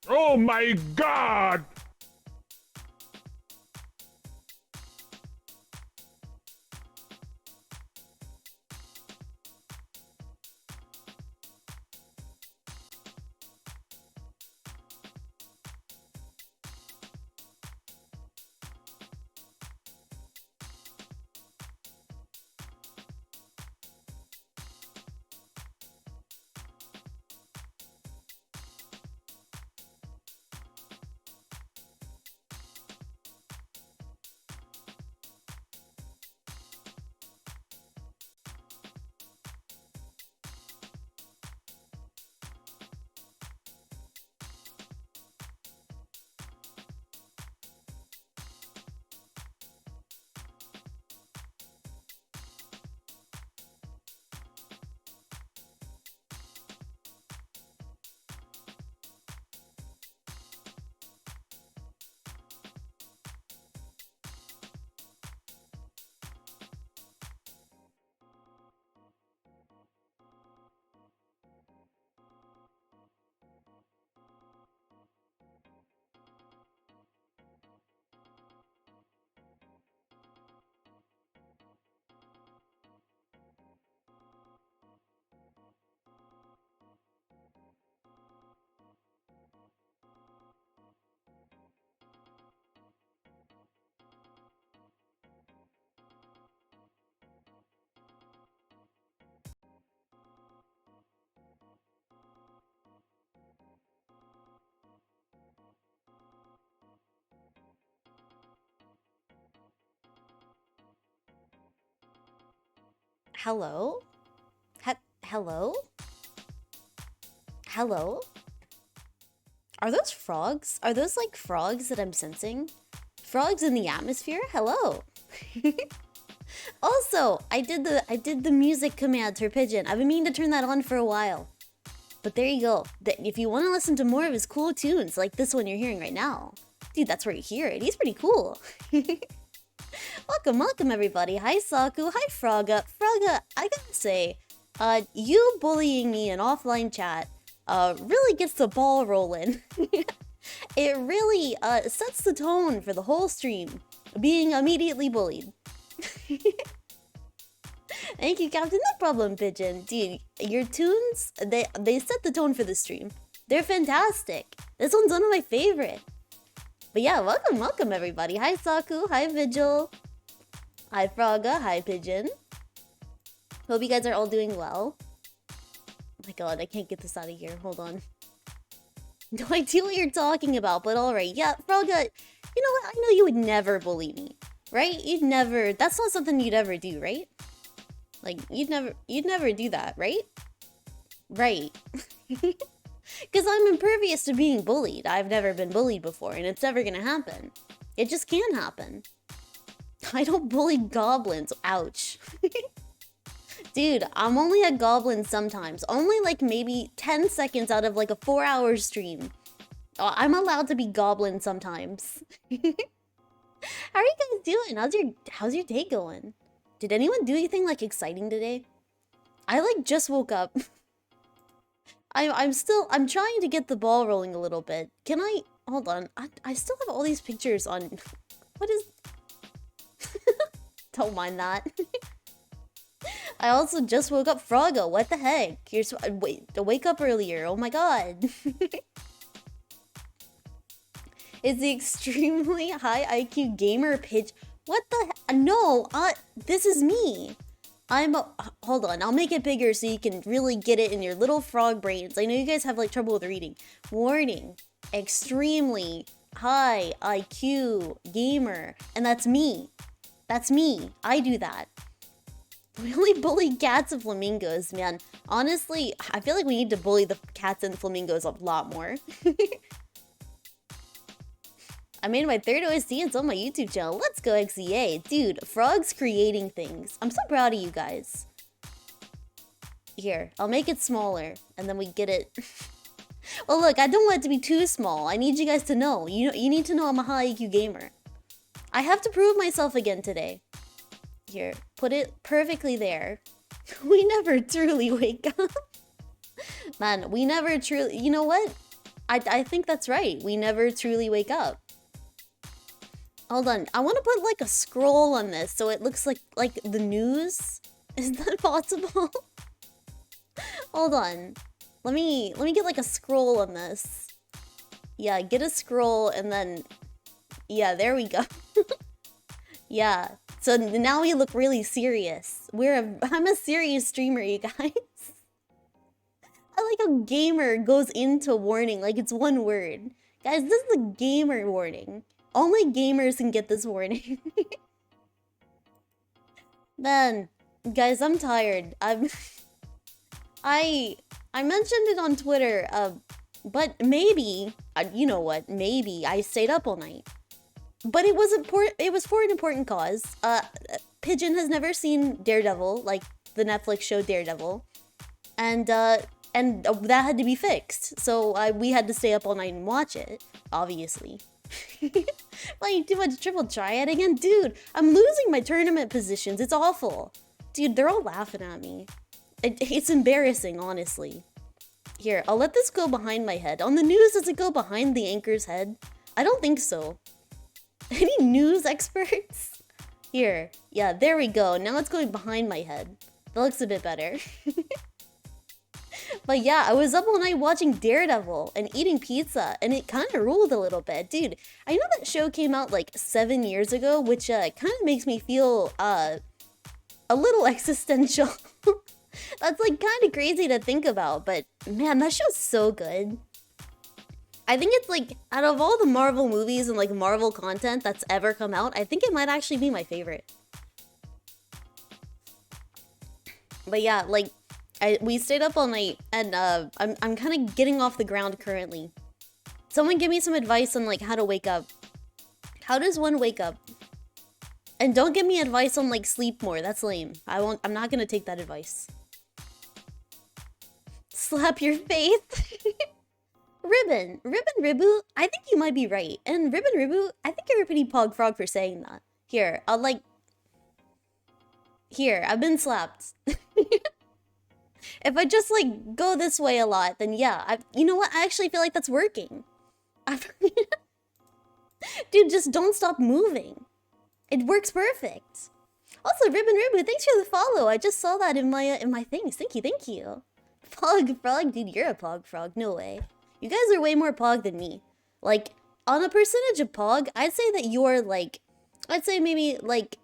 Oh my god! Hello? Hello? Hello? Are those frogs? Are those like frogs that I'm sensing? Frogs in the atmosphere? Hello. Also, I did the music command for Pigeon. I've been meaning to turn that on for a while. But there you go. If you want to listen to more of his cool tunes, like this one you're hearing right now, dude, that's where you hear it. He's pretty cool. Welcome everybody. Hi Saku, hi Fraga. Fraga, I gotta say, you bullying me in offline chat really gets the ball rolling. It really sets the tone for the whole stream, being immediately bullied. Thank you, Captain. No problem, Pigeon. Dude, your tunes, they set the tone for the stream. They're fantastic. This one's one of my favorite. But yeah, welcome everybody. Hi Saku, hi Vigil. Hi Fraga, hi Pigeon. Hope you guys are all doing well. Oh my god, I can't get this out of here. Hold on. No idea what you're talking about, but alright. Yeah, Fraga, you know what? I know you would never bully me, right? You'd never, that's not something you'd ever do, right? Like, you'd never do that, right? Right. Because I'm impervious to being bullied. I've never been bullied before, and it's never gonna happen. It just can happen. I don't bully goblins. Ouch. Dude, I'm only a goblin sometimes. Only like maybe 10 seconds out of like a 4-hour stream. I'm allowed to be goblin sometimes. How are you guys doing? How's your day going? Did anyone do anything like exciting today? I like just woke up. I'm trying to get the ball rolling a little bit. Can I, hold on. I still have all these pictures on, what is, don't mind that. I also just woke up. Froggo, what the heck? You're wait, to wake up earlier. Oh my god. Is the extremely high IQ gamer pitch? What the no, this is me. Hold on, I'll make it bigger so you can really get it in your little frog brains. I know you guys have like trouble with reading. Warning, extremely high IQ gamer. And that's me. That's me. I do that. We only bully cats and flamingos, man. Honestly, I feel like we need to bully the cats and flamingos a lot more. I made my third OSC and it's on my YouTube channel. Let's go XEA. Dude, frogs creating things. I'm so proud of you guys. Here, I'll make it smaller and then we get it. Well, look, I don't want it to be too small. I need you guys to know. You need to know I'm a high IQ gamer. I have to prove myself again today. Here, put it perfectly there. We never truly wake up. Man, we never truly... You know what? I think that's right. We never truly wake up. Hold on. I want to put like a scroll on this so it looks like the news. Is that possible? Hold on. Let me get like a scroll on this. Yeah, get a scroll and then yeah, there we go. Yeah. So now we look really serious. I'm a serious streamer, you guys. I like how gamer goes into warning like it's one word. Guys, this is a gamer warning. Only gamers can get this warning. Man, guys, I'm tired. I mentioned it on Twitter, but maybe, you know what, maybe I stayed up all night. But it was for an important cause. Pigeon has never seen Daredevil, like the Netflix show Daredevil. And that had to be fixed. So we had to stay up all night and watch it, obviously. Playing too much triple triad again? Dude, I'm losing my tournament positions. It's awful. Dude, they're all laughing at me. It's embarrassing, honestly. Here, I'll let this go behind my head. On the news, does it go behind the anchor's head? I don't think so. Any news experts? Here. Yeah, there we go. Now it's going behind my head. That looks a bit better. But yeah, I was up all night watching Daredevil and eating pizza, and it kind of ruled a little bit. Dude, I know that show came out like 7 years ago, which kind of makes me feel a little existential. That's like kind of crazy to think about, but man, that show's so good. I think it's like, out of all the Marvel movies and like Marvel content that's ever come out, I think it might actually be my favorite. But yeah, like, we stayed up all night, and I'm kind of getting off the ground currently. Someone give me some advice on like how to wake up. How does one wake up? And don't give me advice on like sleep more. That's lame. I'm not gonna take that advice. Slap your faith. Ribbon Ribu, I think you might be right. And Ribbon Ribu, I think you're a pretty pog frog for saying that. Here, I've been slapped. If I just like go this way a lot, then yeah, you know what? I actually feel like that's working. Dude, just don't stop moving. It works perfect. Also, Ribbon Ribu, thanks for the follow. I just saw that in my things. Thank you. Pog frog, dude, you're a pog frog. No way. You guys are way more pog than me. Like, on a percentage of pog, I'd say that you're like, I'd say maybe like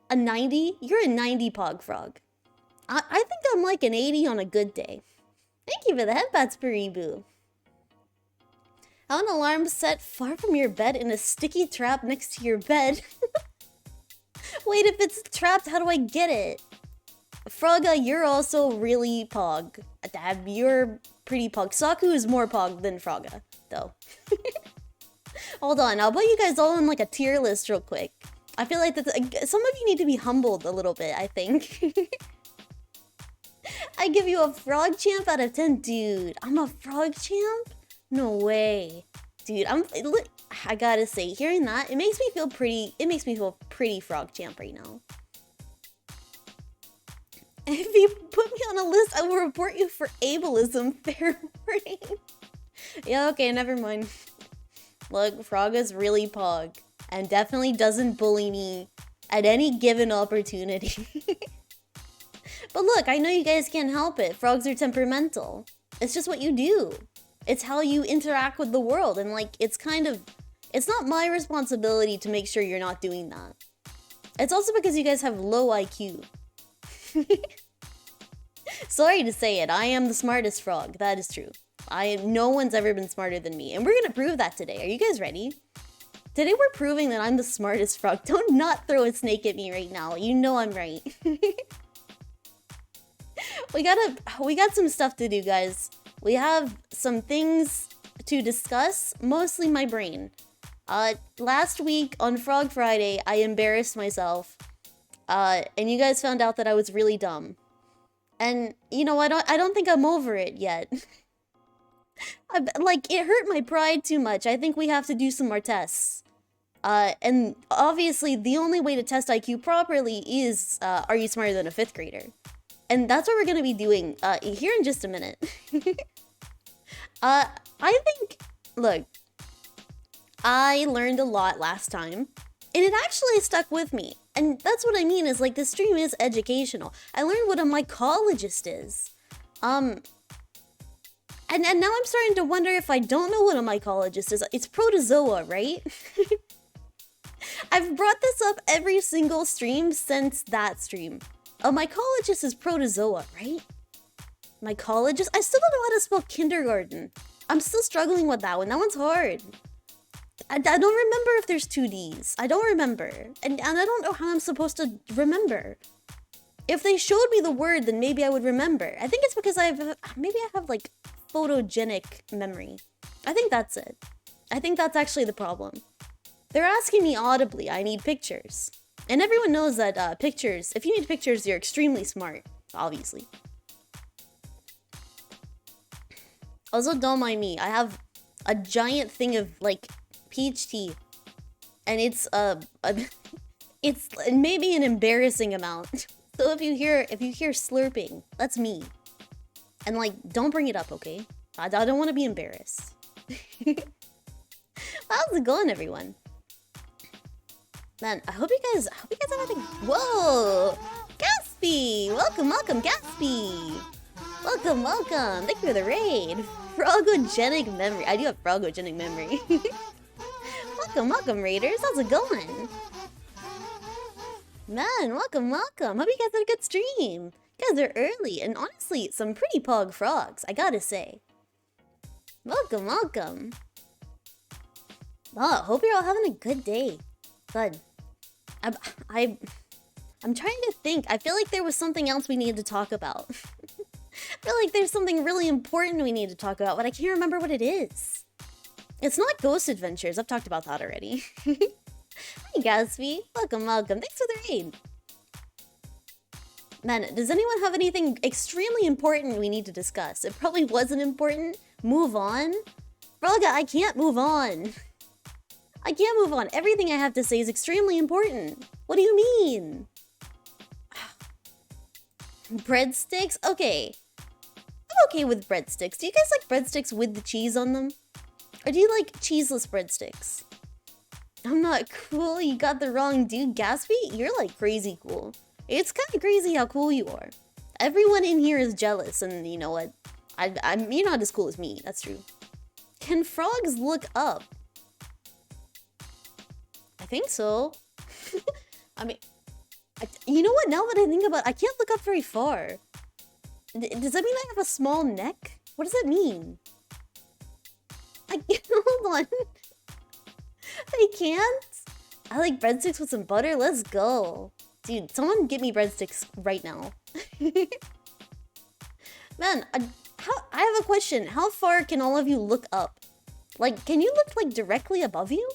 a 90. You're a 90 pog frog. I think I'm like an 80 on a good day. Thank you for the headbats, Paribu. How an alarm set far from your bed in a sticky trap next to your bed. Wait, if it's trapped, how do I get it? Fraga, you're also really pog. Dab, you're pretty pog. Saku is more pog than Fraga, though. Hold on, I'll put you guys all in like a tier list real quick. I feel like some of you need to be humbled a little bit, I think. I give you a frog champ out of 10. Dude, I'm a frog champ? No way. Dude, I gotta say, hearing that, it makes me feel pretty frog champ right now. If you put me on a list, I will report you for ableism. Fair warning. Yeah, okay, never mind. Look, Fraga's really pog, and definitely doesn't bully me at any given opportunity. But look, I know you guys can't help it. Frogs are temperamental. It's just what you do. It's how you interact with the world, and like, it's not my responsibility to make sure you're not doing that. It's also because you guys have low IQ. Sorry to say it, I am the smartest frog. That is true. No one's ever been smarter than me, and we're gonna prove that today. Are you guys ready? Today we're proving that I'm the smartest frog. Don't not throw a snake at me right now. You know I'm right. We got some stuff to do, guys. We have some things to discuss, mostly my brain. Last week on Frog Friday, I embarrassed myself. And you guys found out that I was really dumb. And, you know, I don't think I'm over it yet. Like, it hurt my pride too much. I think we have to do some more tests. And obviously, the only way to test IQ properly is, are you smarter than a 5th grader? And that's what we're gonna be doing here in just a minute. I think, look, I learned a lot last time, and it actually stuck with me. And that's what I mean is, like, this stream is educational. I learned what a mycologist is. And now I'm starting to wonder if I don't know what a mycologist is. It's protozoa, right? I've brought this up every single stream since that stream. A mycologist is protozoa, right? Mycologist? I still don't know how to spell kindergarten. I'm still struggling with that one. That one's hard. I don't remember if there's 2 Ds. I don't remember. And I don't know how I'm supposed to remember. If they showed me the word, then maybe I would remember. I think it's because maybe I have like photogenic memory. I think that's it. I think that's actually the problem. They're asking me audibly, I need pictures. And everyone knows that pictures, if you need pictures, you're extremely smart, obviously. Also, don't mind me. I have a giant thing of like peach tea, and it's it's maybe an embarrassing amount. So if you hear slurping, that's me. And like, don't bring it up, okay? I don't want to be embarrassed. How's it going, everyone? Man, I hope you guys are having. Whoa, Gatsby! Welcome, Gatsby! Welcome. Thank you for the raid. Frogogenic memory. I do have frogogenic memory. Welcome, raiders. How's it going? Man, welcome. Hope you guys had a good stream. You guys are early, and honestly, some pretty pog frogs, I gotta say. Welcome. Oh, hope you're all having a good day. Good. I'm trying to think. I feel like there was something else we needed to talk about. I feel like there's something really important we need to talk about, but I can't remember what it is. It's not Ghost Adventures. I've talked about that already. Hi, Gatsby. Welcome. Thanks for the raid. Man, does anyone have anything extremely important we need to discuss? It probably wasn't important. Move on? Frogga, I can't move on. I can't move on. Everything I have to say is extremely important. What do you mean? Breadsticks? Okay. I'm okay with breadsticks. Do you guys like breadsticks with the cheese on them? Or do you like cheeseless breadsticks? I'm not cool. You got the wrong dude, Gatsby. You're like crazy cool. It's kind of crazy how cool you are. Everyone in here is jealous, and you know what? You're not as cool as me. That's true. Can frogs look up? I think so. I mean, you know what? Now that I think about it, I can't look up very far. Does that mean I have a small neck? What does that mean? Hold on. I can't? I like breadsticks with some butter. Let's go. Dude, someone get me breadsticks right now. Man, I have a question. How far can all of you look up? Like, can you look like directly above you?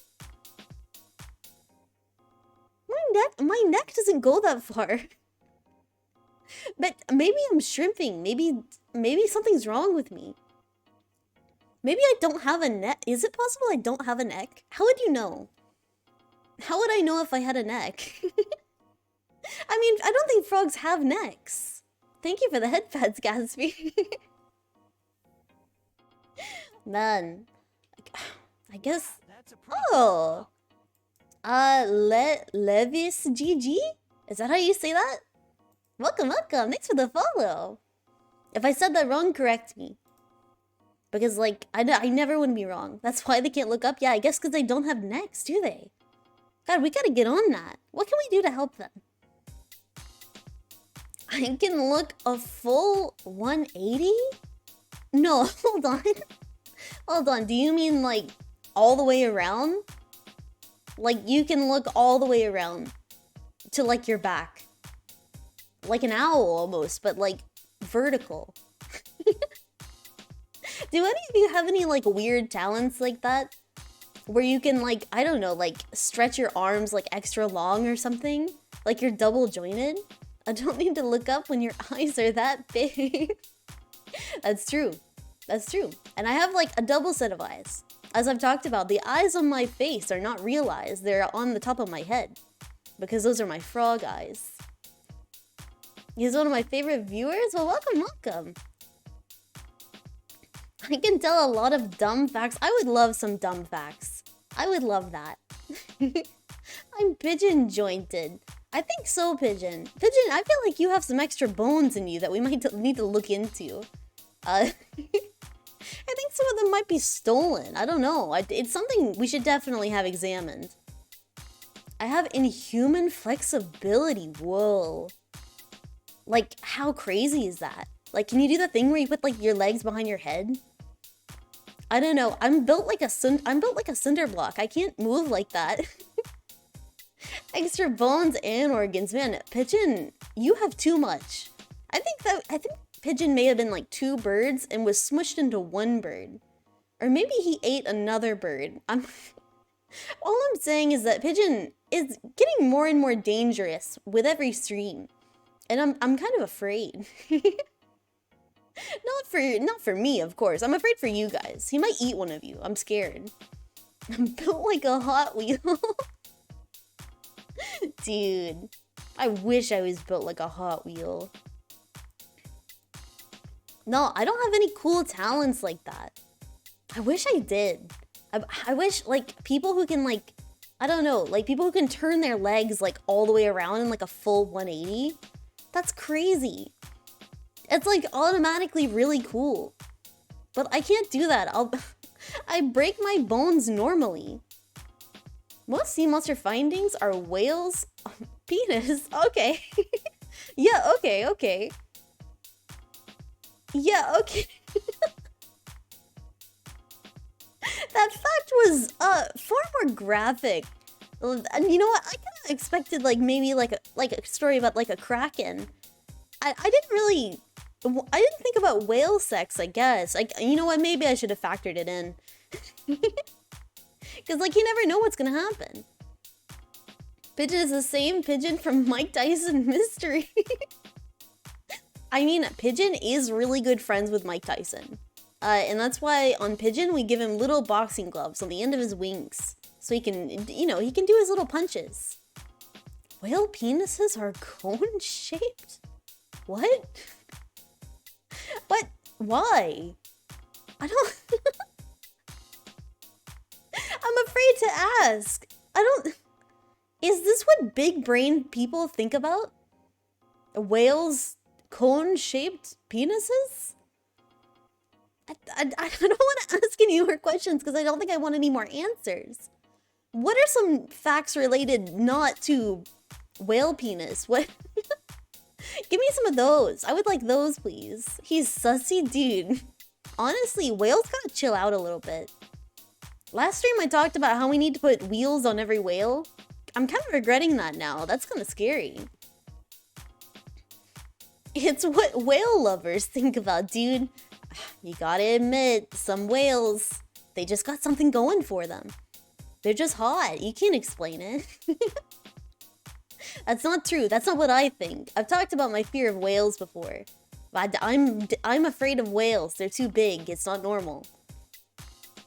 My neck doesn't go that far. But maybe I'm shrimping. Maybe something's wrong with me. Maybe I don't have a neck. Is it possible I don't have a neck? How would you know? How would I know if I had a neck? I mean, I don't think frogs have necks. Thank you for the head pads, Gatsby. Man. I guess... Oh! Levis GG? Is that how you say that? Welcome. Thanks for the follow. If I said that wrong, correct me. Because, like, I never want to be wrong. That's why they can't look up. Yeah, I guess because they don't have necks, do they? God, we gotta get on that. What can we do to help them? I can look a full 180? No, hold on. Hold on, do you mean, like, all the way around? Like, you can look all the way around to, like, your back. Like an owl, almost, but, like, vertical. Do any of you have any, like, weird talents like that? Where you can, like, I don't know, like, stretch your arms, like, extra long or something? Like you're double jointed? I don't need to look up when your eyes are that big. That's true. That's true. And I have, like, a double set of eyes. As I've talked about, the eyes on my face are not real eyes. They're on the top of my head. Because those are my frog eyes. He's one of my favorite viewers? Well, welcome. I can tell a lot of dumb facts. I would love some dumb facts. I would love that. I'm pigeon jointed. I think so, Pigeon. Pigeon, I feel like you have some extra bones in you that we might need to look into. I think some of them might be stolen. I don't know. It's something we should definitely have examined. I have inhuman flexibility. Whoa. Like, how crazy is that? Like, can you do the thing where you put like your legs behind your head? I don't know. I'm built like a cinder block. I can't move like that. Extra bones and organs, man. Pigeon, you have too much. I think Pigeon may have been like 2 birds and was smushed into 1 bird, or maybe he ate another bird. All I'm saying is that Pigeon is getting more and more dangerous with every stream, and I'm kind of afraid. Not for me, of course. I'm afraid for you guys. He might eat one of you. I'm scared. I'm built like a Hot Wheel. Dude, I wish I was built like a Hot Wheel. No, I don't have any cool talents like that. I wish I did. I wish, like, people who can, like, I don't know, like, people who can turn their legs, like, all the way around in, like, a full 180. That's crazy. It's, like, automatically really cool. But I can't do that. I break my bones normally. Most sea monster findings are whales' penis. Okay. Yeah, okay. Yeah, okay. That fact was far more graphic. And you know what? I kind of expected like maybe like a story about like a kraken. I didn't think about whale sex, I guess. Like, you know what? Maybe I should have factored it in. Because, like, you never know what's gonna happen. Pigeon is the same Pigeon from Mike Tyson Mystery. I mean, Pigeon is really good friends with Mike Tyson. And that's why on Pigeon, we give him little boxing gloves on the end of his wings. So he can, you know, he can do his little punches. Whale penises are cone-shaped? What? What? Why? I don't... I'm afraid to ask. Is this what big brain people think about? Whales' cone-shaped penises? I don't want to ask any more questions because I don't think I want any more answers. What are some facts related not to whale penis? What? Give me some of those. I would like those, please. He's sussy, dude. Honestly, whales gotta chill out a little bit. Last stream I talked about how we need to put wheels on every whale. I'm kind of regretting that now. That's kind of scary. It's what whale lovers think about, dude. You gotta admit, some whales, they just got something going for them. They're just hot. You can't explain it. That's not true. That's not what I think. I've talked about my fear of whales before. But I'm afraid of whales. They're too big. It's not normal.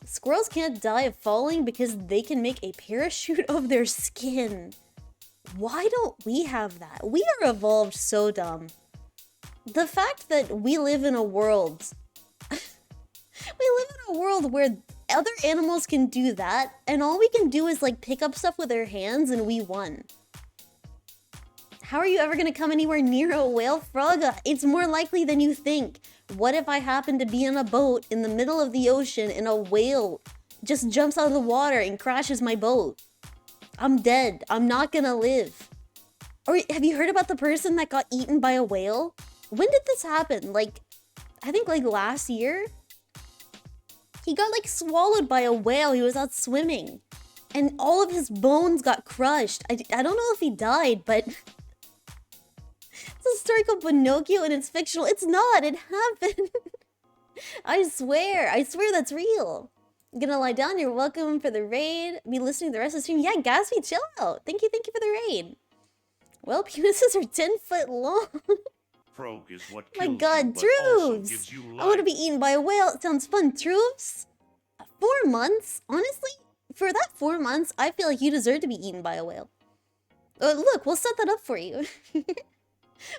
Squirrels can't die of falling because they can make a parachute of their skin. Why don't we have that? We are evolved so dumb. The fact that we live in a world... we live in a world where other animals can do that, and all we can do is, like, pick up stuff with our hands and we won. How are you ever gonna come anywhere near a whale frog? It's more likely than you think. What if I happen to be in a boat in the middle of the ocean and a whale just jumps out of the water and crashes my boat? I'm dead. I'm not gonna live. Or have you heard about the person that got eaten by a whale? When did this happen? Like, I think like last year? He got like swallowed by a whale. He was out swimming. And all of his bones got crushed. I don't know if he died, but... It's a story called Pinocchio and it's fictional. It's not. It happened. I swear that's real. I'm gonna lie down. You're welcome for the raid. Be listening to the rest of the stream. Yeah, Gatsby, chill out. Thank you for the raid. Well, penises are 10 foot long. Frog is what My kills god, you, but also Troops! gives you I want to life. be eaten by a whale. It sounds fun. Troops? 4 months? Honestly, for that 4 months, I feel like you deserve to be eaten by a whale. Look, we'll set that up for you.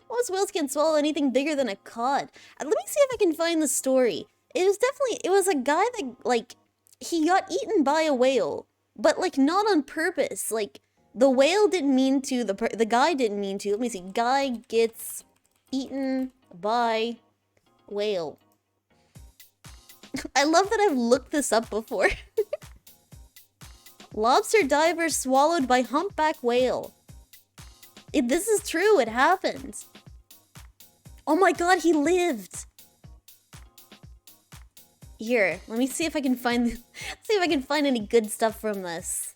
Most whales can't swallow anything bigger than a cod. Let me see if I can find the story. It was a guy that, like, he got eaten by a whale, but, like, not on purpose. Like, the whale didn't mean to, the guy didn't mean to. Let me see. Guy gets eaten by whale. I love that I've looked this up before. Lobster diver swallowed by humpback whale. This is true, it happened. Oh my god, he lived! Here, let me see if I can find any good stuff from this.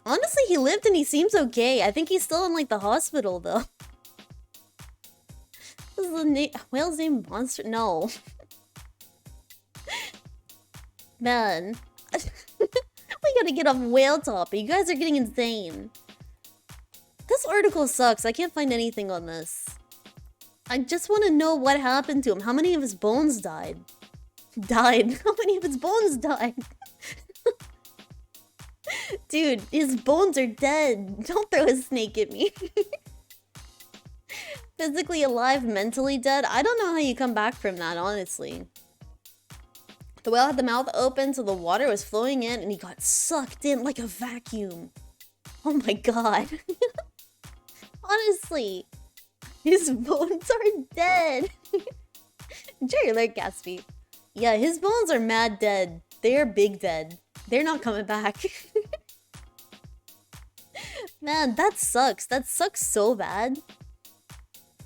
Honestly, he lived and he seems okay. I think he's still in, like, the hospital, though. This is the whale's name Monster? No. Man. We gotta get off whale topic. You guys are getting insane. This article sucks. I can't find anything on this. I just want to know what happened to him. How many of his bones died? Died? How many of his bones died? Dude, his bones are dead. Don't throw a snake at me. Physically alive, mentally dead? I don't know how you come back from that, honestly. The whale had the mouth open so the water was flowing in and he got sucked in like a vacuum. Oh my god. Honestly, his bones are dead. Enjoy your alert, Gatsby. Yeah, his bones are mad dead. They're big dead. They're not coming back. Man, that sucks. That sucks so bad.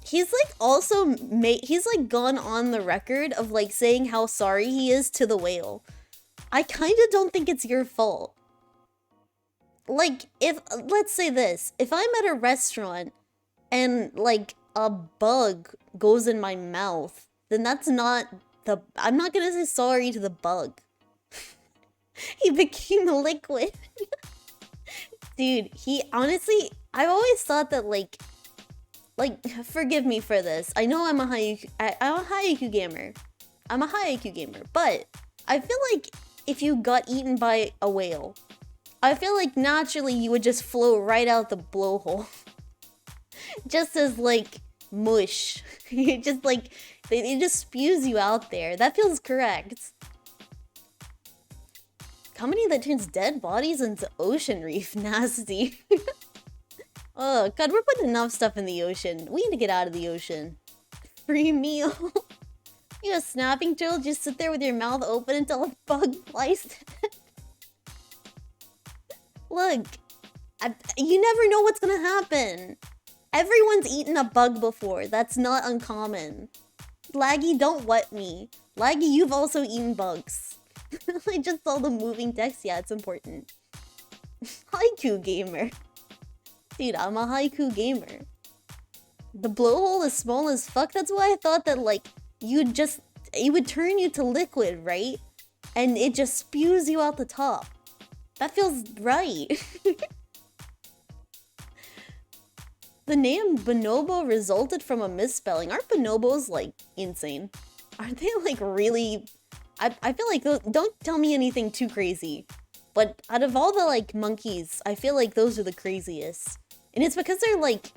He's like also he's like gone on the record of like saying how sorry he is to the whale. I kind of don't think it's your fault. Like, let's say this, if I'm at a restaurant and like a bug goes in my mouth, then that's not I'm not gonna say sorry to the bug. He became a liquid. Dude, he honestly, I've always thought that like, forgive me for this. I know I'm a high IQ gamer. I'm a high IQ gamer, but I feel like if you got eaten by a whale, I feel like naturally you would just float right out the blowhole. Just as like mush. It just like, it just spews you out there. That feels correct. Company that turns dead bodies into ocean reef. Nasty. Oh god, we're putting enough stuff in the ocean. We need to get out of the ocean. Free meal. You a snapping turtle, just sit there with your mouth open until a bug flies. Look, you never know what's gonna happen. Everyone's eaten a bug before. That's not uncommon. Laggy, don't what me. Laggy, you've also eaten bugs. I just saw the moving text. Yeah, it's important. Haiku gamer. Dude, I'm a haiku gamer. The blowhole is small as fuck. That's why I thought that, like, it would turn you to liquid, right? And it just spews you out the top. That feels right. The name Bonobo resulted from a misspelling. Aren't bonobos, like, insane? Aren't they, like, really... I feel like, don't tell me anything too crazy. But out of all the, like, monkeys, I feel like those are the craziest. And it's because they're, like...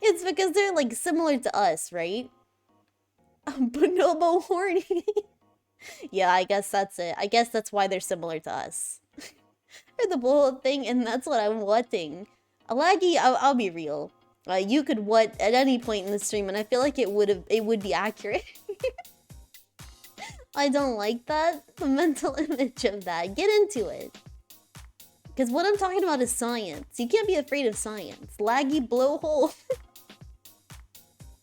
it's because they're, like, similar to us, right? Bonobo horny. Yeah, I guess that's it. I guess that's why they're similar to us. Or the blowhole thing, and that's what I'm wanting. Laggy, I'll be real. You could what at any point in the stream, and I feel like it would be accurate. I don't like that. The mental image of that. Get into it. Because what I'm talking about is science. You can't be afraid of science. Laggy blowhole.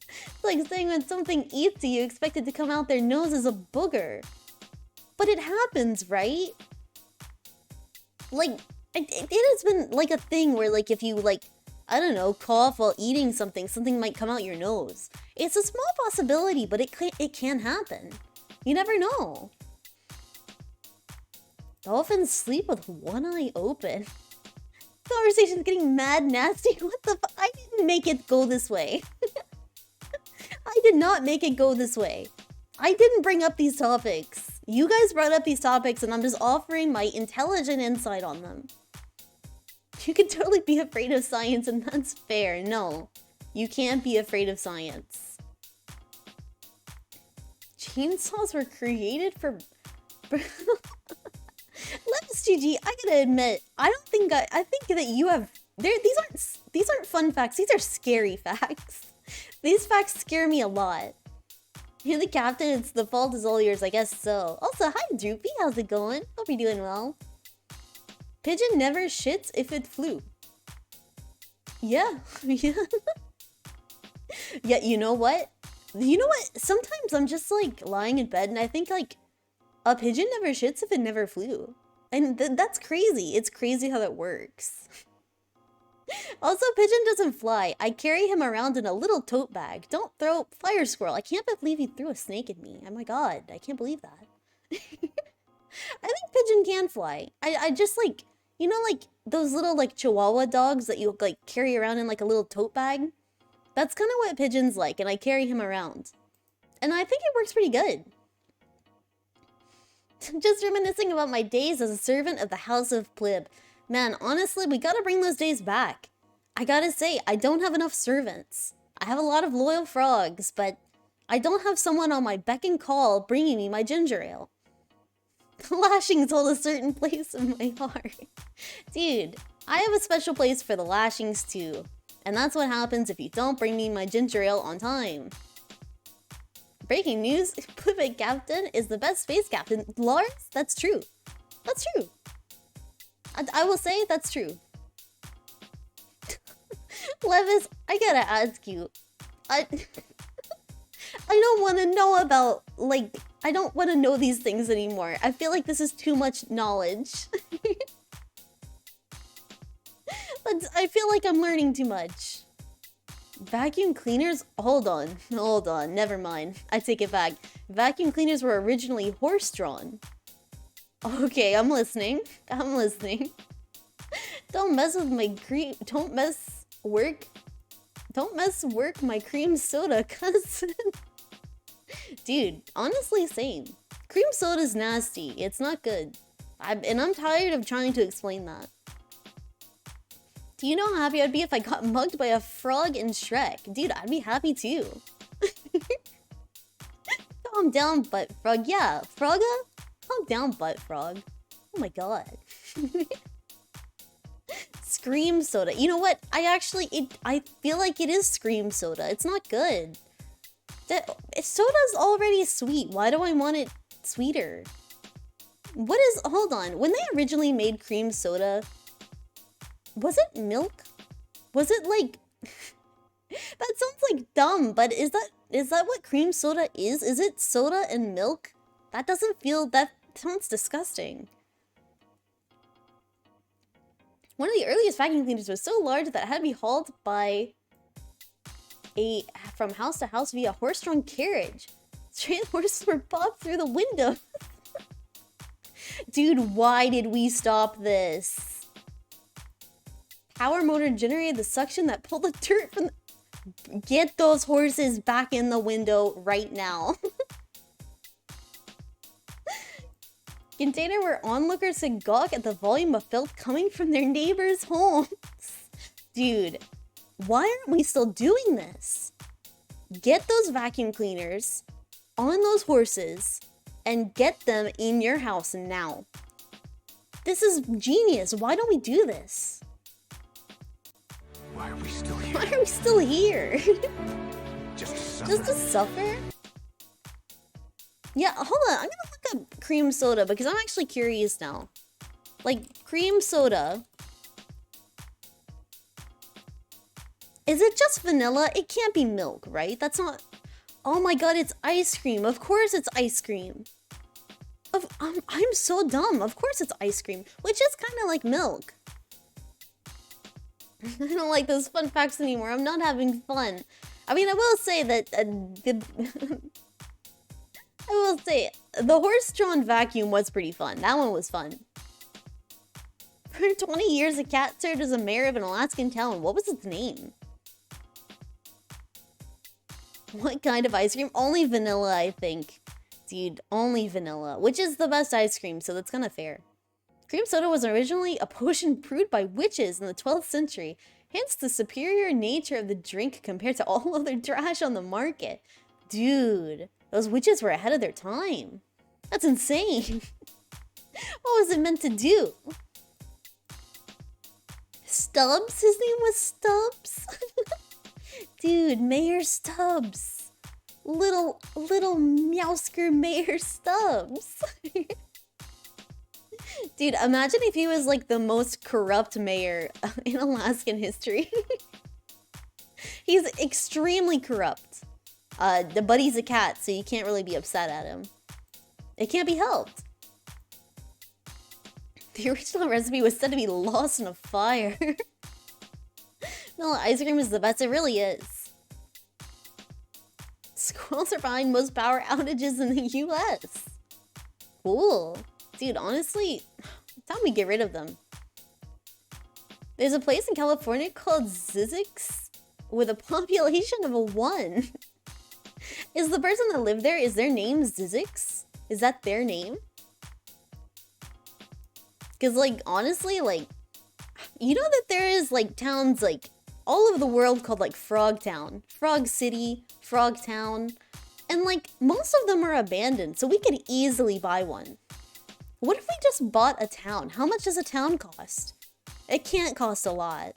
It's like saying when something eats you, expect it to come out their nose as a booger. But it happens, right? Like, it has been like a thing where like if you like, I don't know, cough while eating something, something might come out your nose. It's a small possibility, but it can happen. You never know. Dolphins sleep with one eye open. Conversation's getting mad nasty. What the I didn't make it go this way. I did not make it go this way. I didn't bring up these topics. You guys brought up these topics and I'm just offering my intelligent insight on them. You can totally be afraid of science and that's fair. No, you can't be afraid of science. Chainsaws were created for... Let's GG, I gotta admit, I think that you have... These aren't fun facts, these are scary facts. These facts scare me a lot. You're the captain, it's the fault is all yours, I guess so. Also, hi Droopy, how's it going? Hope you're doing well. Pigeon never shits if it flew. Yeah, yeah. Yeah, you know what? Sometimes I'm just like lying in bed and I think like a pigeon never shits if it never flew. And that's crazy. It's crazy how that works. Also, pigeon doesn't fly. I carry him around in a little tote bag. Don't throw fire squirrel. I can't believe you threw a snake at me. Oh my god, I can't believe that. I think pigeon can fly. I just like, you know, like those little like Chihuahua dogs that you like carry around in like a little tote bag? That's kind of what pigeon's like, and I carry him around. And I think it works pretty good. Just reminiscing about my days as a servant of the House of Plib. Man, honestly, we gotta bring those days back. I gotta say, I don't have enough servants. I have a lot of loyal frogs, but I don't have someone on my beck and call bringing me my ginger ale. The lashings hold a certain place in my heart. Dude, I have a special place for the lashings too. And that's what happens if you don't bring me my ginger ale on time. Breaking news, Plibbit Captain is the best space captain. Lars, that's true. That's true. I will say that's true. Levis, I gotta ask you. I don't want to know about, like, I don't want to know these things anymore. I feel like this is too much knowledge. I feel like I'm learning too much. Vacuum cleaners? Hold on, never mind. I take it back. Vacuum cleaners were originally horse-drawn. Okay, I'm listening. Don't mess with my cream. Don't mess work my cream soda, cousin. Dude, honestly, same. Cream soda's nasty. It's not good. I'm tired of trying to explain that. Do you know how happy I'd be if I got mugged by a frog in Shrek? Dude, I'd be happy too. Calm down, butt frog. Yeah, Frogga? Calm down, butt frog. Oh my god. Scream soda. You know what? I feel like it is scream soda. It's not good. Soda's already sweet. Why do I want it sweeter? Hold on. When they originally made cream soda, was it milk? Was it like... That sounds like dumb, but is that what cream soda is? Is it soda and milk? That sounds disgusting. One of the earliest vacuum cleaners was so large that it had to be hauled from house to house via horse-drawn carriage. Straight horses were popped through the window. Dude, why did we stop this? Power motor generated the suction that pulled the dirt from the... Get those horses back in the window right now. Container where onlookers could gawk at the volume of filth coming from their neighbors' homes. Dude, why aren't we still doing this? Get those vacuum cleaners on those horses and get them in your house now. This is genius. Why don't we do this? Why are we still here? Why are we still here? Just to suffer? Just to suffer? Yeah, hold on. I'm gonna look up cream soda because I'm actually curious now. Like, cream soda. Is it just vanilla? It can't be milk, right? That's not... Oh my god, it's ice cream. Of course it's ice cream. I'm so dumb. Of course it's ice cream, which is kind of like milk. I don't like those fun facts anymore. I'm not having fun. I mean, I will say that I will say the horse-drawn vacuum was pretty fun. That one was fun. For 20 years, a cat served as a mayor of an Alaskan town. What was its name? What kind of ice cream? Only vanilla, I think. Dude, only vanilla. Which is the best ice cream, so that's kind of fair. Cream soda was originally a potion brewed by witches in the 12th century, hence the superior nature of the drink compared to all other trash on the market. Dude, Those witches were ahead of their time. That's insane. What was it meant to do? Stubbs? His name was Stubbs? Dude, Mayor Stubbs. Little Meowsker Mayor Stubbs. Dude, imagine if he was like the most corrupt mayor in Alaskan history. He's extremely corrupt. But he's a cat, so you can't really be upset at him. It can't be helped. The original recipe was said to be lost in a fire. No, ice cream is the best. It really is. Squirrels are behind most power outages in the US. Cool. Dude, honestly, time we get rid of them. There's a place in California called Zizix with a population of 1. Is the person that lived there, is their name Zizix? Is that their name? Because, like, honestly, like, you know that there is, like, towns, like, all over the world called, like, Frogtown, Frog City, Frogtown, and, like, most of them are abandoned, so we could easily buy one. What if we just bought a town? How much does a town cost? It can't cost a lot.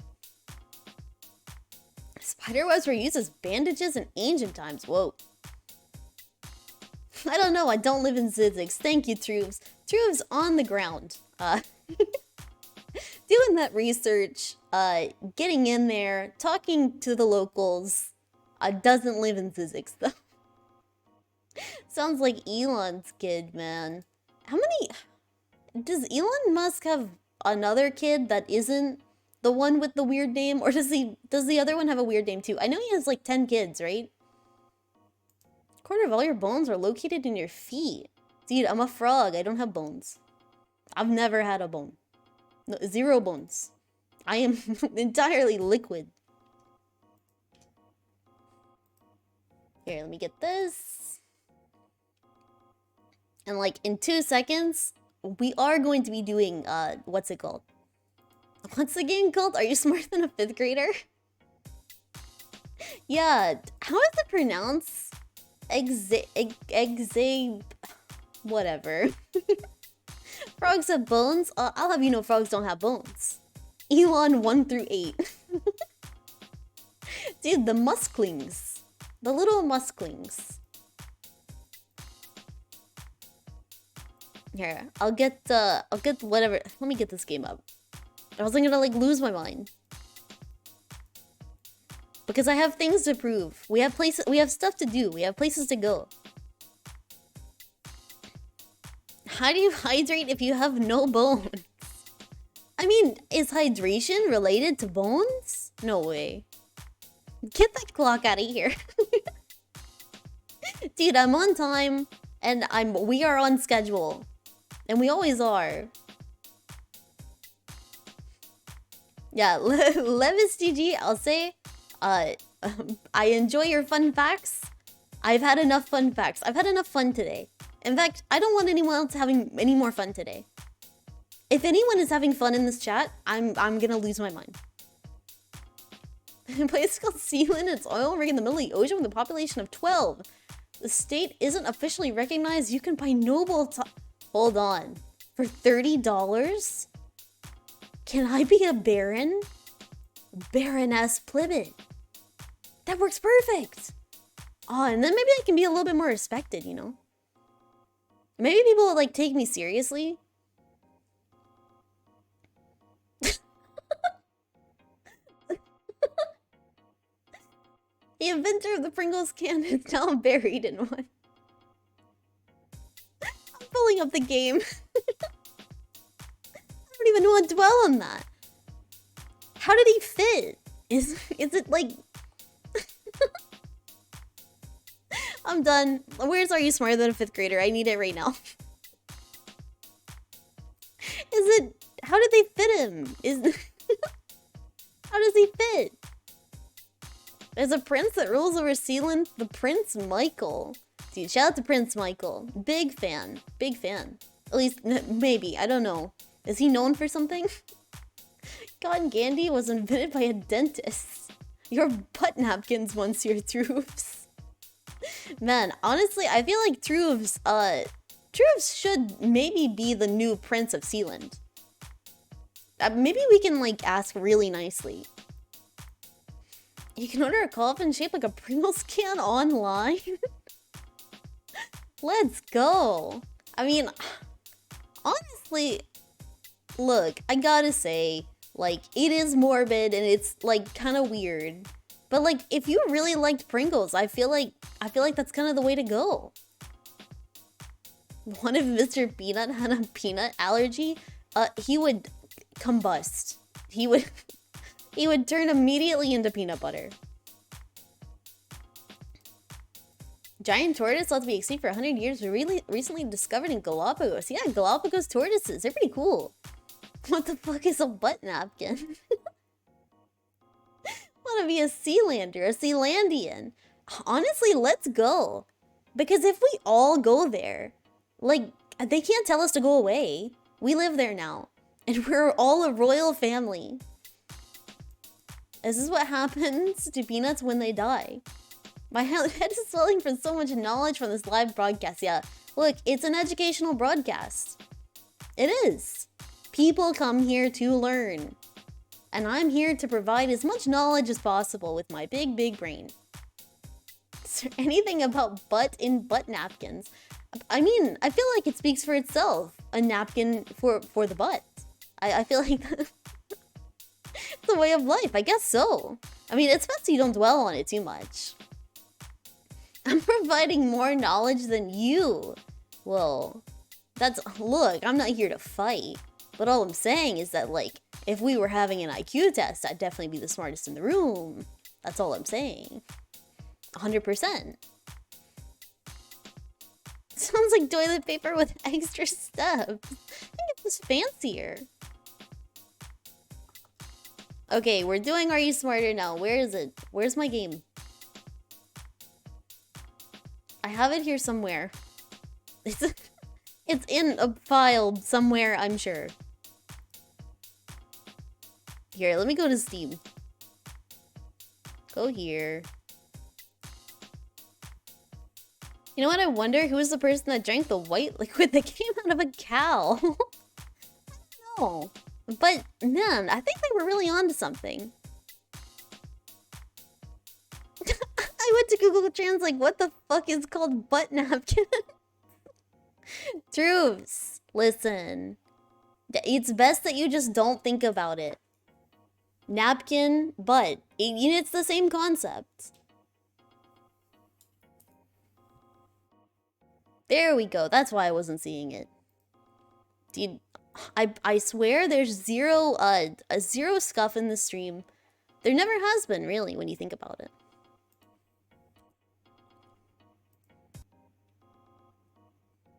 Spiderwebs were used as bandages in ancient times. Whoa. I don't know. I don't live in Zizix. Thank you, Troobs. Troobs on the ground. Doing that research, getting in there, talking to the locals. Doesn't live in Zizix, though. Sounds like Elon's kid, man. How many... Does Elon Musk have another kid that isn't the one with the weird name? Or does the other one have a weird name too? I know he has like 10 kids, right? A quarter of all your bones are located in your feet. Dude, I'm a frog. I don't have bones. I've never had a bone. No, 0 bones. I am entirely liquid. Here, let me get this. And like in 2 seconds, we are going to be doing, what's it called? What's the game called? Are you smarter than a 5th grader? Yeah, how is it pronounced? Whatever. Frogs have bones? I'll have you know frogs don't have bones. Elon 1 through 8. Dude, the musklings. The little musklings. Here, I'll get whatever. Let me get this game up. I wasn't gonna like lose my mind. Because I have things to prove. We have stuff to do. We have places to go. How do you hydrate if you have no bones? I mean, is hydration related to bones? No way. Get that clock out of here. Dude, I'm on time and we are on schedule. And we always are. Yeah, Levis GG, I'll say, I enjoy your fun facts. I've had enough fun facts. I've had enough fun today. In fact, I don't want anyone else having any more fun today. If anyone is having fun in this chat, I'm gonna lose my mind. A place called Sealand, it's oil rig in the middle of the ocean with a population of 12. The state isn't officially recognized. You can buy noble Hold on. For $30? Can I be a baron? Baroness Plibbit. That works perfect. Oh, and then maybe I can be a little bit more respected, you know? Maybe people will, like, take me seriously. The inventor of the Pringles can is now buried in one. I'm pulling up the game. I don't even want to dwell on that. How did he fit? Is it like... I'm done. Where's Are You Smarter Than a 5th Grader? I need it right now. How did they fit him? How does he fit? There's a prince that rules over Sealand, the Prince Michael. Dude, shout out to Prince Michael. Big fan. Big fan. At least, maybe. I don't know. Is he known for something? Cotton candy was invented by a dentist. Your butt napkins once your troops. Man, honestly, I feel like Troves should maybe be the new Prince of Sealand. Maybe we can, like, ask really nicely. You can order a coffin shaped like a Pringles can online? Let's go. I mean, honestly, look, I gotta say, like, it is morbid and it's, like, kind of weird. But, like, if you really liked Pringles, I feel like that's kind of the way to go. What if Mr. Peanut had a peanut allergy? He would combust. He would turn immediately into peanut butter. Giant tortoise thought to be extinct for 100 years were really recently discovered in Galapagos. Yeah, Galapagos tortoises. They're pretty cool. What the fuck is a butt napkin? Want to be a Sealander, a Sealandian. Honestly, let's go. Because if we all go there, like, they can't tell us to go away. We live there now. And we're all a royal family. This is what happens to peanuts when they die. My head is swelling from so much knowledge from this live broadcast. Yeah, look, it's an educational broadcast. It is. People come here to learn. And I'm here to provide as much knowledge as possible with my big, big brain. Is there anything about butt in butt napkins? I mean, I feel like it speaks for itself. A napkin for the butt. I feel like it's a way of life. I guess so. I mean, it's best you don't dwell on it too much. I'm providing more knowledge than you. Well, look, I'm not here to fight. But all I'm saying is that, like, if we were having an IQ test, I'd definitely be the smartest in the room. That's all I'm saying. 100%. Sounds like toilet paper with extra steps. I think it was fancier. Okay, we're doing Are You Smarter now. Where is it? Where's my game? I have it here somewhere. It's in a file somewhere, I'm sure. Here, let me go to Steam. Go here. You know what? I wonder who was the person that drank the white liquid that came out of a cow. I don't know. But, man, I think they were really onto something. I went to Google Translate, what the fuck is called butt napkin? Truths, listen. It's best that you just don't think about it. Napkin, butt. It's the same concept. There we go. That's why I wasn't seeing it. Dude, I swear there's zero scuff in the stream. There never has been, really, when you think about it.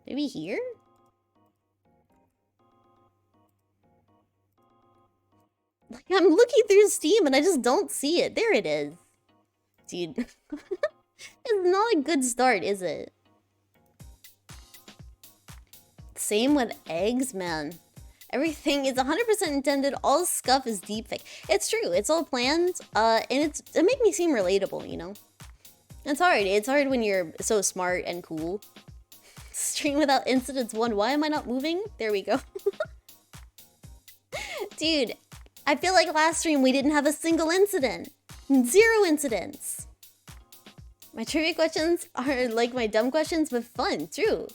Maybe here? Like, I'm looking through Steam and I just don't see it. There it is. Dude. It's not a good start, is it? Same with eggs, man. Everything is 100% intended. All scuff is deepfake. It's true. It's all planned. And it makes me seem relatable, you know? It's hard. It's hard when you're so smart and cool. Stream without incidents 1. Why am I not moving? There we go. Dude, I feel like last stream we didn't have a single incident. 0 incidents. My trivia questions are like my dumb questions, but fun. True.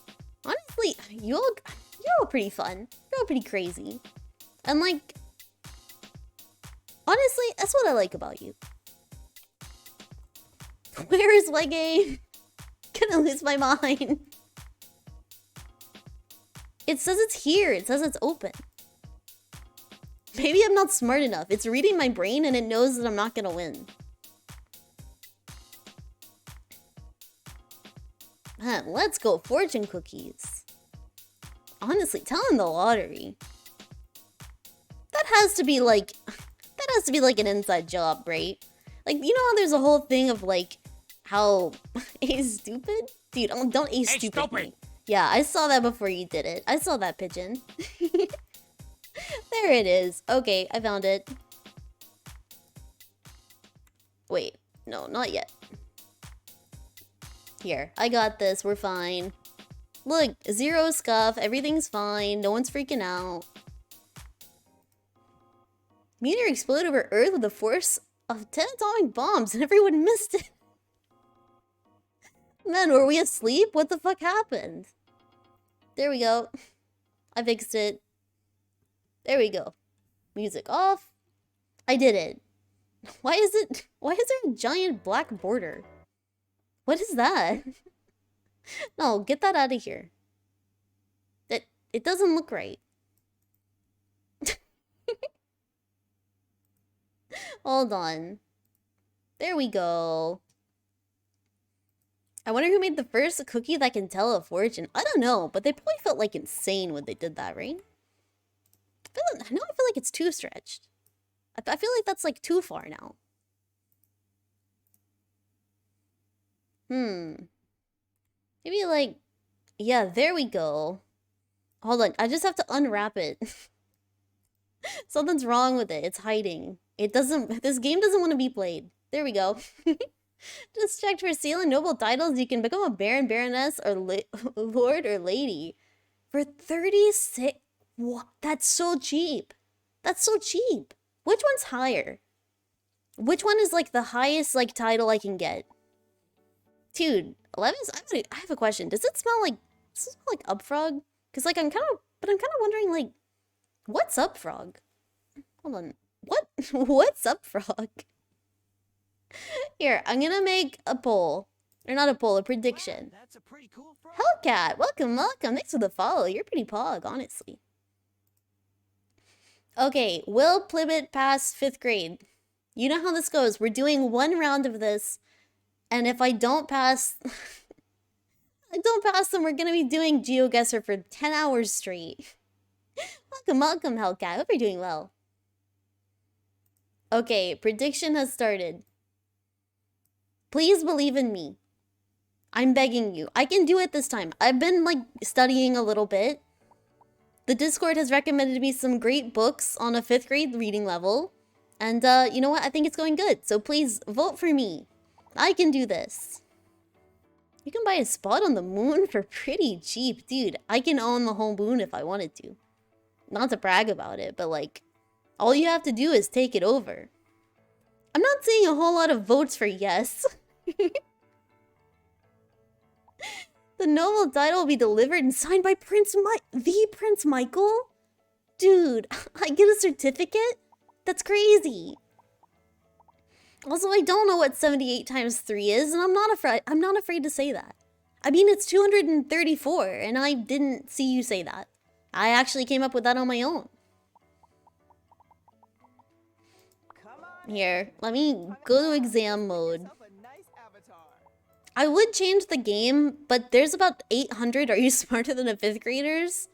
Honestly, you're all pretty fun. You're all pretty crazy. And like, honestly, that's what I like about you. Where is my game? Gonna lose my mind. It says it's here. It says it's open. Maybe I'm not smart enough. It's reading my brain and it knows that I'm not gonna win. Man, let's go fortune cookies. Honestly, telling the lottery. That has to be like an inside job, right? Like, you know how there's a whole thing of like how A's stupid? Dude, don't A's stupid me. Yeah, I saw that before you did it. I saw that pigeon. There it is. Okay, I found it. Wait, no, not yet. Here, I got this. We're fine. Look, zero scuff. Everything's fine. No one's freaking out. Meteor exploded over Earth with the force of 10 atomic bombs and everyone missed it. Man, were we asleep? What the fuck happened? There we go. I fixed it. There we go. Music off. I did it. Why is there a giant black border? What is that? No, get that out of here. It doesn't look right. Hold on. There we go. I wonder who made the first cookie that can tell a fortune. I don't know, but they probably felt like insane when they did that, right? I feel like it's too stretched. I feel like that's like too far now. Maybe like, yeah, there we go. Hold on, I just have to unwrap it. Something's wrong with it. It's hiding. This game doesn't want to be played. There we go. Just checked for seal and noble titles. You can become a baron, baroness, or lord or lady for 36. What? That's so cheap. That's so cheap. Which one's higher? Which one is like the highest like title I can get? Dude, 11's. I have a question. Does it smell like Upfrog? Cause like I'm kind of wondering like, what's Upfrog? Hold on. What? What's Upfrog? Here, I'm gonna make a poll. Or not a poll, a prediction. Wow, that's a pretty cool frog. Hellcat, welcome. Thanks for the follow. You're pretty pog, honestly. Okay, will Plibbit pass 5th grade? You know how this goes. We're doing one round of this. And if I don't pass... then we're gonna be doing GeoGuessr for 10 hours straight. Welcome, Hellcat. Hope you're doing well. Okay, prediction has started. Please believe in me. I'm begging you. I can do it this time. I've been, like, studying a little bit. The Discord has recommended me some great books on a 5th grade reading level. And, you know what? I think it's going good. So please, vote for me. I can do this. You can buy a spot on the moon for pretty cheap. Dude, I can own the whole moon if I wanted to. Not to brag about it, but, like, all you have to do is take it over. I'm not seeing a whole lot of votes for yes. The noble title will be delivered and signed by Prince Michael? Dude, I get a certificate? That's crazy. Also, I don't know what 78 times 3 is, and I'm not afraid to say that. I mean, it's 234, and I didn't see you say that. I actually came up with that on my own. Here, let me go to exam mode. I would change the game, but there's about 800 Are You Smarter Than a 5th Graders?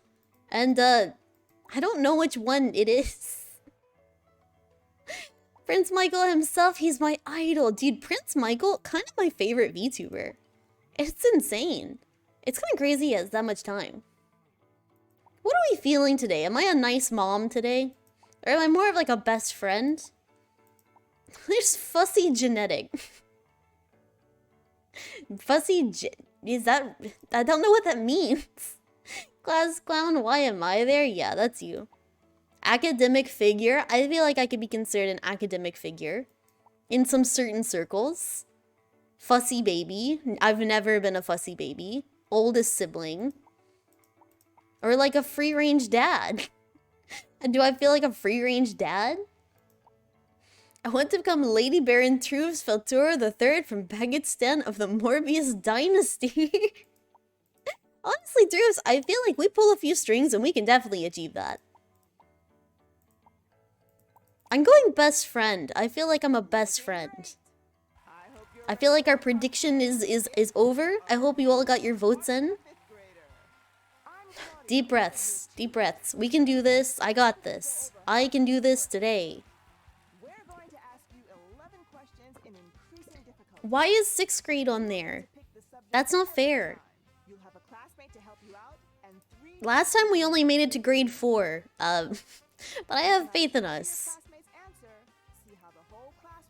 And, I don't know which one it is. Prince Michael himself, he's my idol. Dude, Prince Michael, kind of my favorite VTuber. It's insane. It's kind of crazy he has that much time. What are we feeling today? Am I a nice mom today? Or am I more of like a best friend? There's fussy genetic. Is that... I don't know what that means. Class clown, why am I there? Yeah, that's you. Academic figure. I feel like I could be considered an academic figure. In some certain circles. Fussy baby. I've never been a fussy baby. Oldest sibling. Or like a free-range dad. Do I feel like a free-range dad? I want to become Lady Baron Truves Feltura III from Baggetstan of the Morbius Dynasty. Honestly, Truves, I feel like we pull a few strings and we can definitely achieve that. I'm going best friend. I feel like I'm a best friend. I feel like our prediction is over. I hope you all got your votes in. Deep breaths. Deep breaths. We can do this. I got this. I can do this today. Why is 6th grade on there? That's not fair. Last time we only made it to grade 4. But I have faith in us.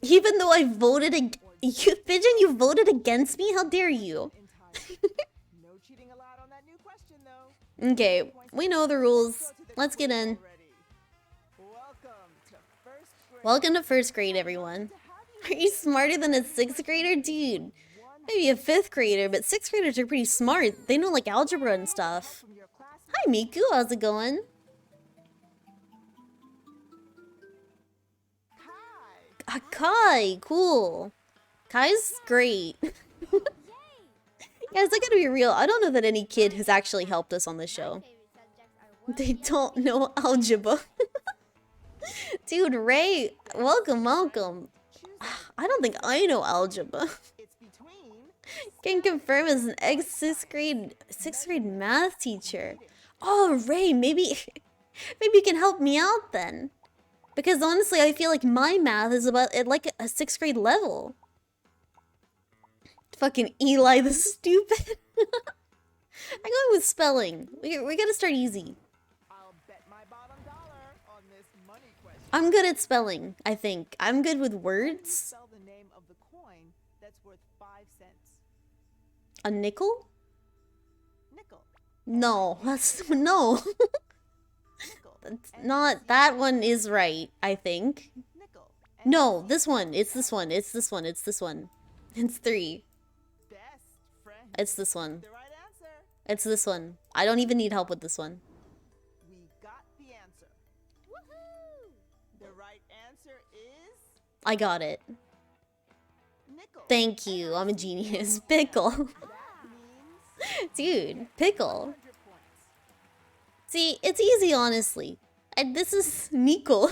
Even though I voted Pigeon, you voted against me? How dare you? No cheating allowed on that new question, though. Okay, we know the rules. Let's get in. Welcome to first grade, everyone. Are you smarter than a 6th grader? Dude, maybe a 5th grader, but 6th graders are pretty smart. They know like algebra and stuff. Hi, Miku. How's it going? Kai, cool. Kai's great. Guys, I gotta be real. I don't know that any kid has actually helped us on this show. They don't know algebra. Dude, Ray, welcome, welcome. I don't think I know algebra. Can confirm as an ex-6th grade math teacher. Oh, Ray, maybe you can help me out then. Because honestly, I feel like my math is about at like a 6th grade level. Fucking Eli the stupid. I'm going with spelling. We gotta start easy. I'll bet my bottom dollar on this money question. I'm good at spelling, I think. I'm good with words. Spell the name of the coin that's worth 5 cents. A nickel? Nickel. No, that's no. Nickel. That's not, that one is right, I think. Nickel. No, this one. It's this one. It's this one. It's this one. It's 3. Best friend. It's this one. The right answer. It's this one. I don't even need help with this one. We got the answer. Woohoo! The right answer is I got it. nickel. Thank you. I'm a genius. Pickle. That means Dude, pickle. 100 points. See, it's easy, honestly. And this is Nickel.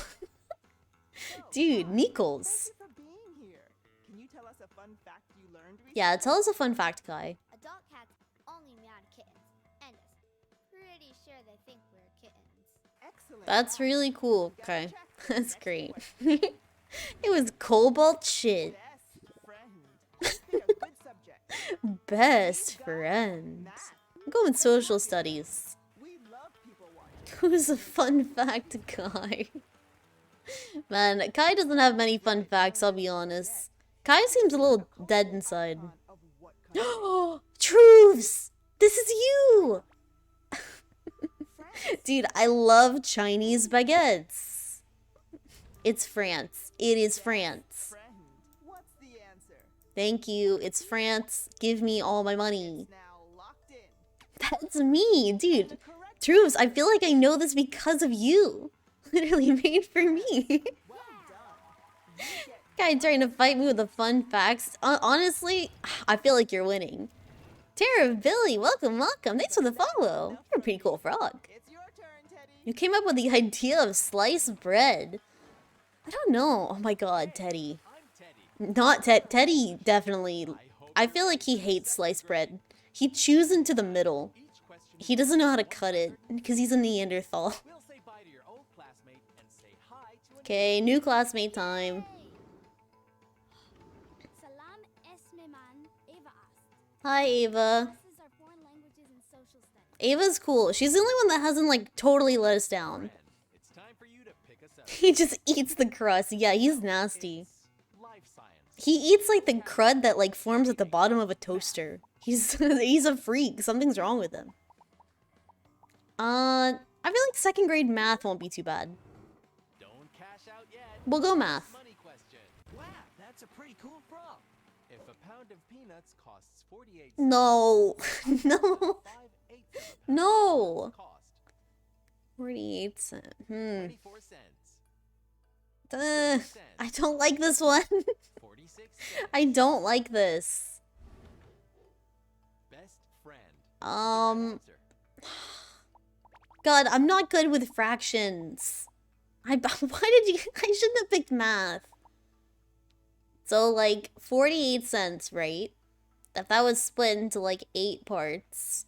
Dude, Nickels. Thank you for being here. Can you tell us a fun fact you learned recently? Yeah, tell us a fun fact, Kai. Adult cats only meow at kittens, and us. Pretty sure they think we're kittens. Excellent. That's really cool. Gotta Okay, check. that's Next great. question. It was cobalt shit. Best friend. Pick a good subject. Best friend. Math. I'm going social studies. We love people watching. Who's a fun fact guy? Man, Kai doesn't have many fun facts, I'll be honest. Kai seems a little dead inside. Of what kind? Truths! This is you! France. Dude, I love Chinese baguettes. It's France. It is France. Friend. What's the answer? Thank you. It's France. Give me all my money. Now locked in. That's me, dude. The correct. Truths, I feel like I know this because of you. Literally made for me. Well done. You get Guy trying to fight me with the fun facts. Honestly, I feel like you're winning. Tara, Billy, welcome, welcome. Thanks for the follow. You're a pretty cool frog. It's your turn, Teddy. You came up with the idea of sliced bread. I don't know. Oh my god, Teddy. Not Teddy, definitely. I feel like he hates sliced bread. He chews into the middle. He doesn't know how to cut it because he's a Neanderthal. We'll say bye to your old classmate and say hi to Okay, new classmate time. Salam esmeman Eva asked. Hi, Ava. Classes are foreign languages and social studies. Ava's cool. She's the only one that hasn't like totally let us down. It's time for you to pick us up. He just eats the crust. Yeah, he's nasty. It's life science. He eats like the crud that like forms at the bottom of a toaster. He's he's a freak. Something's wrong with him. I feel like 2nd grade math won't be too bad. Don't cash out yet. We'll go math. Money question. Wow, that's a pretty cool prop. If a pound of peanuts costs 48 cents, No. No. 5/8 No. cost 48 cents. 24 cents. I don't like this one. 46 cents. I don't like this. Best friend. Um, Answer. God, I'm not good with fractions. Why did you? I shouldn't have picked math. So like 48 cents, right? If that was split into like 8 parts.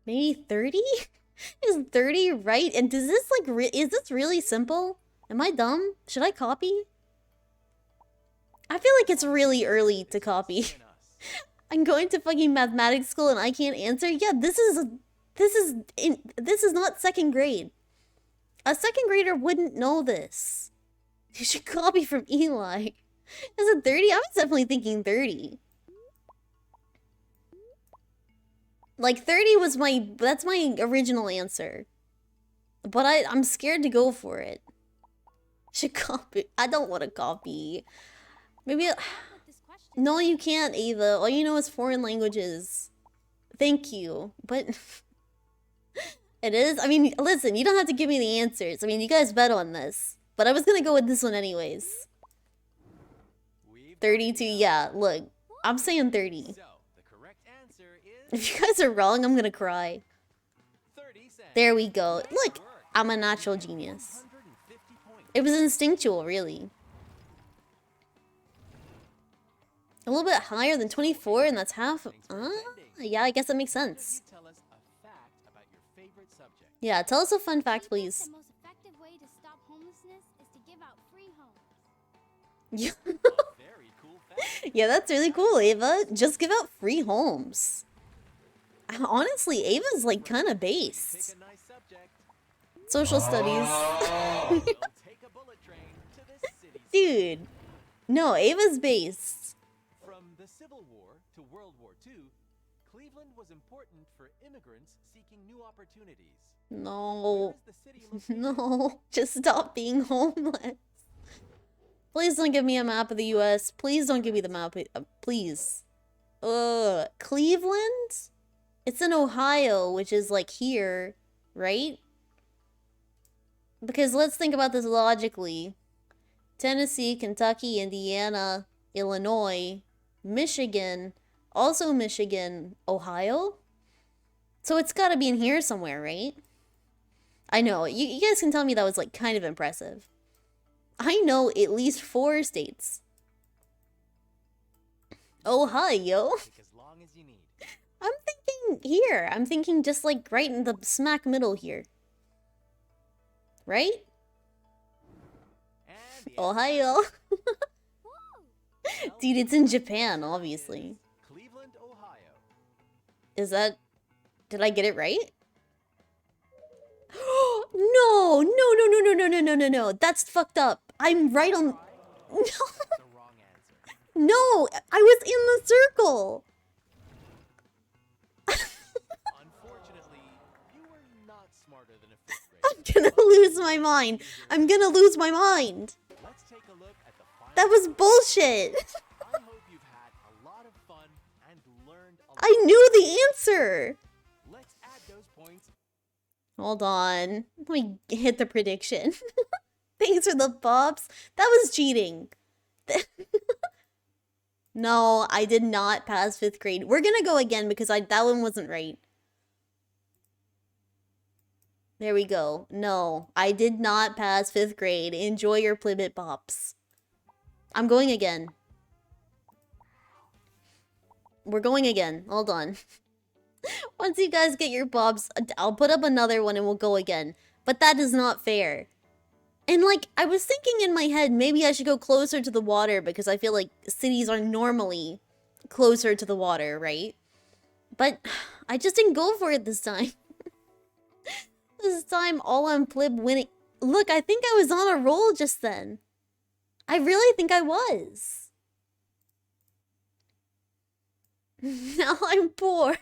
Maybe 30? Is 30 right? And does this like is this really simple? Am I dumb? Should I copy? I feel like it's really early to copy. In us. I'm going to fucking mathematics school and I can't answer. Yeah, this is not 2nd grade. A second grader wouldn't know this. You should copy from Eli. Is it 30? I was definitely thinking 30. Like 30 was that's my original answer. But I'm scared to go for it. Should copy. I don't want to copy. Maybe no, you can't, Ava. All you know is foreign languages. Thank you. But it is. I mean, listen, you don't have to give me the answers. I mean, you guys bet on this. But I was gonna go with this one anyways. 32, yeah, look. I'm saying 30. So, the correct answer is If you guys are wrong, I'm gonna cry. 30 cents. There we go. Look, I'm a natural genius. 150 points. It was instinctual, really. A little bit higher than 24, and that's half. Yeah, I guess that makes sense. Tell us a fact about your favorite subject. Yeah, tell us a fun fact, The please. most effective way to stop homelessness is to give out free homes. Yeah, A very cool fact. yeah, that's really cool, Ava. Just give out free homes. Honestly, Ava's like kind of Pick based. a nice subject. Social studies. We'll take a bullet train to this city. Dude. No, Ava's based. From the Civil War to World War II, Cleveland was important for immigrants seeking new opportunities. No. Where is the city located? No. Just stop being homeless. Please don't give me a map of the US. Please don't give me the map. Please. Cleveland? It's in Ohio, which is like here, right? Because let's think about this logically. Tennessee, Kentucky, Indiana, Illinois, Michigan, also Michigan, Ohio? So it's gotta be in here somewhere, right? I know, you guys can tell me that was like kind of impressive. I know at least 4 states. Ohio? Take as long as you need. I'm thinking here. I'm thinking just like right in the smack middle here. Right? And the Ohio. answer Dude, it's in Japan, obviously. is Cleveland, Ohio. Is that... Did I get it right? No, no, no, no, no, no, no, no, no, no. That's fucked up. I'm right on... No, The wrong answer. no, I was in the circle. Unfortunately, you were not smarter than a fifth I'm grader. gonna lose my mind. I'm gonna lose my mind. Let's take a look at the final. That was bullshit. I hope you've had a lot of fun and learned a lot. I knew the answer. Let's add those points. Hold on. Let me hit the prediction. Thanks for the pops. That was cheating. No, I did not pass 5th grade. We're gonna go again because that one wasn't right. There we go. No, I did not pass 5th grade. Enjoy your Plibbit pops. I'm going again. We're going again. Hold on. Once you guys get your pops, I'll put up another one and we'll go again. But that is not fair. And like, I was thinking in my head, maybe I should go closer to the water because I feel like cities are normally closer to the water, right? But I just didn't go for it this time. This time, all on Plib winning. Look, I think I was on a roll just then. I really think I was. Now I'm poor.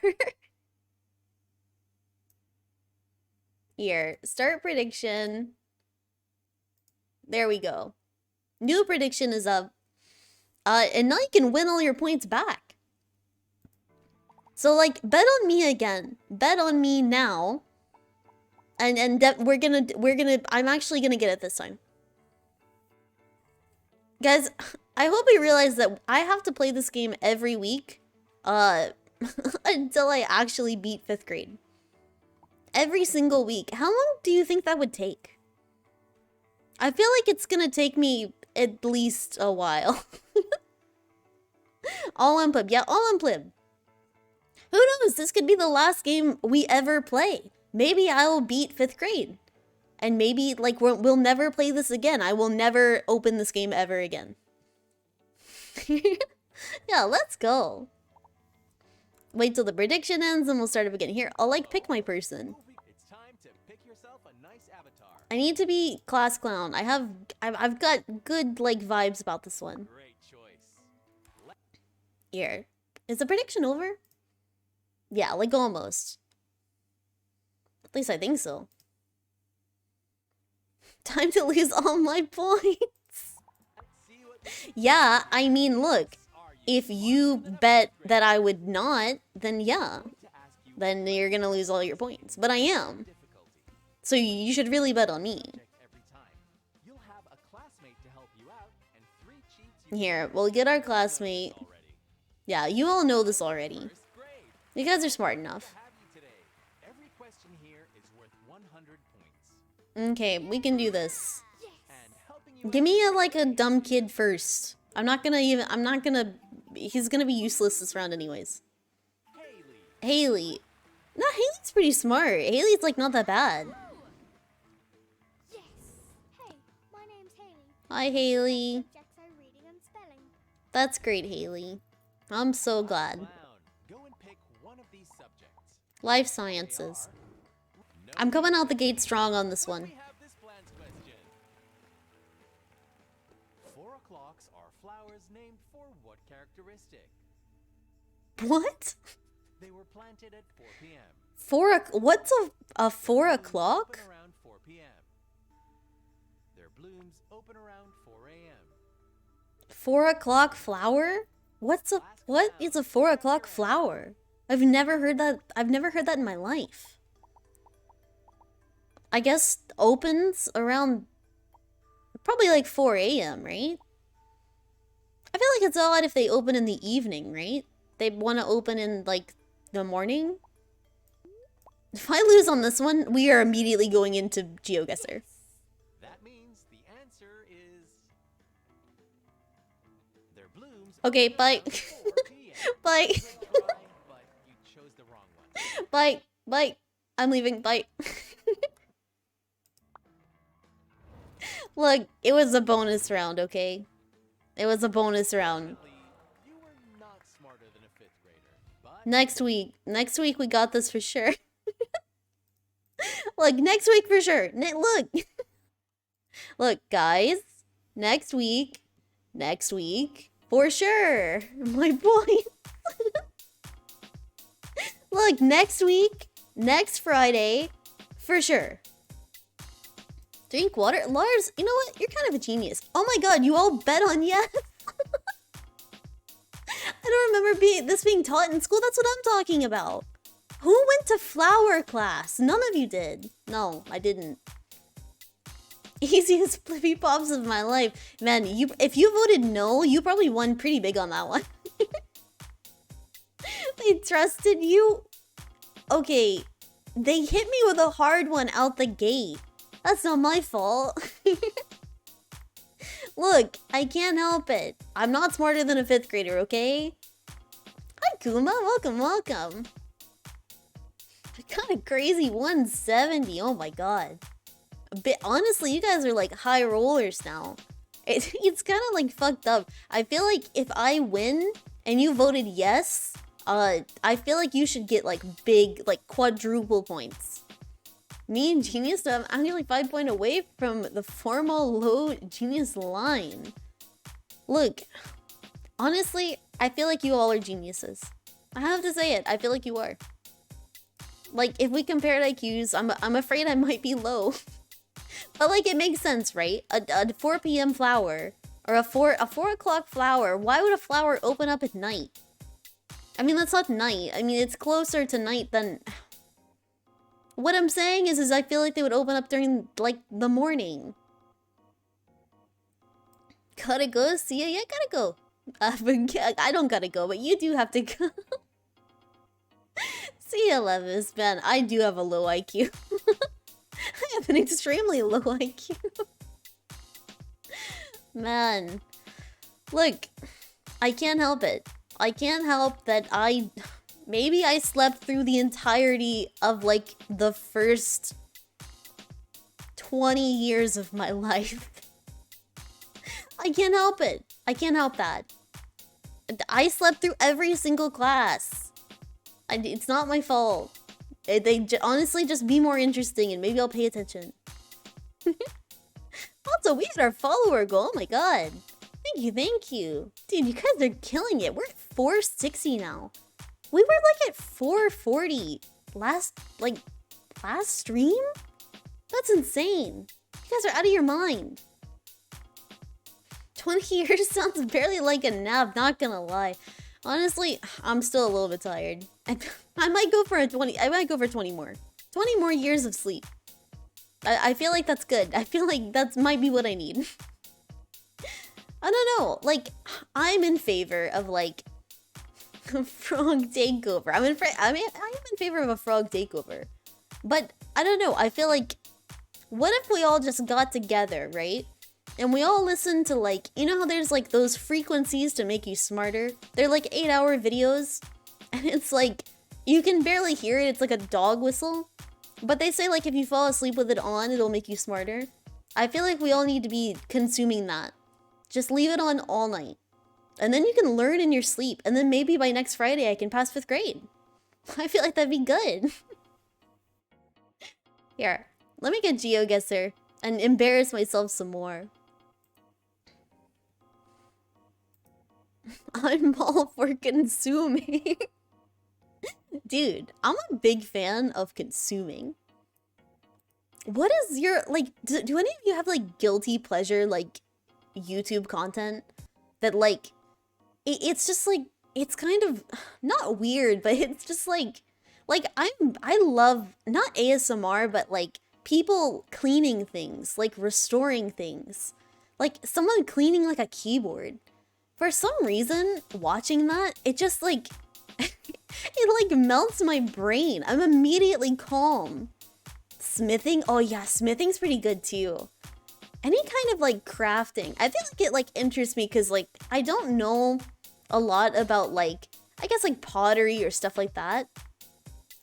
Here, start prediction. There we go. New prediction is up. And now you can win all your points back. So like, bet on me again. Bet on me now. And we're gonna I'm actually gonna get it this time. Guys, I hope you realize that I have to play this game every week. Until I actually beat 5th grade. Every single week. How long do you think that would take? I feel like it's gonna take me at least a while. All on Plib. Yeah, all on Plib. Who knows? This could be the last game we ever play. Maybe I'll beat 5th grade. And maybe, like, we'll never play this again. I will never open this game ever again. Yeah, let's go. Wait till the prediction ends and we'll start up again. Here, I'll, like, pick my person. It's time to pick yourself a nice avatar. I need to be class clown. I've got good like vibes about this one. Great choice. Here. Is the prediction over? Yeah, like almost. At least I think so. Time to lose all my points. See what Yeah, I mean, look. If you bet that I would not, then yeah. to ask you Then you're gonna lose all your points. But I am. difficulty. So you should really bet on me. Check every time. You'll have a classmate to help you out and 3 cheats you Here, we'll get our classmate. already. Yeah, you all know this already. First grade. You guys are smart enough. Have you today. Every question here is worth 100 points. Okay, we can do this. And helping you Give me like a dumb kid first. I'm not gonna, he's gonna be useless this round anyways. Haley. Haley. No, Haley's pretty smart. Haley's like not that bad. Yes. Hey, my name's Haley. Hi, Haley. Subjects are reading and spelling. That's great, Haley. I'm so glad. Clown. Go and pick one of these subjects. Life sciences. I'm coming out the gate strong on this one. We have this plans question. 4 o'clocks are flowers named for what characteristic? What? They were planted at 4 p.m. What's a 4 o'clock? Open around 4 p.m. Their blooms open around 4 a.m. 4 o'clock flower? What is a 4 o'clock flower? I've never heard that in my life. I guess opens around probably like 4 a.m., right? I feel like it's odd if they open in the evening, right? They want to open in like the morning. If I lose on this one, we are immediately going into GeoGuessr. That means the answer is their blooms. Okay, bye. open around 4 p.m. Bye. Good try, but you chose the wrong one. Bye. Bye. I'm leaving. Bye. Look, it was a bonus round, okay? It was a bonus round. You were not smarter than a 5th grader, but Next week we got this for sure. Look, next week for sure. Look. Look, guys. Next week, for sure. My point. Look, next week, next Friday, for sure. Drink water? Lars, you know what? You're kind of a genius. Oh my god, you all bet on yes? I don't remember this being taught in school. That's what I'm talking about. Who went to flower class? None of you did. No, I didn't. Easiest Plibbit pops of my life. Man, if you voted no, you probably won pretty big on that one. They trusted you? Okay, they hit me with a hard one out the gate. That's not my fault. Look, I can't help it. I'm not smarter than a 5th grader, okay? Hi, Kuma. Welcome, welcome. I got a crazy 170. Oh my god. Honestly, you guys are like high rollers now. It's kind of like fucked up. I feel like if I win and you voted yes, I feel like you should get like big, like quadruple points. Me and Genius, I'm actually 5 points away from the formal low Genius line. Look, honestly, I feel like you all are geniuses. I have to say it. I feel like you are. Like, if we compared IQs, I'm afraid I might be low. But like, it makes sense, right? A 4 p.m. flower or a 4 o'clock flower. Why would a flower open up at night? I mean, that's not night. I mean, it's closer to night than. What I'm saying is I feel like they would open up during like the morning. Gotta go. See ya. Yeah, gotta go. I don't gotta go, but you do have to go. See ya, Levis. Man, I do have a low IQ. I have an extremely low IQ. Man. Look, I can't help it. I can't help that maybe I slept through the entirety of like the first 20 years of my life. I can't help it. I can't help that. I slept through every single class. It's not my fault. Honestly just be more interesting and maybe I'll pay attention. Also, we hit our follower goal. Oh my god. Thank you, thank you. Dude, you guys are killing it. We're at 460 now. We were like at 440 last stream? That's insane. You guys are out of your mind. 20 years sounds barely like a nap, not gonna lie. Honestly, I'm still a little bit tired. I might go for 20 more. 20 more years of sleep. I feel like that's good. I feel like that might be what I need. I don't know. Like, I'm in favor of like a frog takeover. I am in favor of a frog takeover. But I don't know. I feel like, what if we all just got together, right? And we all listen to like, you know how there's like those frequencies to make you smarter? They're like 8-hour videos. And it's like, you can barely hear it. It's like a dog whistle. But they say like if you fall asleep with it on, it'll make you smarter. I feel like we all need to be consuming that. Just leave it on all night. And then you can learn in your sleep. And then maybe by next Friday I can pass 5th grade. I feel like that'd be good. Here, let me get GeoGuessr and embarrass myself some more. I'm all for consuming. Dude, I'm a big fan of consuming. What is your, like, do any of you have, like, guilty pleasure, like, YouTube content? That, like, it's just, like, it's kind of, not weird, but it's just, like, I love, not ASMR, but, like, people cleaning thing,s like, restoring things. Like, someone cleaning, like, a keyboard. For some reason, watching that, it just, like, it, like, melts my brain. I'm immediately calm. Smithing? Oh, yeah, smithing's pretty good, too. Any kind of, like, crafting. I feel like it, like, interests me because, like, I don't know a lot about, like, I guess, like, pottery or stuff like that.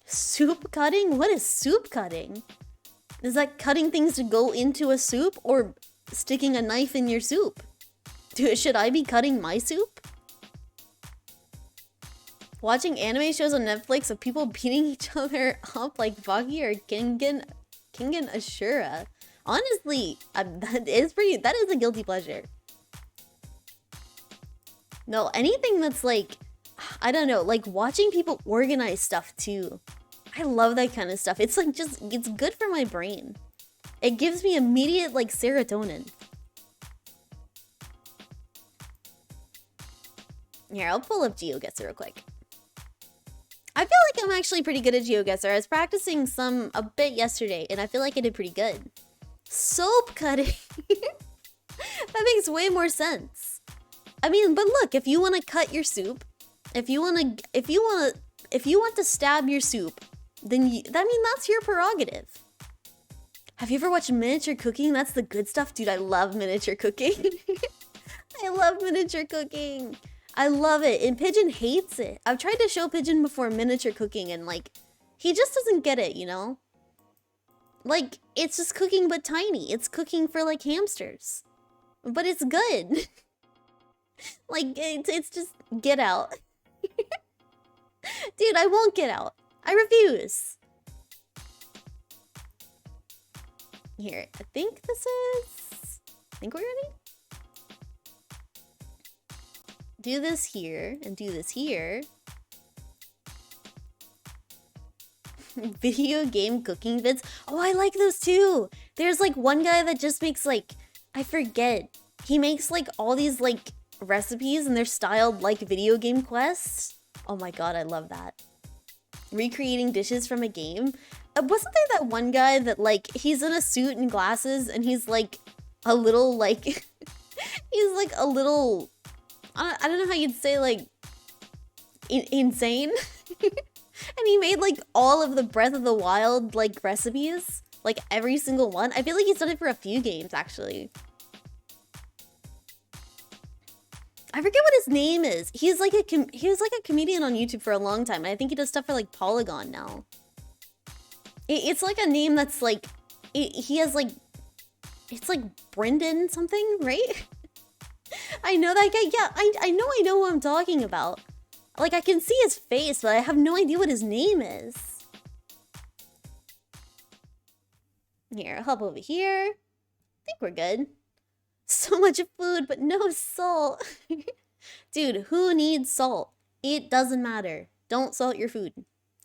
Soup cutting? What is soup cutting? Is that cutting things to go into a soup or sticking a knife in your soup? Should I be cutting my soup? Watching anime shows on Netflix of people beating each other up like Baki or Kingen Ashura. Honestly, that is a guilty pleasure. No, anything that's like, I don't know, like watching people organize stuff too. I love that kind of stuff. It's like it's good for my brain. It gives me immediate like serotonin. Here, I'll pull up GeoGuessr real quick. I feel like I'm actually pretty good at GeoGuessr. I was practicing a bit yesterday, and I feel like I did pretty good. Soap cutting. That makes way more sense. I mean, but look, if you want to cut your soup, if you want to stab your soup, then that's your prerogative. Have you ever watched miniature cooking? That's the good stuff, dude. I love miniature cooking. I love miniature cooking. I love it, and Pigeon hates it. I've tried to show Pigeon before miniature cooking, and like, he just doesn't get it, you know? Like, it's just cooking but tiny. It's cooking for like hamsters. But it's good. Like, it's just, get out. Dude, I won't get out. I refuse. Here, I think we're ready? Do this here, and do this here. Video game cooking vids. Oh, I like those too. There's like one guy that just makes like, I forget. He makes like all these like recipes and they're styled like video game quests. Oh my god, I love that. Recreating dishes from a game. Wasn't there that one guy that like, he's in a suit and glasses and he's like a little like, he's like a little, I don't know how you'd say like, insane? And he made like all of the Breath of the Wild like recipes, like every single one. I feel like he's done it for a few games actually. I forget what his name is. He was like a comedian on YouTube for a long time, and I think he does stuff for like Polygon now. It's like a name that's like, he has like, it's like Brendan something, right? I know that guy. Yeah, I know who I'm talking about. Like, I can see his face, but I have no idea what his name is. Here, I'll hop over here. think we're good. So much food, but no salt. Dude, who needs salt? It doesn't matter. Don't salt your food.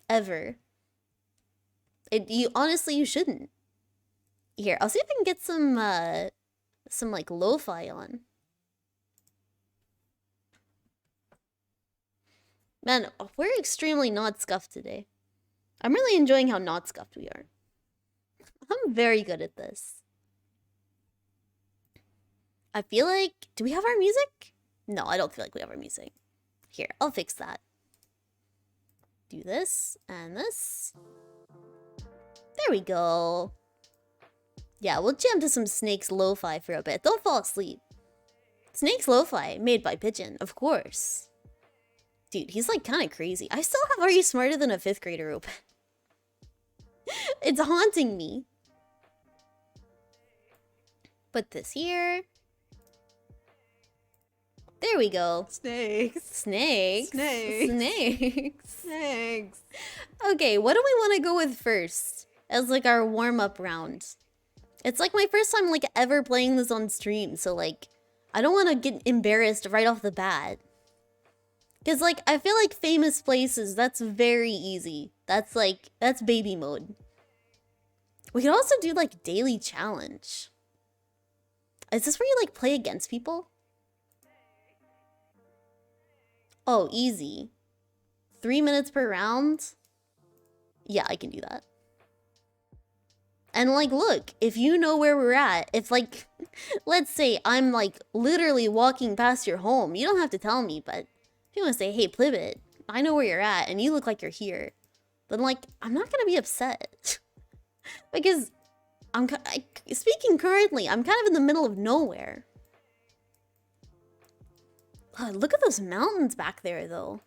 Ever. Honestly, you shouldn't. Here, I'll see if I can get some like lo-fi on. Man, we're extremely not scuffed today. I'm really enjoying how not scuffed we are. I'm very good at this. I feel like... Do we have our music? No, I don't feel like we have our music. Here, I'll fix that. Do this and this. There we go. Yeah, we'll jam to some Snake's lo-fi for a bit. Don't fall asleep. Snake's lo-fi, made by Pigeon, of course. Dude, he's like kind of crazy. I still have Are You Smarter Than a 5th Grader open. It's haunting me. Put this here. There we go. Snakes. Snakes. Snakes. Snakes. Snakes. Okay, what do we want to go with first? As like our warm-up round. It's like my first time like ever playing this on stream, so like I don't want to get embarrassed right off the bat. Cause like I feel like famous places, that's very easy. That's baby mode. We could also do like daily challenge. Is this where you like play against people? Oh, easy. 3 minutes per round? Yeah, I can do that. And like, look, if you know where we're at, if like, let's say I'm like literally walking past your home, you don't have to tell me, but if you want to say, hey, Plibbit, I know where you're at and you look like you're here, then like, I'm not going to be upset. Because speaking currently, I'm kind of in the middle of nowhere. Oh, look at those mountains back there, though.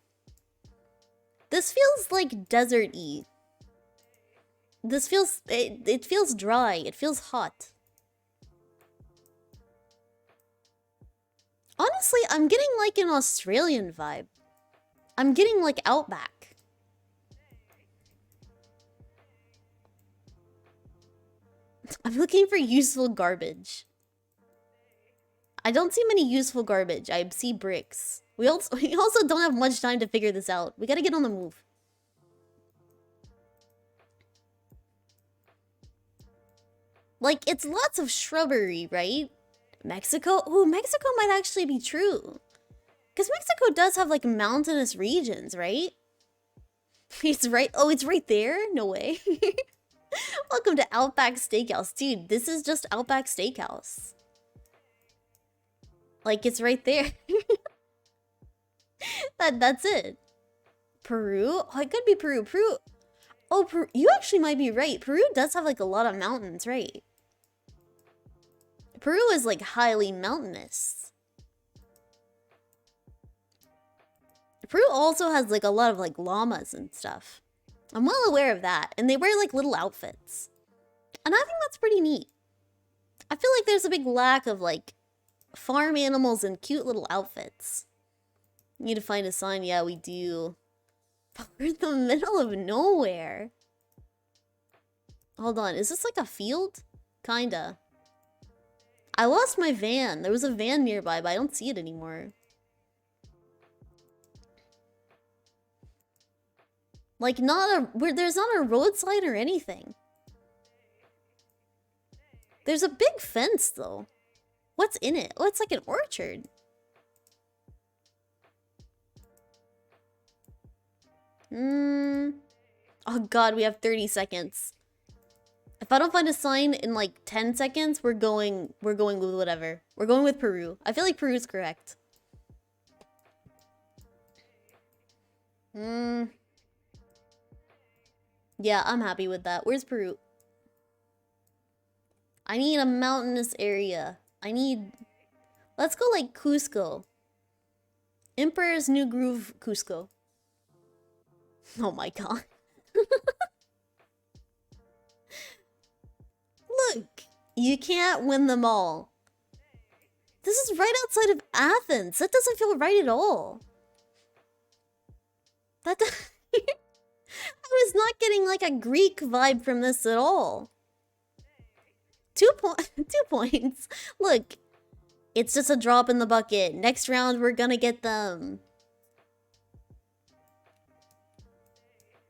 This feels like desert-y. This feels... It feels dry. It feels hot. Honestly, I'm getting like an Australian vibe. I'm getting like Outback. I'm looking for useful garbage. I don't see many useful garbage. I see bricks. We also don't have much time to figure this out. We gotta get on the move. Like, it's lots of shrubbery, right? Mexico? Ooh, Mexico might actually be true. Because Mexico does have, like, mountainous regions, right? It's right... Oh, it's right there? No way. Welcome to Outback Steakhouse. Dude, this is just Outback Steakhouse. Like, it's right there. That's it. Peru? Oh, it could be Peru. Peru... Oh, Peru... You actually might be right. Peru does have, like, a lot of mountains, right? Peru is, like, highly mountainous. Peru also has, like, a lot of, like, llamas and stuff. I'm well aware of that. And they wear, like, little outfits. And I think that's pretty neat. I feel like there's a big lack of, like, farm animals and cute little outfits. Need to find a sign. Yeah, we do. But we're in the middle of nowhere. Hold on. Is this, like, a field? Kinda. I lost my van. There was a van nearby, but I don't see it anymore. Like, there's not a roadside or anything. There's a big fence, though. What's in it? Oh, it's like an orchard. Oh god, we have 30 seconds. If I don't find a sign in like 10 seconds, we're going with whatever. We're going with Peru. I feel like Peru's correct. Yeah, I'm happy with that. Where's Peru? I need a mountainous area. Let's go like Cusco. Emperor's New Groove, Cusco. Oh my god. Look, you can't win them all. This is right outside of Athens. That doesn't feel right at all. I was not getting like a Greek vibe from this at all. 2 points. Look, it's just a drop in the bucket. Next round, we're gonna get them.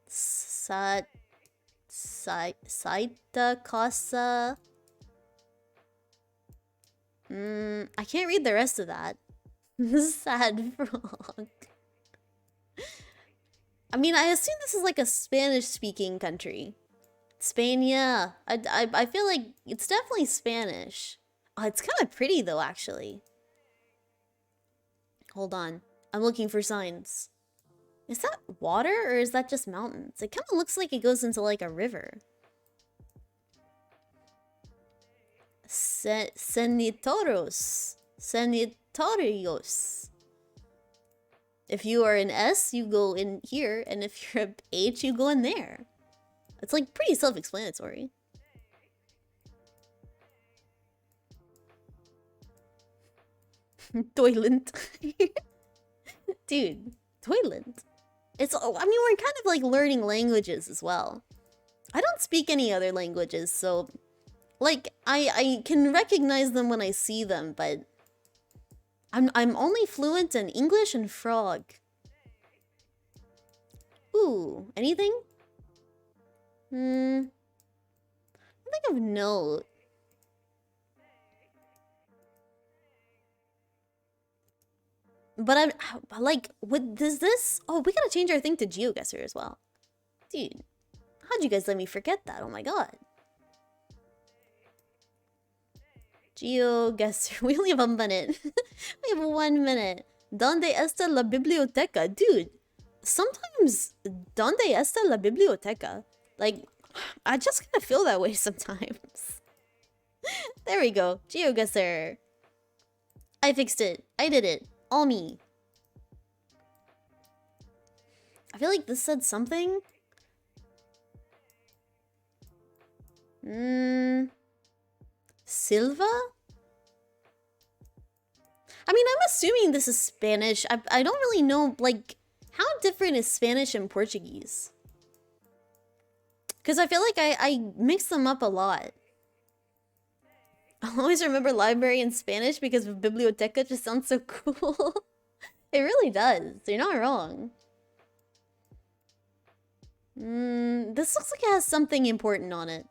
Saita Casa. I can't read the rest of that. Sad frog. I mean, I assume this is like a Spanish-speaking country. Spain, yeah. I feel like it's definitely Spanish. Oh, it's kind of pretty though, actually. Hold on. I'm looking for signs. Is that water or is that just mountains? It kind of looks like it goes into like a river. Senitoros. Senitorios. If you are an S, you go in here, and if you're a H, you go in there. It's like pretty self-explanatory. Toilet. Dude, toilet. It's, I mean, we're kind of like learning languages as well. I don't speak any other languages, so like I can recognize them when I see them, but I'm only fluent in English and frog. Ooh, anything? I think of note. But I'm like, what does this? Oh, we gotta change our thing to GeoGuessr as well. Dude, how'd you guys let me forget that? Oh my god. GeoGuessr. We only have a minute. We have 1 minute. ¿Dónde está la biblioteca? Dude, sometimes, ¿dónde está la biblioteca? Like, I just kind of feel that way sometimes. There we go. GeoGuessr. I fixed it. I did it. All me. I feel like this said something. Silva? I mean, I'm assuming this is Spanish. I don't really know, like, how different is Spanish and Portuguese? Because I feel like I mix them up a lot. I'll always remember library in Spanish because biblioteca just sounds so cool. It really does. You're not wrong. This looks like it has something important on it.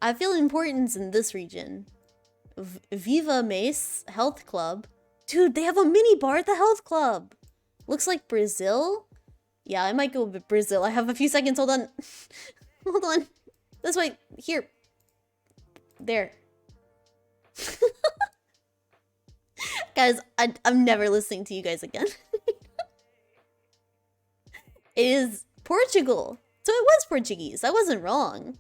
I feel importance in this region. Viva Mace Health Club. Dude, they have a mini bar at the health club. Looks like Brazil. Yeah, I might go with Brazil. I have a few seconds. Hold on. Hold on. This way. Here. There. Guys, I'm never listening to you guys again. It is Portugal. So it was Portuguese. I wasn't wrong.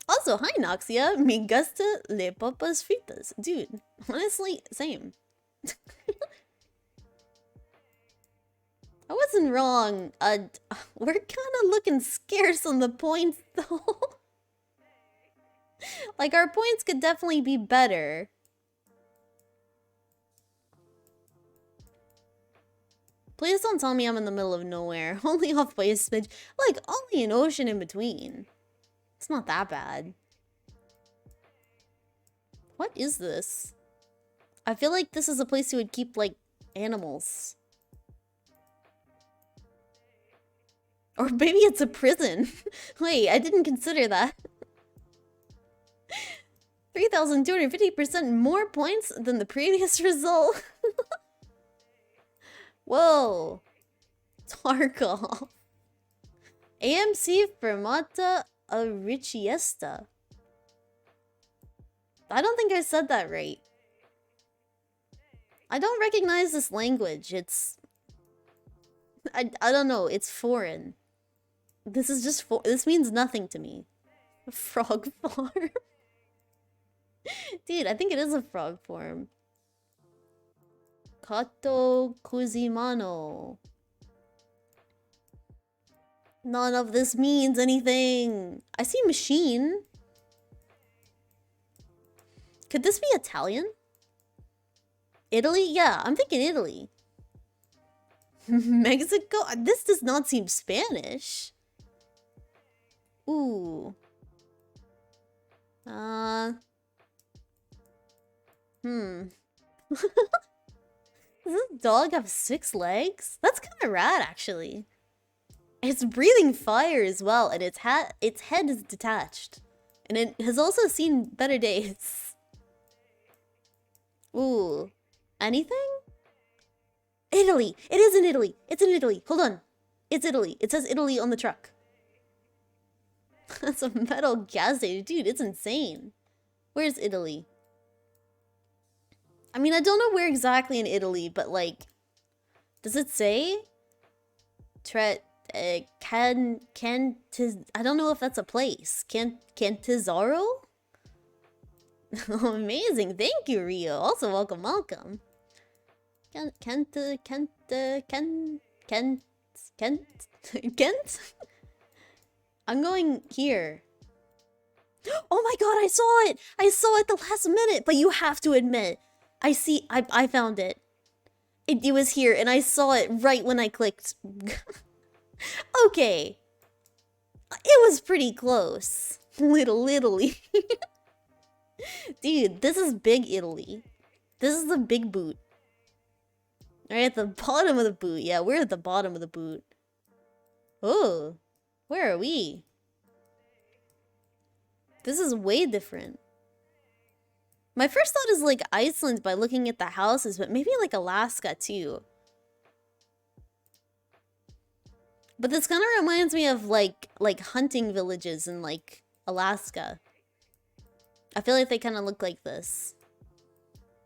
Also, hi Noxia. Me gusta le papas fritas. Dude, honestly, same. I wasn't wrong. We're kind of looking scarce on the points, though. Like, our points could definitely be better. Please don't tell me I'm in the middle of nowhere. Only off by a smidge. Like, only an ocean in between. It's not that bad. What is this? I feel like this is a place you would keep, like, animals. Or maybe it's a prison. Wait, I didn't consider that. 3,250% more points than the previous result. Whoa. Tarkov. AMC Fermata Arrichiesta. I don't think I said that right. I don't recognize this language. It's... I don't know. It's foreign. This is just this means nothing to me. A frog farm. Dude, I think it is a frog farm. Kato Kuzimano. None of this means anything. I see machine. Could this be Italian? Italy? Yeah, I'm thinking Italy. Mexico? This does not seem Spanish. Ooh. Does this dog have 6 legs? That's kind of rad, actually. It's breathing fire as well, and its head is detached. And it has also seen better days. Ooh. Anything? Italy! It is in Italy! It's in Italy! Hold on. It's Italy. It says Italy on the truck. That's a metal gas station. Dude, it's insane. Where's Italy? I mean, I don't know where exactly in Italy, but like... Does it say? I don't know if that's a place. Cantizaro? Oh, amazing. Thank you, Rio. Also, welcome. Kent? I'm going here. Oh my god, I saw it! I saw it the last minute, but you have to admit. I found it. It was here, and I saw it right when I clicked. Okay. It was pretty close. Little Italy. Dude, this is big Italy. This is the big boot. Right at the bottom of the boot. Yeah, we're at the bottom of the boot. Oh, where are we? This is way different. My first thought is like Iceland by looking at the houses, but maybe like Alaska too. But this kind of reminds me of like hunting villages in like Alaska. I feel like they kind of look like this.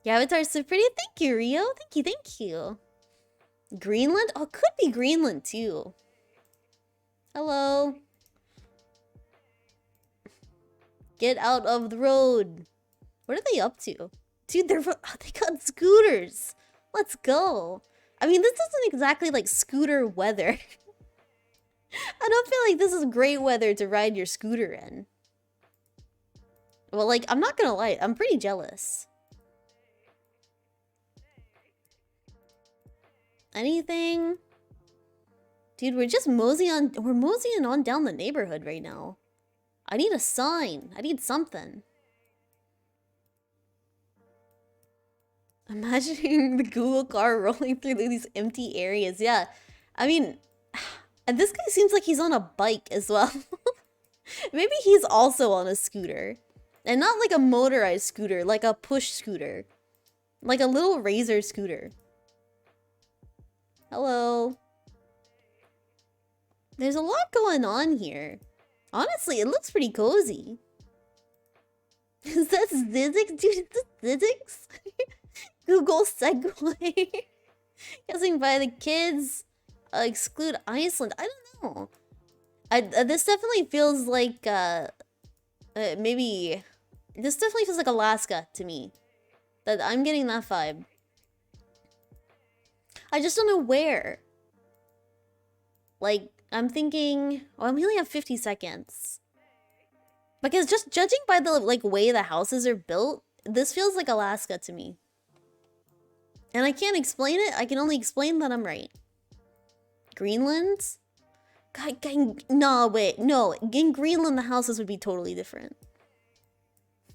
Your avatar's so pretty. Thank you, Rio. Thank you. Greenland? Oh, it could be Greenland too. Hello. Get out of the road. What are they up to? Dude, they got scooters. Let's go. I mean, this isn't exactly like scooter weather. I don't feel like this is great weather to ride your scooter in. Well, like, I'm not gonna lie, I'm pretty jealous. Anything? Dude, we're moseying on down the neighborhood right now. I need a sign. I need something. Imagining the Google car rolling through these empty areas. Yeah, I mean, and this guy seems like he's on a bike as well. Maybe he's also on a scooter. And not like a motorized scooter, like a push scooter. Like a little razor scooter. Hello. There's a lot going on here. Honestly, it looks pretty cozy. Is that physics? Dude, is this physics? Google segue. Guessing by the kids. Exclude Iceland. I don't know. This definitely feels like, maybe... This definitely feels like Alaska to me. That I'm getting that vibe. I just don't know where. Like, I'm thinking... Oh, we only have 50 seconds. Because just judging by the, like, way the houses are built, this feels like Alaska to me. And I can't explain it. I can only explain that I'm right. Greenland? No, wait. No. In Greenland, the houses would be totally different.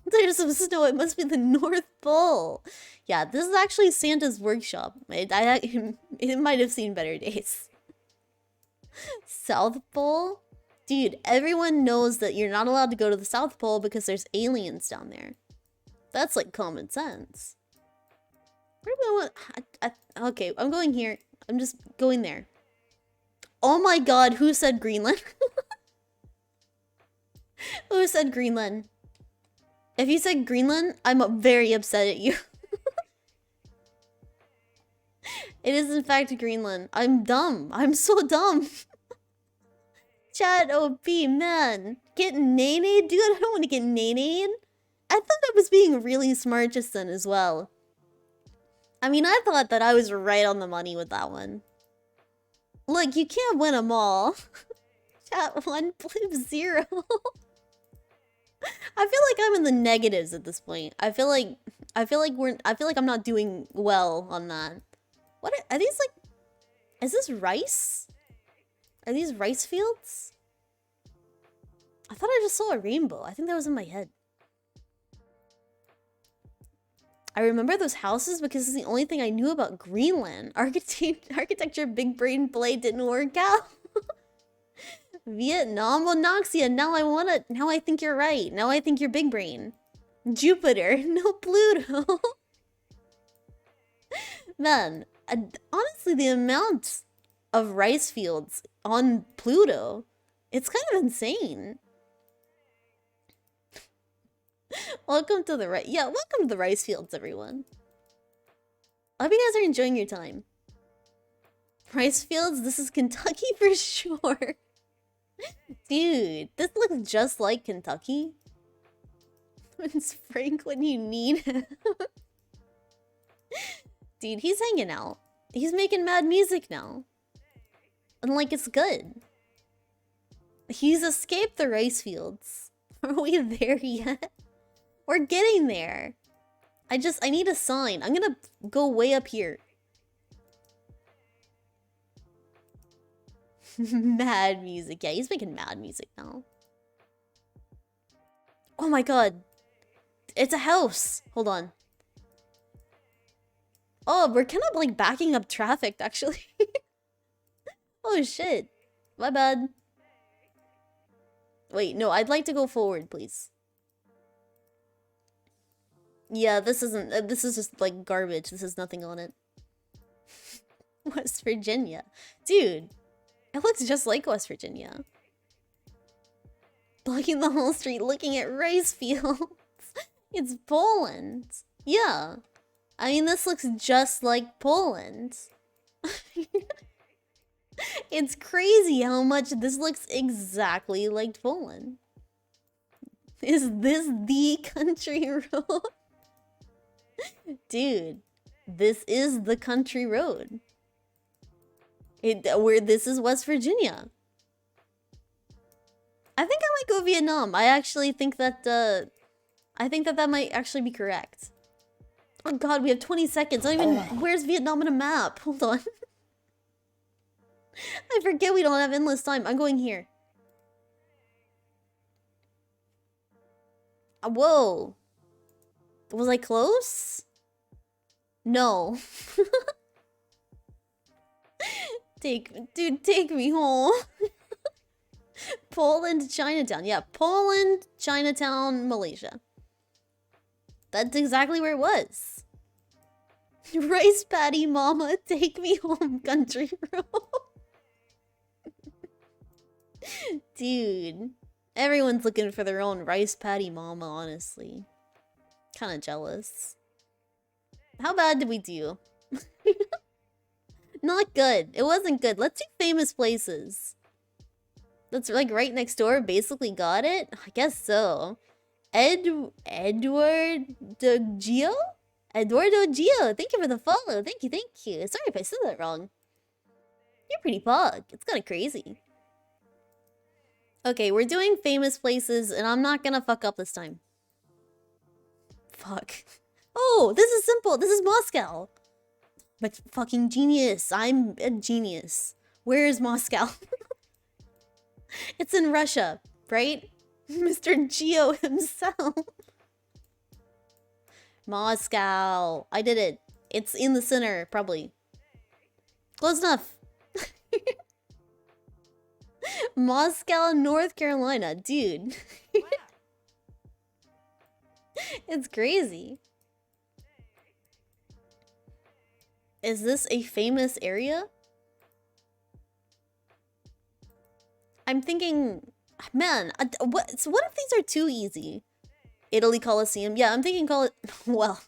There's some snow. It must be the North Pole. Yeah, this is actually Santa's workshop. It might have seen better days. South Pole? Dude, everyone knows that you're not allowed to go to the South Pole because there's aliens down there. That's like common sense. Where do I want? Okay, I'm going here. I'm just going there. Oh my god, who said Greenland? Who said Greenland? If you said Greenland, I'm very upset at you. It is in fact Greenland. I'm dumb. I'm so dumb. Chat OP, man. Get nay-nayed? Dude, I don't want to get nay-nayed. I thought I was being really smart just then as well. I mean, I thought that I was right on the money with that one. Look, you can't win them all. Chat 1, Plib 0. I feel like I'm in the negatives at this point. I feel like I'm not doing well on that. What are these like? Is this rice? Are these rice fields? I thought I just saw a rainbow. I think that was in my head. I remember those houses because it's the only thing I knew about Greenland. Architecture big brain play didn't work out. Vietnam, well, Noxia, now I think you're right. Now I think you're big brain. Jupiter, no Pluto. Man, honestly, the amount of rice fields on Pluto, it's kind of insane. Welcome to the welcome to the rice fields, everyone. I hope you guys are enjoying your time. Rice fields, this is Kentucky for sure. Dude, this looks just like Kentucky. It's Frank when you need him. Dude, he's hanging out. He's making mad music now. And like, it's good. He's escaped the rice fields. Are we there yet? We're getting there. I need a sign. I'm gonna go way up here. Mad music. Yeah, he's making mad music now. Oh my god. It's a house. Hold on. Oh, we're kind of like backing up traffic, actually. Oh shit. My bad. Wait, no, I'd like to go forward, please. Yeah, this isn't. This is just like garbage. This has nothing on it. West Virginia. Dude, it looks just like West Virginia. Blocking the whole street, looking at rice fields. It's Poland. Yeah. I mean, this looks just like Poland. It's crazy how much this looks exactly like Poland. Is this the country road? Dude, this is the country road. This is West Virginia. I think I might go Vietnam. I actually think that that might actually be correct. Oh god, we have 20 seconds. I don't even... Where's Vietnam on a map? Hold on. I forget we don't have endless time. I'm going here. Whoa. Was I close? No. Take me home. Poland, Chinatown. Yeah, Poland, Chinatown, Malaysia. That's exactly where it was. Rice paddy mama, take me home, country road. Dude, everyone's looking for their own rice paddy mama, honestly. Kind of jealous. How bad did we do? Not good. It wasn't good. Let's do famous places. That's like right next door. Basically got it. I guess so. Eduardo Gio? Eduardo Gio. Thank you for the follow. Thank you. Sorry if I said that wrong. You're pretty pog. It's kind of crazy. Okay, we're doing famous places, and I'm not gonna fuck up this time. Fuck. Oh, this is simple. This is Moscow. But fucking genius. I'm a genius. Where is Moscow? It's in Russia, right? Mr. Geo himself. Moscow. I did it. It's in the center, probably. Close enough. Moscow, North Carolina. Dude. It's crazy. Is this a famous area? I'm thinking, man, what if these are too easy? Italy Colosseum. Yeah, I'm thinking well.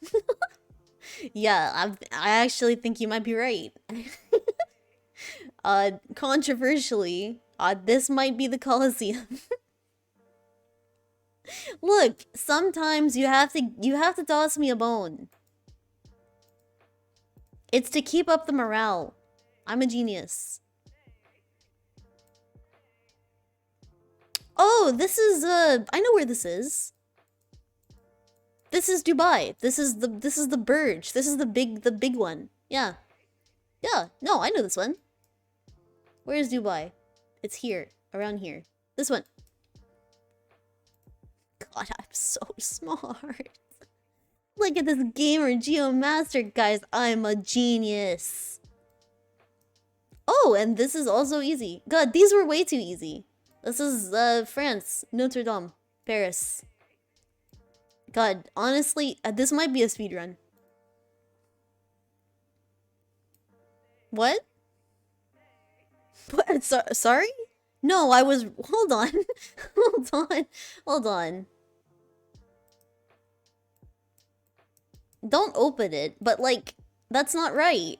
Yeah, I actually think you might be right. Controversially, this might be the Colosseum. Look, sometimes you have to toss me a bone. It's to keep up the morale. I'm a genius. Oh, this is I know where this is. This is Dubai. This is the Burj. This is the big one. Yeah. Yeah, no, I know this one. Where is Dubai? It's here, around here. This one. God, I'm so smart. Look at this gamer GeoMaster, guys. I'm a genius. Oh, and this is also easy. God, these were way too easy. This is France, Notre Dame, Paris. God, honestly, this might be a speedrun. What? What? Sorry? No, I was... Hold on. Hold on. Hold on. Don't open it, but like, that's not right.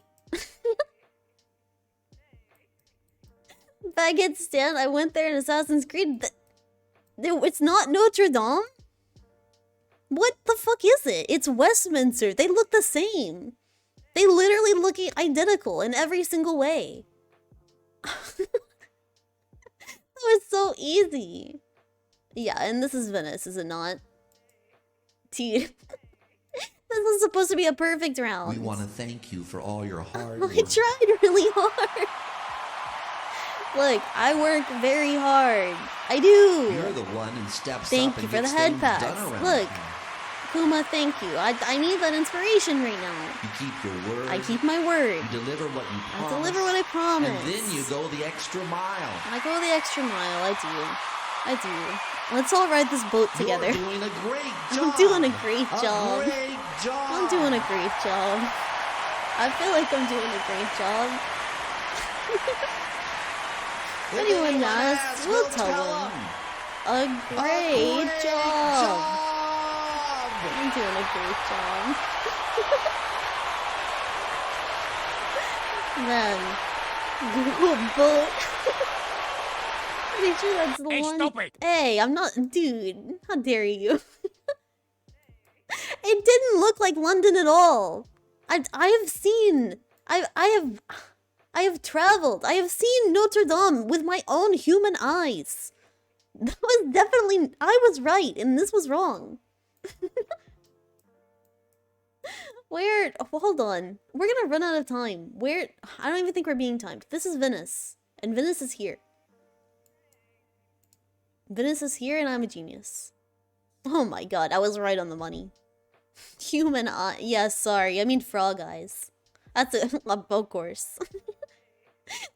Baguette stand, I went there in Assassin's Creed. It's not Notre Dame? What the fuck is it? It's Westminster. They look the same. They literally look identical in every single way. That was so easy. Yeah, and this is Venice, is it not? Dude. This is supposed to be a perfect round. We want to thank you for all your hard work. I tried really hard. Look, I work very hard. I do. You're the one who steps Thank up you and for the gets head things pass. done around Look, here. Kuma, thank you. I need that inspiration right now. You keep your word. I keep my word. You deliver what you I promise. deliver what I promise. And then you go the extra mile. I go the extra mile. I do. I do. Let's all ride this boat together. You're doing a great job. I'm doing a great job. A great job. I'm doing a great job. I feel like I'm doing a great job. If anyone asks, we'll tell them. A great job. I'm doing a great job. Then, Google boat. Pretty sure that's the one. Stupid. Hey, I'm not, dude. How dare you? It didn't look like London at all. I have seen. I have traveled. I have seen Notre Dame with my own human eyes. That was definitely, I was right, and this was wrong. Where, hold on. We're gonna run out of time. Where, I don't even think we're being timed. This is Venice, and Venice is here. Venice is here, and I'm a genius. Oh my god, I was right on the money. Human eye, yeah, sorry, I mean frog eyes. That's it, of course.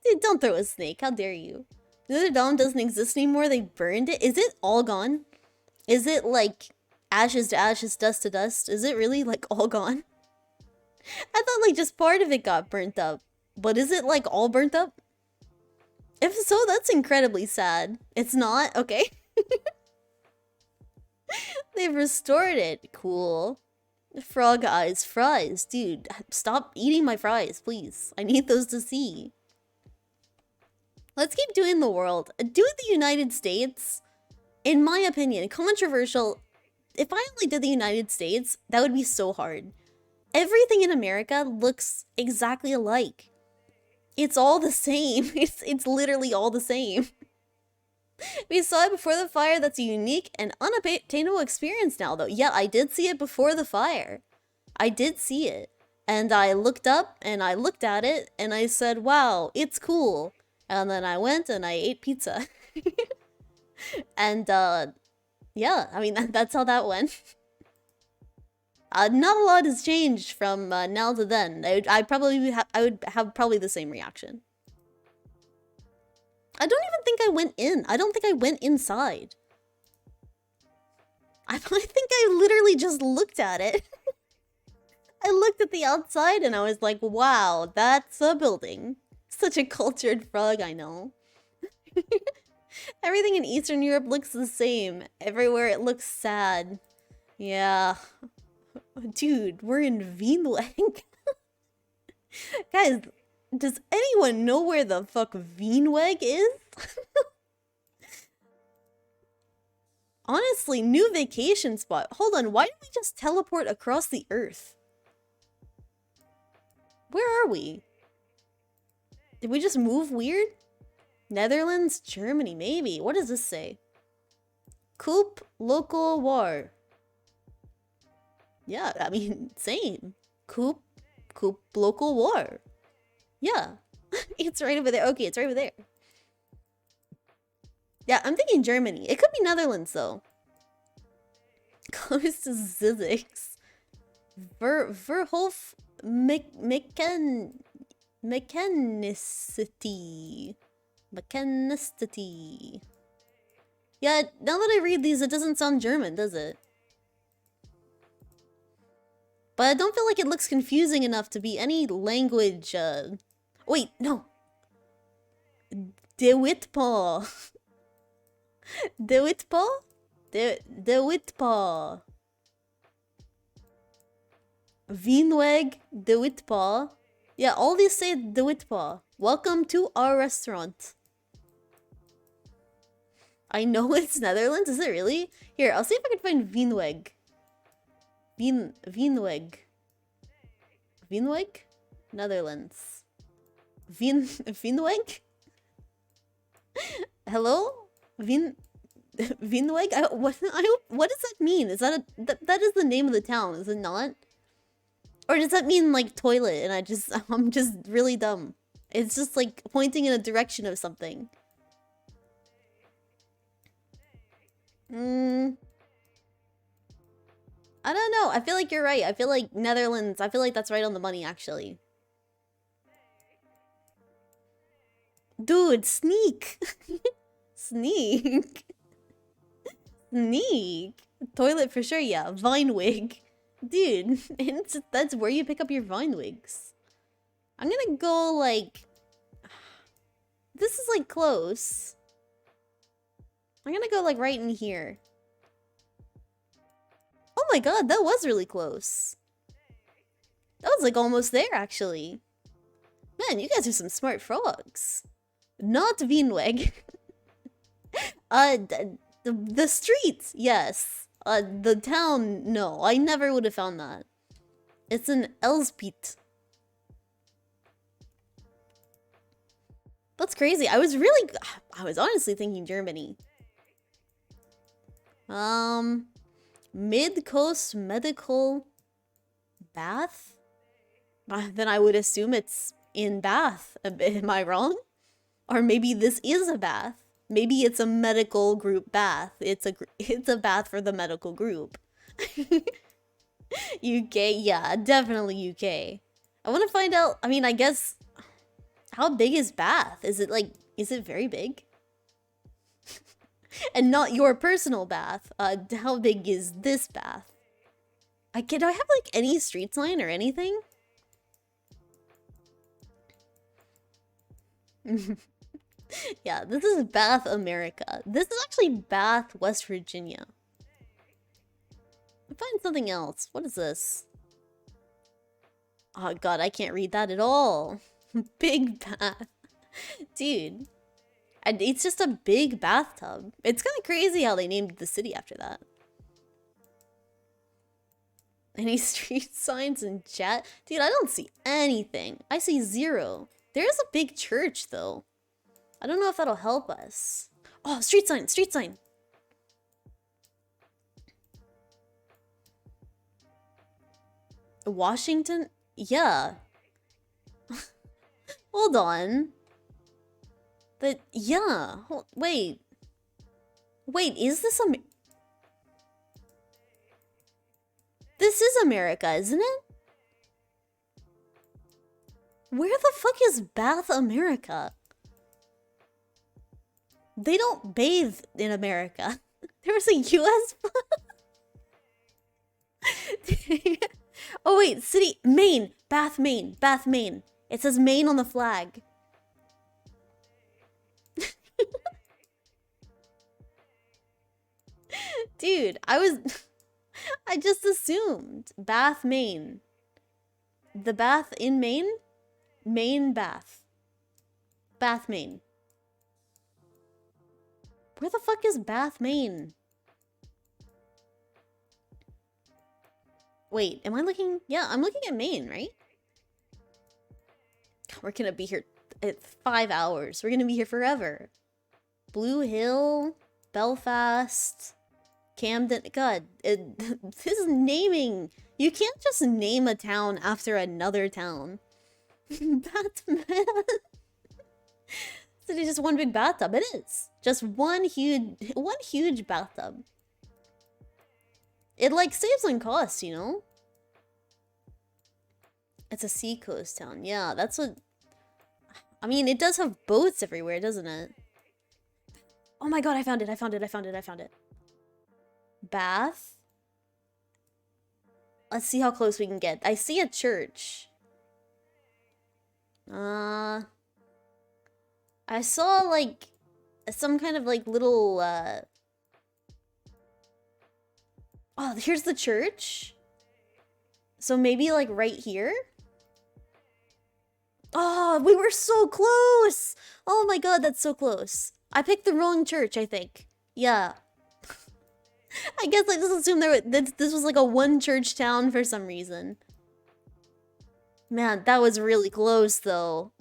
Dude, don't throw a snake, how dare you. Notre Dame doesn't exist anymore, they burned it. Is it all gone? Is it like ashes to ashes, dust to dust? Is it really like all gone? I thought like just part of it got burnt up. But is it like all burnt up? If so, that's incredibly sad. It's not? Okay. They've restored it. Cool. Frog eyes, fries. Dude, stop eating my fries, please. I need those to see. Let's keep doing the world. Do the United States. In my opinion, controversial. If I only did the United States, that would be so hard. Everything in America looks exactly alike. It's all the same. It's literally all the same. We saw it before the fire. That's a unique and unattainable experience now, though. Yeah, I did see it before the fire. I did see it. And I looked up and I looked at it and I said, wow, it's cool. And then I went and I ate pizza. And, yeah, I mean, that's how that went. Not a lot has changed from now to then. I would have probably the same reaction. I don't even think I went in. I don't think I went inside. I think I literally just looked at it. I looked at the outside and I was like, wow, that's a building. Such a cultured frog, I know. Everything in Eastern Europe looks the same. Everywhere it looks sad. Yeah. Dude, we're in Wienweg. Guys, does anyone know where the fuck Wienweg is? Honestly, new vacation spot. Hold on, why didn't we just teleport across the earth? Where are we? Did we just move weird? Netherlands, Germany, maybe. What does this say? Coupe local war. Yeah, I mean, same. Coupe local war. Yeah. It's right over there. Okay, it's right over there. Yeah, I'm thinking Germany. It could be Netherlands, though. Close to Zizix. Verhof mechanicity. Mechanicity. Yeah, now that I read these, it doesn't sound German, does it? But I don't feel like it looks confusing enough to be any language, Wait, no! De Witpaw! De Witpaw? De Witpaw. Wienweg de Witpaw. Yeah, all these say de Witpaw. Welcome to our restaurant. I know it's Netherlands, is it really? Here, I'll see if I can find Wienweg. Wienweg. Wienweg? Netherlands. Wienweg? Hello? Wienweg? What does that mean? Is that that is the name of the town, is it not? Or does that mean like toilet and I'm just really dumb? It's just like pointing in a direction of something. I don't know. I feel like you're right. I feel like Netherlands. I feel like that's right on the money, actually. Dude, sneak. Sneak. Sneak. Toilet for sure, yeah. Vine wig. Dude, that's where you pick up your vine wigs. I'm gonna go like... This is like close. I'm gonna go like right in here. Oh my god, that was really close. That was like almost there, actually. Man, you guys are some smart frogs. Not Wienweg. The streets, yes. The town, no. I never would have found that. It's an Elspet. That's crazy. I was honestly thinking Germany. Mid-Coast Medical Bath? Then I would assume it's in Bath. Am I wrong? Or maybe this is a bath. Maybe it's a medical group bath. It's a bath for the medical group. UK? Yeah, definitely UK. I want to find out, I mean, I guess, how big is Bath? Is it very big? And not your personal bath. How big is this bath? Do I have like any street sign or anything? Yeah, this is Bath, America. This is actually Bath, West Virginia. I'll find something else. What is this? Oh god, I can't read that at all. Big bath. Dude. It's just a big bathtub. It's kind of crazy how they named the city after that. Any street signs in chat? Dude, I don't see anything. I see 0. There is a big church, though. I don't know if that'll help us. Oh, street sign, street sign. Washington? Yeah. Hold on. Yeah. Wait. Wait, is this This is America, isn't it? Where the fuck is Bath, America? They don't bathe in America. There was a US Oh wait, city, Maine, Bath, Maine, Bath, Maine. It says Maine on the flag. Dude, I just assumed Bath, Maine. The bath in Maine? Maine Bath. Bath, Maine. Where the fuck is Bath, Maine? Wait, am I looking? Yeah, I'm looking at Maine, right? We're gonna be here at 5 hours. We're gonna be here forever. Blue Hill, Belfast, Camden. God, this is naming. You can't just name a town after another town. Batman. So it's just one big bathtub. It is just one huge bathtub. It like saves on cost, you know. It's a seacoast town. Yeah, that's what... I mean, it does have boats everywhere, doesn't it? Oh my god, I found it, I found it, I found it, I found it. Bath? Let's see how close we can get. I see a church. I saw, like, some kind of, like, little, Oh, here's the church? So maybe, like, right here? Oh, we were so close! Oh my god, that's so close. I picked the wrong church, I think. Yeah. I guess I just assumed this was like a one church town for some reason. Man, that was really close, though.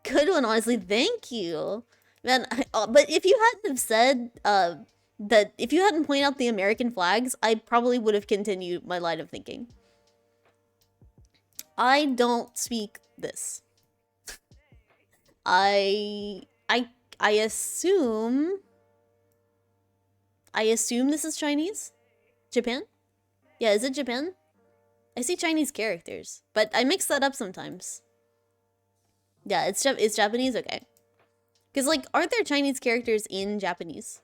Good one, honestly. Thank you. Man, but if you hadn't have said, that if you hadn't pointed out the American flags, I probably would have continued my line of thinking. I don't speak this. I assume this is Chinese? Japan? Yeah, is it Japan? I see Chinese characters, but I mix that up sometimes. Yeah, it's Japanese? Okay. Because, like, aren't there Chinese characters in Japanese?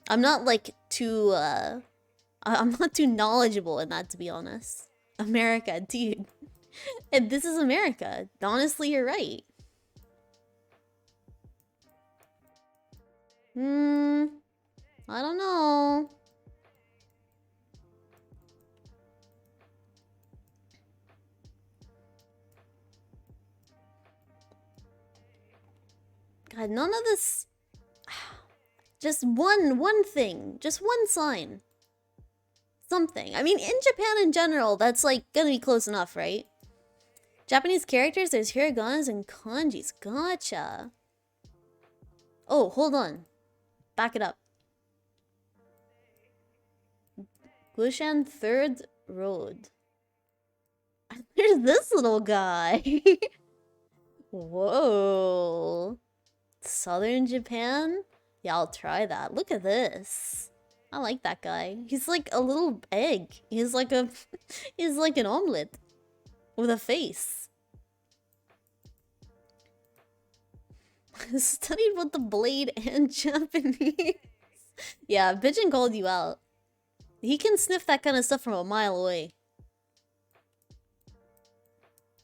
I'm not, like, too, I'm not too knowledgeable in that, to be honest. America, dude. And this is America. Honestly, you're right. I don't know. God, none of this... Just one thing. Just one sign. Something. I mean, in Japan in general, that's, like, gonna be close enough, right? Japanese characters, there's hiraganas and kanjis. Gotcha. Oh, hold on. Back it up. Gushan 3rd Road. There's this little guy. Whoa. Southern Japan? Yeah, I'll try that. Look at this. I like that guy. He's like a little egg. He's like an omelet with a face. Studied with the blade and Japanese. Yeah, Pigeon called you out. He can sniff that kind of stuff from a mile away.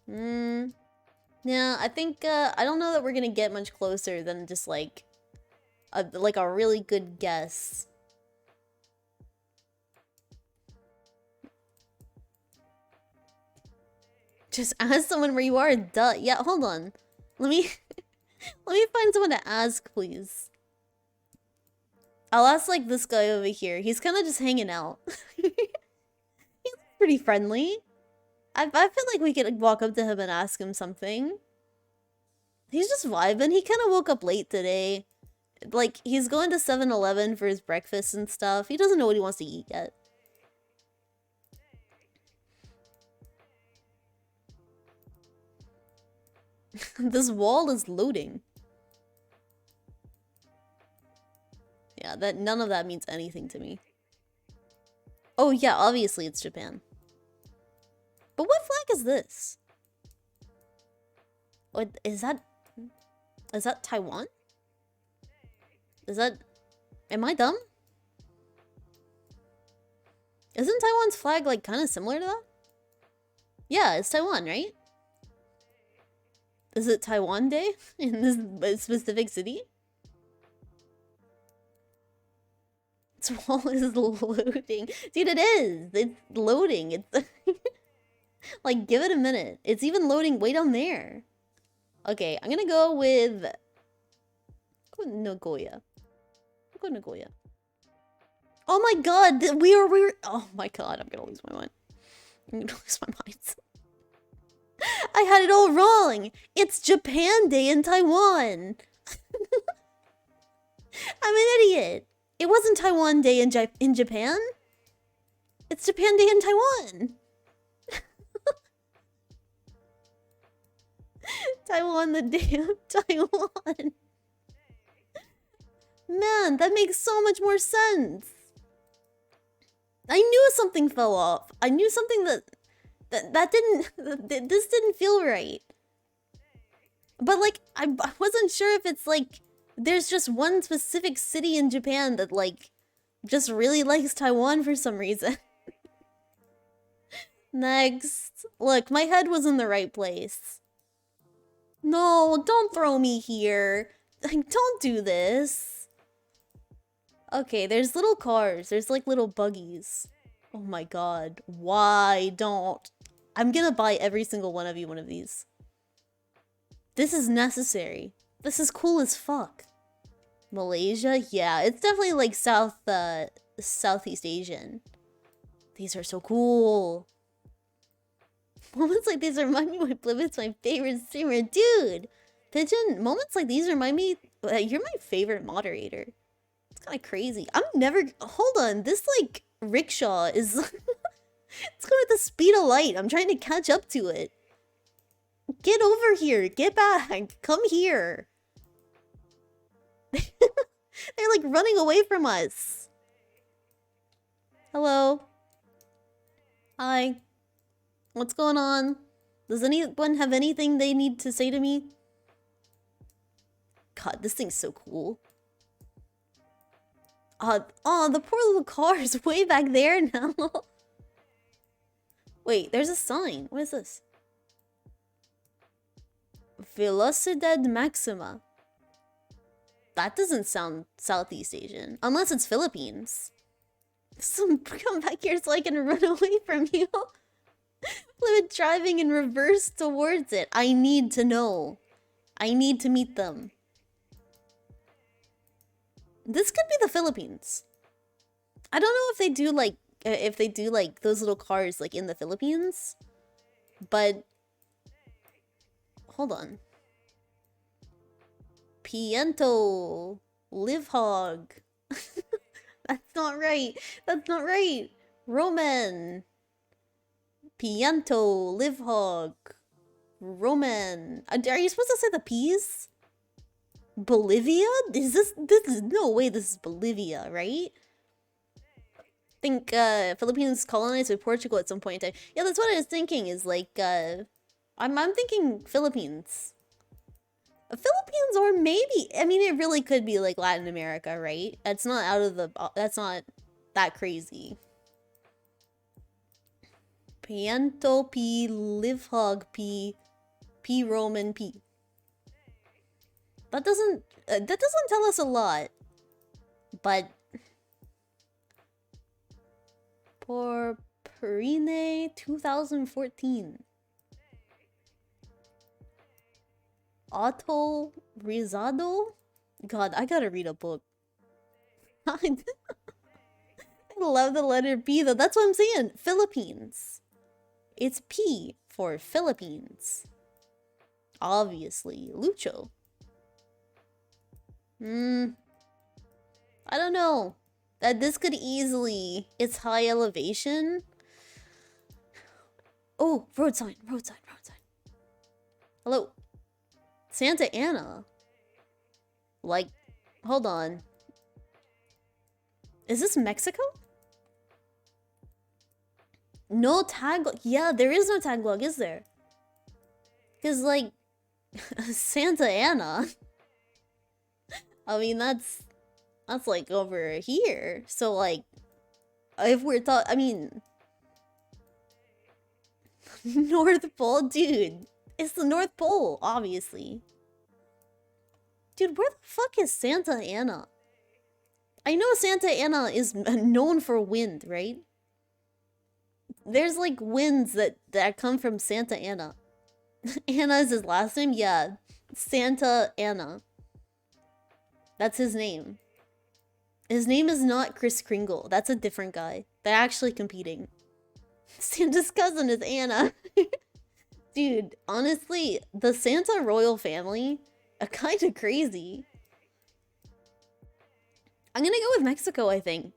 Yeah, I think, I don't know that we're gonna get much closer than just, like a really good guess. Just ask someone where you are, duh. Yeah, hold on. Let me find someone to ask, please. I'll ask, like, this guy over here. He's kind of just hanging out. He's pretty friendly. I feel like we could walk up to him and ask him something. He's just vibing. He kind of woke up late today. Like, he's going to 7-Eleven for his breakfast and stuff. He doesn't know what he wants to eat yet. This wall is loading. Yeah, none of that means anything to me. Oh yeah, obviously it's Japan. But what flag is this? What is that? Is that Taiwan? Is that... Am I dumb? Isn't Taiwan's flag, like, kind of similar to that? Yeah, it's Taiwan, right? Is it Taiwan Day in this specific city? This wall is loading. Dude, it is! It's loading. It's... like, give it a minute. It's even loading way down there. Okay, I'm gonna go with... Nagoya. I'll go Nagoya. Oh my god! We were... Oh my god, I'm gonna lose my mind. I'm gonna lose my mind. I had it all wrong! It's Japan Day in Taiwan! I'm an idiot! It wasn't Taiwan Day in Japan? It's Japan Day in Taiwan! Taiwan, the day of Taiwan! Man, that makes so much more sense! I knew something fell off. I knew something that... That didn't... This didn't feel right. But, like, I wasn't sure if it's, like... There's just one specific city in Japan that, like, just really likes Taiwan for some reason. Next. Look, my head was in the right place. No, don't throw me here. Like, don't do this. Okay, there's little cars. There's, like, little buggies. Oh my god. Why don't... I'm gonna buy every single one of you one of these. This is necessary. This is cool as fuck. Malaysia? Yeah, it's definitely like Southeast Asian. These are so cool. Moments like these remind me why Plibbit's my favorite streamer. Dude! Pigeon, moments like these remind me... you're my favorite moderator. It's kind of crazy. I'm never... Hold on, this like rickshaw is... It's going at the speed of light. I'm trying to catch up to it. Get over here. Get back. Come here. They're like running away from us. Hello. Hi. What's going on? Does anyone have anything they need to say to me? God, this thing's so cool. Oh, the poor little car is way back there now. Wait, there's a sign. What is this? Velocidad Maxima. That doesn't sound Southeast Asian. Unless it's Philippines. Come back here so I can run away from you. Plibbit driving in reverse towards it. I need to know. I need to meet them. This could be the Philippines. I don't know if they do like those little cars like in the Philippines, but hold on. Piento live hog. That's not right. That's not right. Roman. Piento live hog. Roman. Are you supposed to say the P's? Bolivia? This is no way this is Bolivia, right? I think Philippines colonized by Portugal at some point in time. Yeah, that's what I was thinking, is like I'm thinking Philippines. Philippines, or maybe, I mean, it really could be like Latin America, right? That's not out of the, that's not that crazy. Piento P live hog P Roman P. That doesn't tell us a lot, but por Perine 2014. Auto Rizado? God, I gotta read a book. I love the letter P though. That's what I'm saying. Philippines. It's P for Philippines. Obviously. Lucho. I don't know. That this could easily... It's high elevation. Oh, road sign. Hello. Santa Ana. Like, hold on. Is this Mexico? No tag. Yeah, there is no tagalog, is there? Because, like, Santa Ana. I mean, that's like over here. So, like, if we're talking, I mean, North Pole, dude. It's the North Pole, obviously. Dude, where the fuck is Santa Ana? I know Santa Ana is known for wind, right? There's like winds that come from Santa Ana. Ana is his last name? Yeah. Santa Ana. That's his name. His name is not Kris Kringle. That's a different guy. They're actually competing. Santa's cousin is Anna. Dude, honestly, the Santa royal family are kind of crazy. I'm gonna go with Mexico, I think.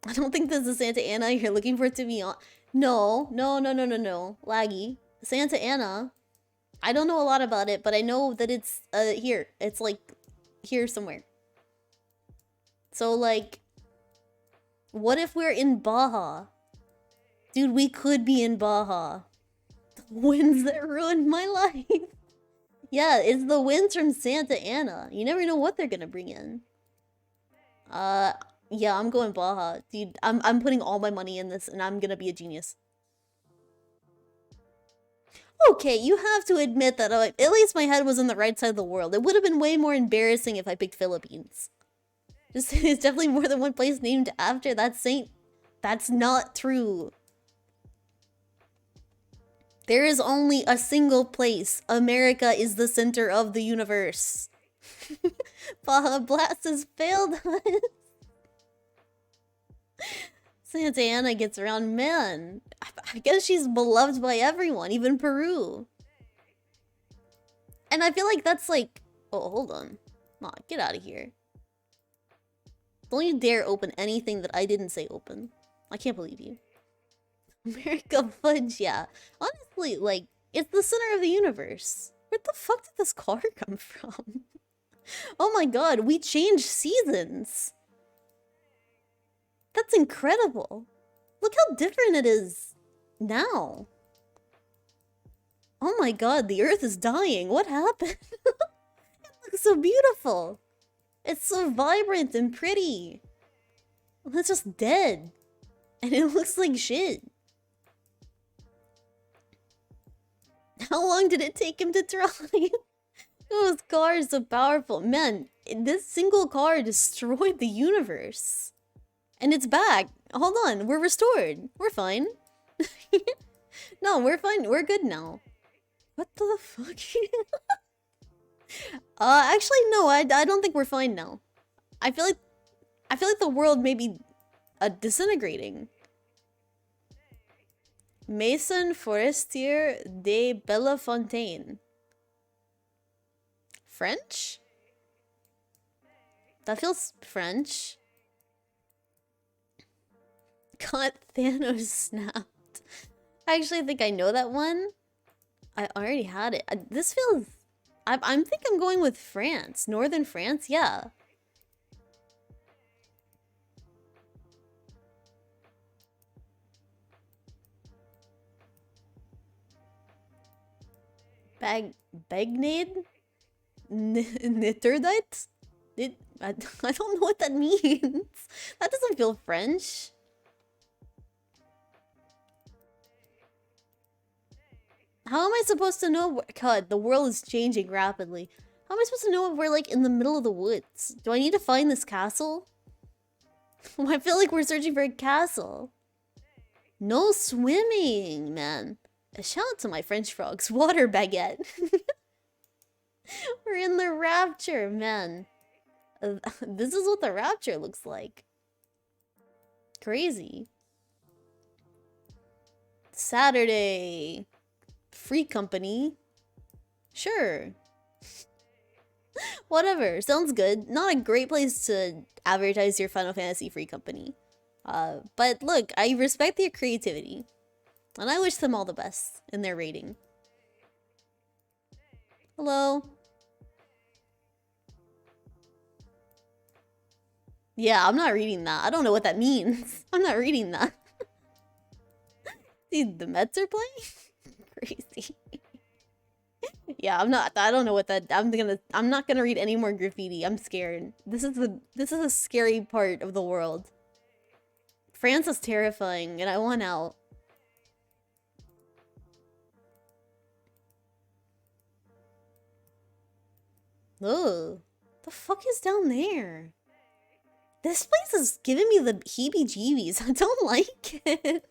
I don't think this is Santa Ana you're looking for it to be on. No. Laggy. Santa Ana. I don't know a lot about it, but I know that it's here. It's like here somewhere. So like, what if we're in Baja? Dude, we could be in Baja. The winds that ruined my life. Yeah, it's the winds from Santa Ana. You never know what they're gonna bring in. Yeah, I'm going Baja. Dude, I'm putting all my money in this and I'm gonna be a genius. Okay, you have to admit that at least my head was on the right side of the world. It would have been way more embarrassing if I picked Philippines. Just it's definitely more than one place named after that saint. That's not true. There is only a single place. America is the center of the universe. Baja Blast has failed us. Santa Ana gets around, man. I guess she's beloved by everyone, even Peru. And I feel like that's like... Oh, hold on. Nah, get out of here. Don't you dare open anything that I didn't say open. I can't believe you. America fudge, yeah. Honestly, like, it's the center of the universe. Where the fuck did this car come from? Oh my god, we changed seasons. That's incredible. Look how different it is now. Oh my god, the earth is dying. What happened? It looks so beautiful. It's so vibrant and pretty. It's just dead. And it looks like shit. How long did it take him to drive? Those cars are so powerful. Man, this single car destroyed the universe. And it's back. Hold on, we're restored. We're fine. No, we're fine. We're good now. What the fuck? Actually, no. I don't think we're fine now. I feel like the world may be disintegrating. Mason Forestier de Bellefontaine. French? That feels French. Got Thanos snapped. I actually think I know that one. I already had it. This feels... I'm think I'm going with France. Northern France? Yeah. Bagnade? Nitterdite? I don't know what that means. That doesn't feel French. How am I supposed to know? God, the world is changing rapidly. How am I supposed to know if we're like in the middle of the woods? Do I need to find this castle? I feel like we're searching for a castle. No swimming, man. A shout out to my French frogs. Water baguette. We're in the rapture, man. This is what the rapture looks like. Crazy. Saturday. Free company. Sure. Whatever. Sounds good. Not a great place to advertise your Final Fantasy free company. But look, I respect their creativity. And I wish them all the best in their rating. Hello? Yeah, I'm not reading that. I don't know what that means. I'm not reading that. Dude, the Mets are playing? Crazy. Yeah, I don't know what that... I'm not gonna read any more graffiti. I'm scared. This is a scary part of the world. France is terrifying, and I want out. Ugh. The fuck is down there? This place is giving me the heebie-jeebies. I don't like it.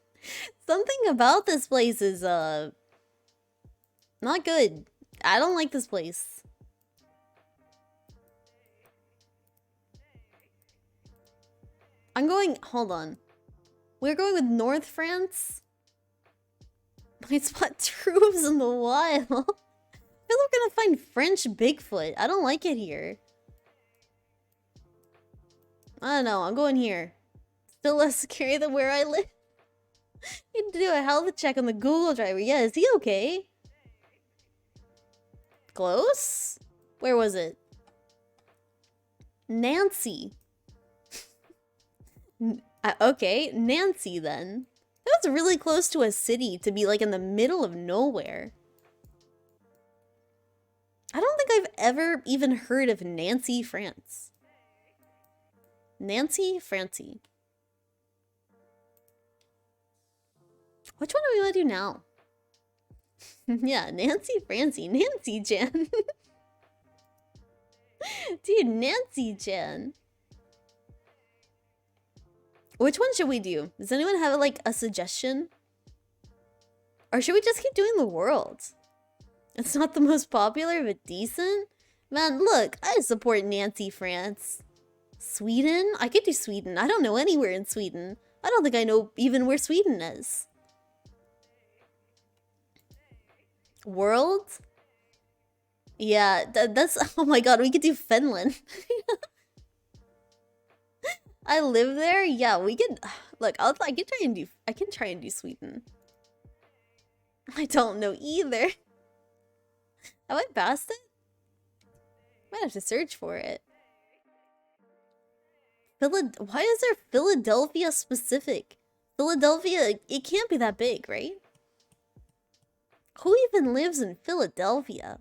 Something about this place is, not good. I don't like this place. Hold on. We're going with North France? Might spot troops in the wild. I feel like we're gonna find French Bigfoot. I don't like it here. I don't know, I'm going here. Still less scary than where I live. Need to do a health check on the Google driver. Yeah, is he okay? Close? Where was it? Nancy. Okay, Nancy then. That's really close to a city to be like in the middle of nowhere. I don't think I've ever even heard of Nancy, France. Nancy, Francie. Which one do we want to do now? Yeah, Nancy, Francie, Nancy Jan. Dude, Nancy Jan. Which one should we do? Does anyone have like a suggestion? Or should we just keep doing the world? It's not the most popular, but decent? Man, look, I support Nancy France. Sweden? I could do Sweden. I don't know anywhere in Sweden. I don't think I know even where Sweden is. World? Yeah, that's... Oh my god, we could do Finland. I live there? Yeah, we could... Look, I can try and do Sweden. I don't know either. Have I passed it? Might have to search for it. Why is there Philadelphia specific? Philadelphia, it can't be that big, right? Who even lives in Philadelphia?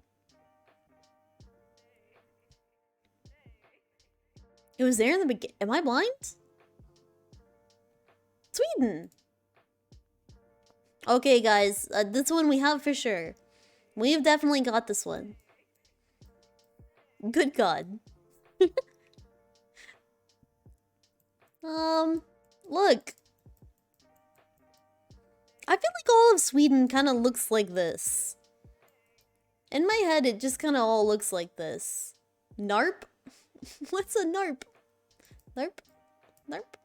It was there in the beginning. Am I blind? Sweden. Okay, guys, this one we have for sure. We've definitely got this one. Good God. Look. I feel like all of Sweden kind of looks like this. In my head, it just kind of all looks like this. Narp? What's a narp? Narp? Narp?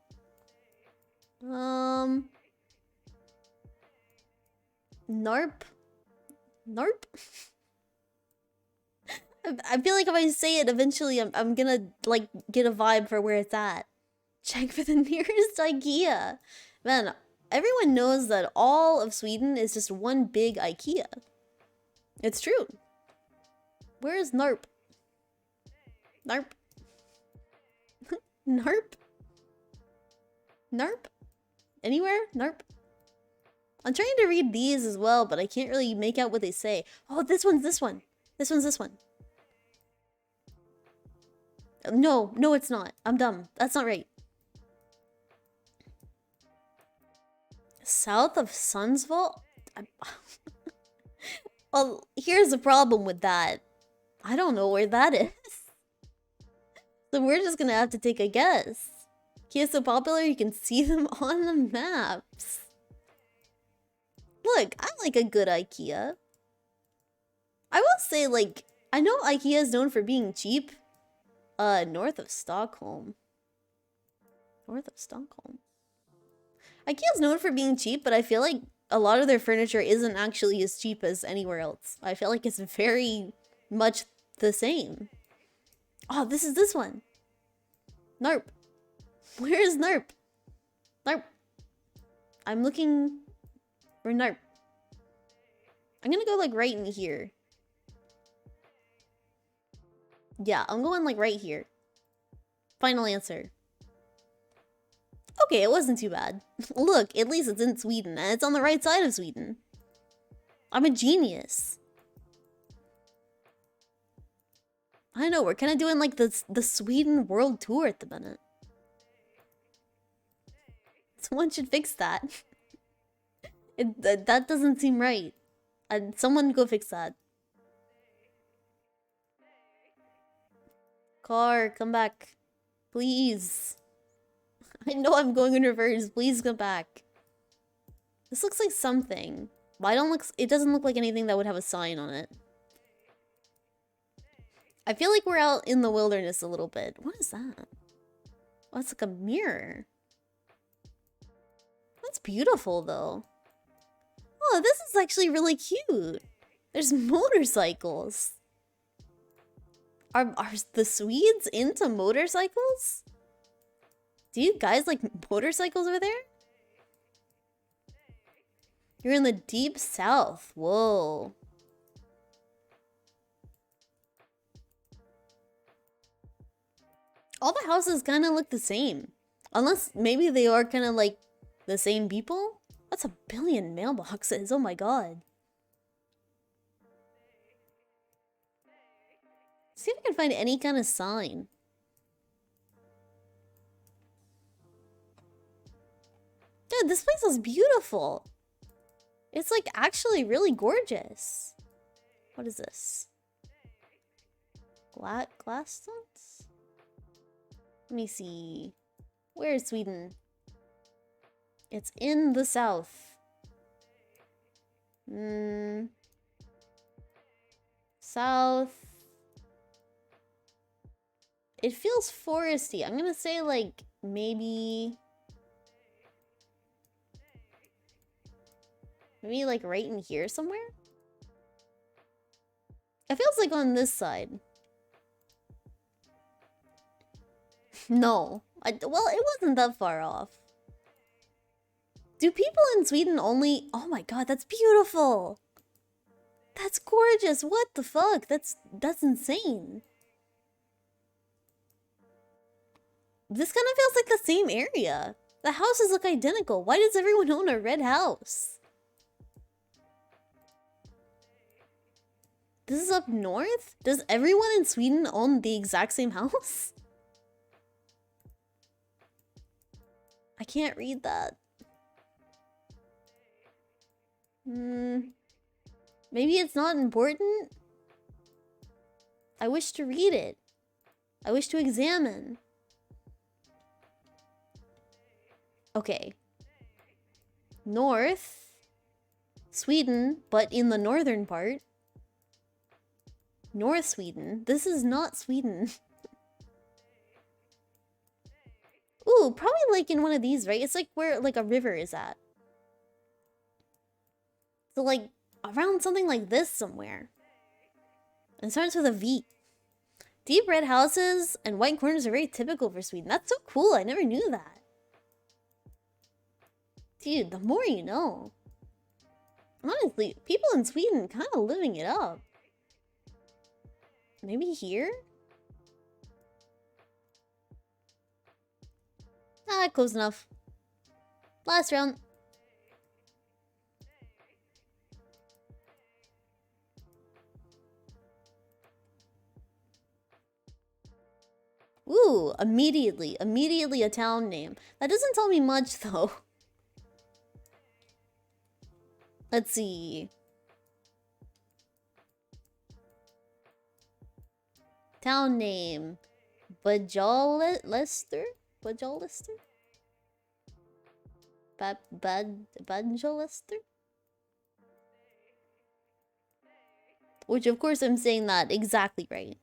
Narp? Narp? I feel like if I say it, eventually I'm gonna, like, get a vibe for where it's at. Check for the nearest IKEA. Man, everyone knows that all of Sweden is just one big IKEA. It's true. Where is Narp? Narp? Narp? Narp? Anywhere? Narp? I'm trying to read these as well, but I can't really make out what they say. Oh, this one's this one. This one's this one. No, no, it's not. I'm dumb. That's not right. South of Sundsvall? Well, here's the problem with that. I don't know where that is. So we're just gonna have to take a guess. IKEA's so popular, you can see them on the maps. Look, I like a good IKEA. I will say, like, I know IKEA is known for being cheap. North of Stockholm. North of Stockholm. IKEA's known for being cheap, but I feel like a lot of their furniture isn't actually as cheap as anywhere else. I feel like it's very much the same. Oh, this is this one. Narp. Where is Narp? Narp. I'm looking for Narp. I'm gonna go like right in here. Yeah, I'm going like right here. Final answer. Okay, it wasn't too bad. Look, at least it's in Sweden, and it's on the right side of Sweden. I'm a genius. I know, we're kind of doing like the Sweden world tour at the minute. Someone should fix that. That doesn't seem right. Someone go fix that. Car, come back. Please. I know I'm going in reverse. Please come back. This looks like something. But it doesn't look like anything that would have a sign on it. I feel like we're out in the wilderness a little bit. What is that? Oh, it's like a mirror. That's beautiful, though. Oh, this is actually really cute. There's motorcycles. Are the Swedes into motorcycles? Do you guys like motorcycles over there? You're in the deep south. Whoa. All the houses kind of look the same. Unless maybe they are kind of like the same people? That's 1 billion mailboxes. Oh my god. See if I can find any kind of sign. Dude, this place is beautiful. It's like actually really gorgeous. What is this? Glass stones? Let me see. Where is Sweden? It's in the south. South. It feels foresty. I'm gonna say like maybe like right in here somewhere? It feels like on this side. No. Well, it wasn't that far off. Do people in Sweden only... Oh my god, that's beautiful! That's gorgeous! What the fuck? That's insane. This kind of feels like the same area. The houses look identical. Why does everyone own a red house? This is up north? Does everyone in Sweden own the exact same house? I can't read that. Maybe it's not important? I wish to read it. I wish to examine. Okay. North. Sweden, but in the northern part. North Sweden. This is not Sweden. Ooh, probably like in one of these, right? It's like where like a river is at. So like around something like this somewhere. And it starts with a V. Deep red houses and white corners are very typical for Sweden. That's so cool. I never knew that. Dude, the more you know. Honestly, people in Sweden kind of living it up. Maybe here? Ah, close enough. Last round. Ooh, immediately a town name. That doesn't tell me much though. Let's see. Town name. Bajolester? Bajolester? Bajolester? Which of course I'm saying that exactly right.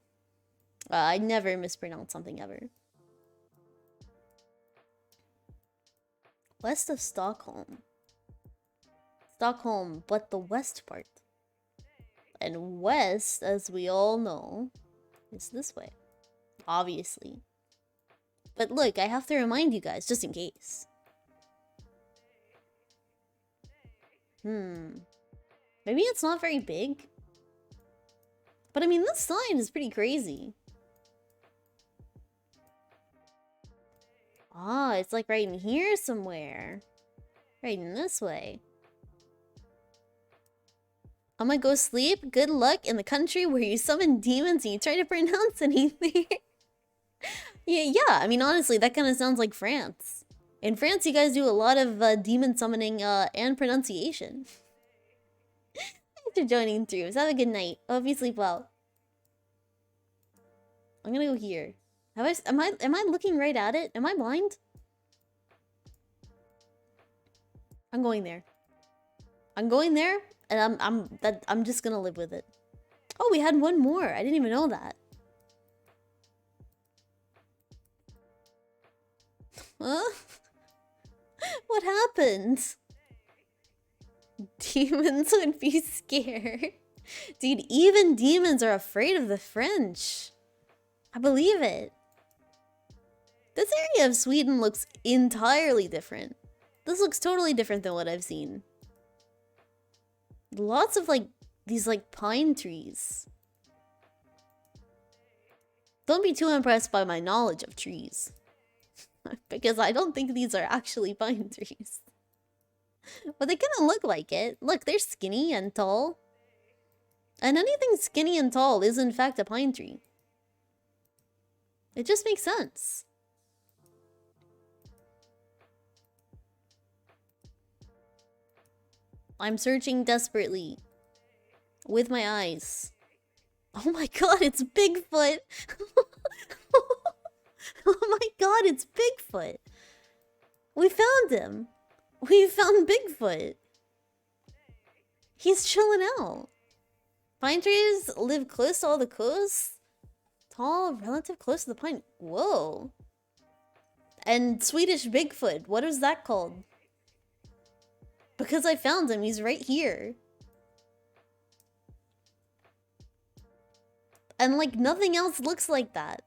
I never mispronounce something ever. West of Stockholm. Stockholm, but the west part. And west, as we all know, is this way. Obviously. But look, I have to remind you guys, just in case. Maybe it's not very big. But I mean, this sign is pretty crazy. Ah, it's like right in here somewhere. Right in this way. I'm gonna go sleep. Good luck in the country where you summon demons and you try to pronounce anything. Yeah, I mean, honestly, that kind of sounds like France. In France, you guys do a lot of demon summoning and pronunciation. Thanks for joining through. So have a good night. Hope you sleep well. I'm gonna go here. Am I looking right at it? Am I blind? I'm going there. I'm going there, and I'm just gonna live with it. Oh, we had one more. I didn't even know that. Huh? What happened? Demons would be scared. Dude, even demons are afraid of the French. I believe it. This area of Sweden looks entirely different. This looks totally different than what I've seen. Lots of like these like pine trees. Don't be too impressed by my knowledge of trees. Because I don't think these are actually pine trees. But they kind of look like it. Look, they're skinny and tall. And anything skinny and tall is in fact a pine tree. It just makes sense. I'm searching desperately. With my eyes. Oh my god, it's Bigfoot! Oh my god, it's Bigfoot! We found him! We found Bigfoot! He's chilling out. Pine trees live close to all the coasts. Tall, relative close to the pine. Whoa. And Swedish Bigfoot, what is that called? Because I found him, he's right here. And like nothing else looks like that.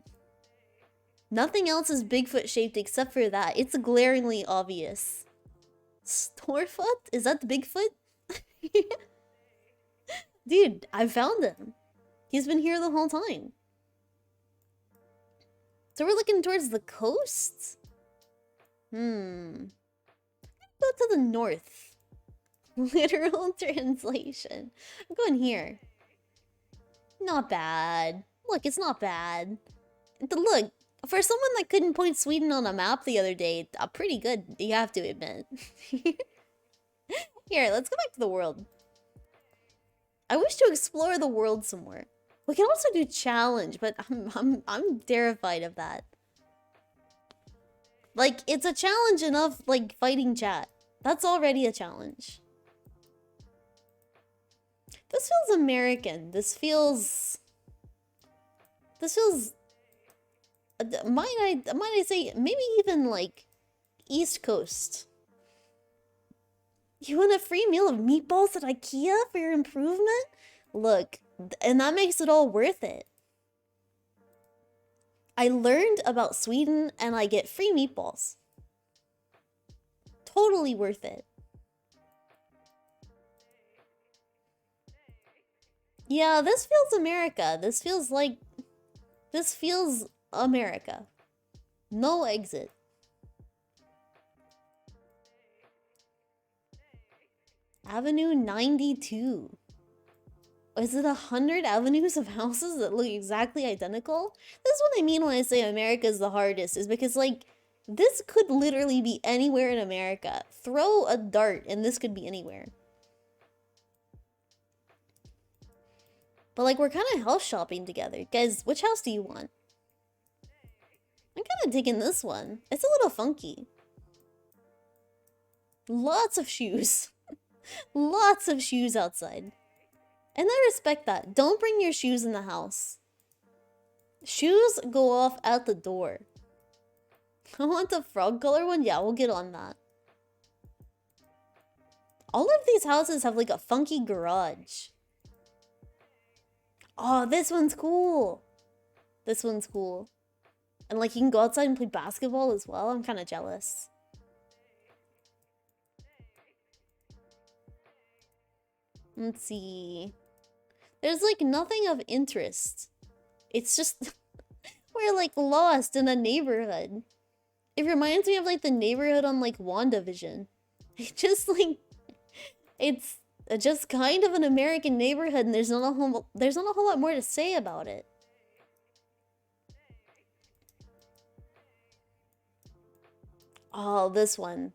Nothing else is Bigfoot shaped except for that. It's glaringly obvious. Storefoot? Is that the Bigfoot? Dude, I found him. He's been here the whole time. So we're looking towards the coast? Go to the north. Literal translation. I'm going here. Not bad. Look, it's not bad. Look, for someone that couldn't point Sweden on a map the other day, pretty good, you have to admit. Here, let's go back to the world. I wish to explore the world some more. We can also do challenge, but I'm terrified of that. Like, it's a challenge enough, like, fighting chat. That's already a challenge. This feels American. This feels... Might I say, maybe even, like, East Coast. You want a free meal of meatballs at IKEA for your improvement? Look, and that makes it all worth it. I learned about Sweden and I get free meatballs. Totally worth it. Yeah, this feels America. This feels America. No exit. Avenue 92. Is it 100 avenues of houses that look exactly identical? This is what I mean when I say America is the hardest, is because, like, this could literally be anywhere in America. Throw a dart and this could be anywhere. But, like, we're kind of house shopping together. Guys, which house do you want? I'm kind of digging this one. It's a little funky. Lots of shoes. Lots of shoes outside. And I respect that. Don't bring your shoes in the house. Shoes go off at the door. I want the frog color one? Yeah, we'll get on that. All of these houses have like a funky garage. Oh, this one's cool. This one's cool. And like you can go outside and play basketball as well. I'm kind of jealous. Let's see. There's like nothing of interest. It's just we're like lost in a neighborhood. It reminds me of like the neighborhood on like WandaVision. It just like it's just kind of an American neighborhood, and there's not a whole lot more to say about it. Oh, this one.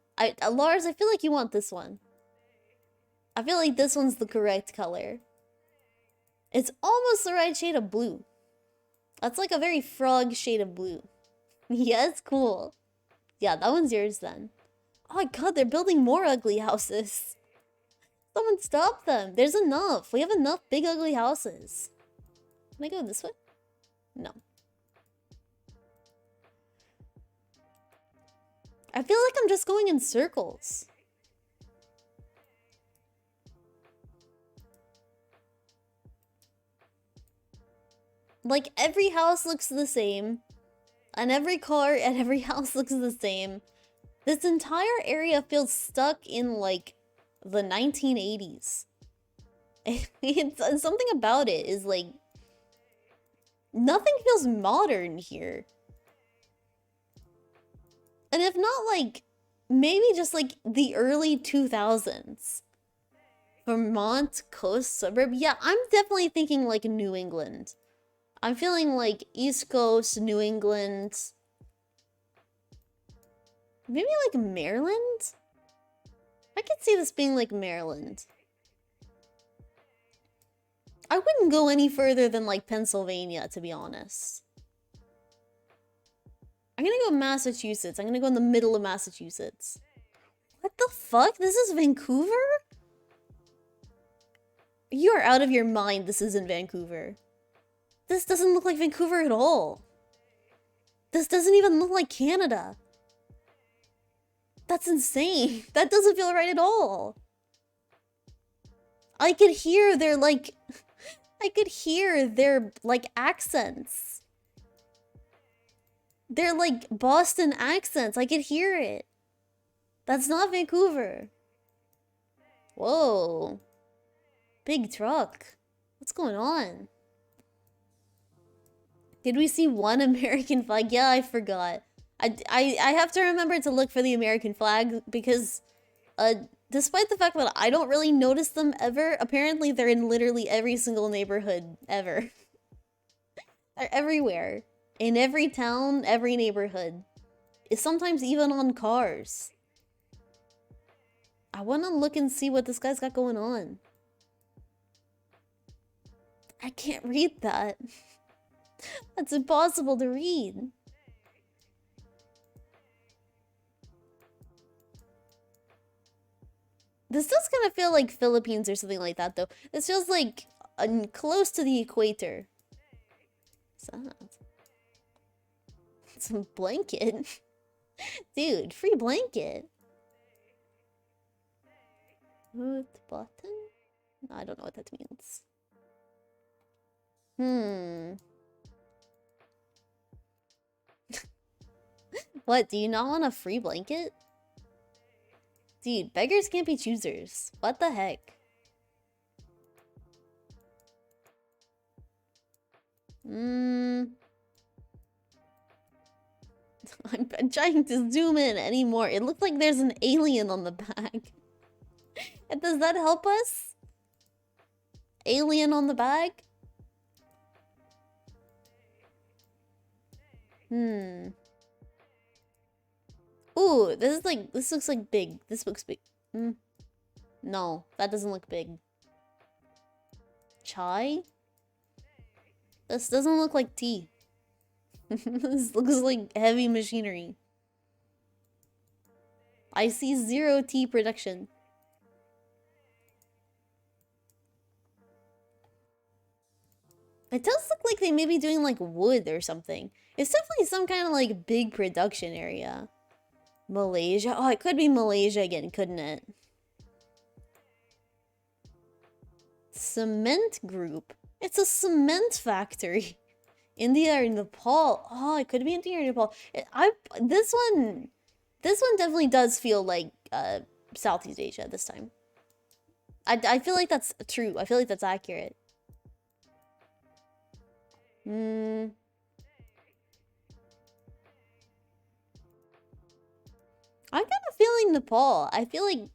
Lars, I feel like you want this one. I feel like this one's the correct color. It's almost the right shade of blue. That's like a very frog shade of blue. Yeah, it's cool. Yeah, that one's yours then. Oh my god, they're building more ugly houses. Someone stop them. There's enough. We have enough big ugly houses. Can I go this way? No. I feel like I'm just going in circles. Like, every house looks the same. And every car at every house looks the same. This entire area feels stuck in, like, the 1980s. It's something about it is, like... Nothing feels modern here. And if not, like, maybe just like the early 2000s. Vermont coast suburb. Yeah, I'm definitely thinking like New England. I'm feeling like East Coast, New England. Maybe like Maryland? I could see this being like Maryland. I wouldn't go any further than like Pennsylvania, to be honest. I'm gonna go Massachusetts. I'm gonna go in the middle of Massachusetts. What the fuck? This is Vancouver? You are out of your mind. This isn't Vancouver. This doesn't look like Vancouver at all. This doesn't even look like Canada. That's insane. That doesn't feel right at all. I could hear their like... I could hear their like accents. They're like Boston accents. I could hear it. That's not Vancouver. Whoa. Big truck. What's going on? Did we see one American flag? Yeah, I forgot. I have to remember to look for the American flag because despite the fact that I don't really notice them ever, apparently they're in literally every single neighborhood ever. They're everywhere. In every town, every neighborhood. It's sometimes even on cars. I want to look and see what this guy's got going on. I can't read that. That's impossible to read. This does kind of feel like Philippines or something like that, though. This feels like close to the equator. What's that? Some blanket. Dude, free blanket. Root button? I don't know what that means. What, do you not want a free blanket? Dude, beggars can't be choosers. What the heck? I'm trying to zoom in anymore. It looks like there's an alien on the bag. And does that help us? Alien on the bag? Ooh, this looks like big. This looks big. No, that doesn't look big. Chai? This doesn't look like tea. This looks like heavy machinery. I see 0 tea production. It does look like they may be doing like wood or something. It's definitely some kind of like big production area. Malaysia? Oh, it could be Malaysia again, couldn't it? Cement group. It's a cement factory. India or Nepal. Oh, it could be India or Nepal. This one definitely does feel like Southeast Asia this time. I feel like that's true. I feel like that's accurate. I'm kind of feeling Nepal. I feel like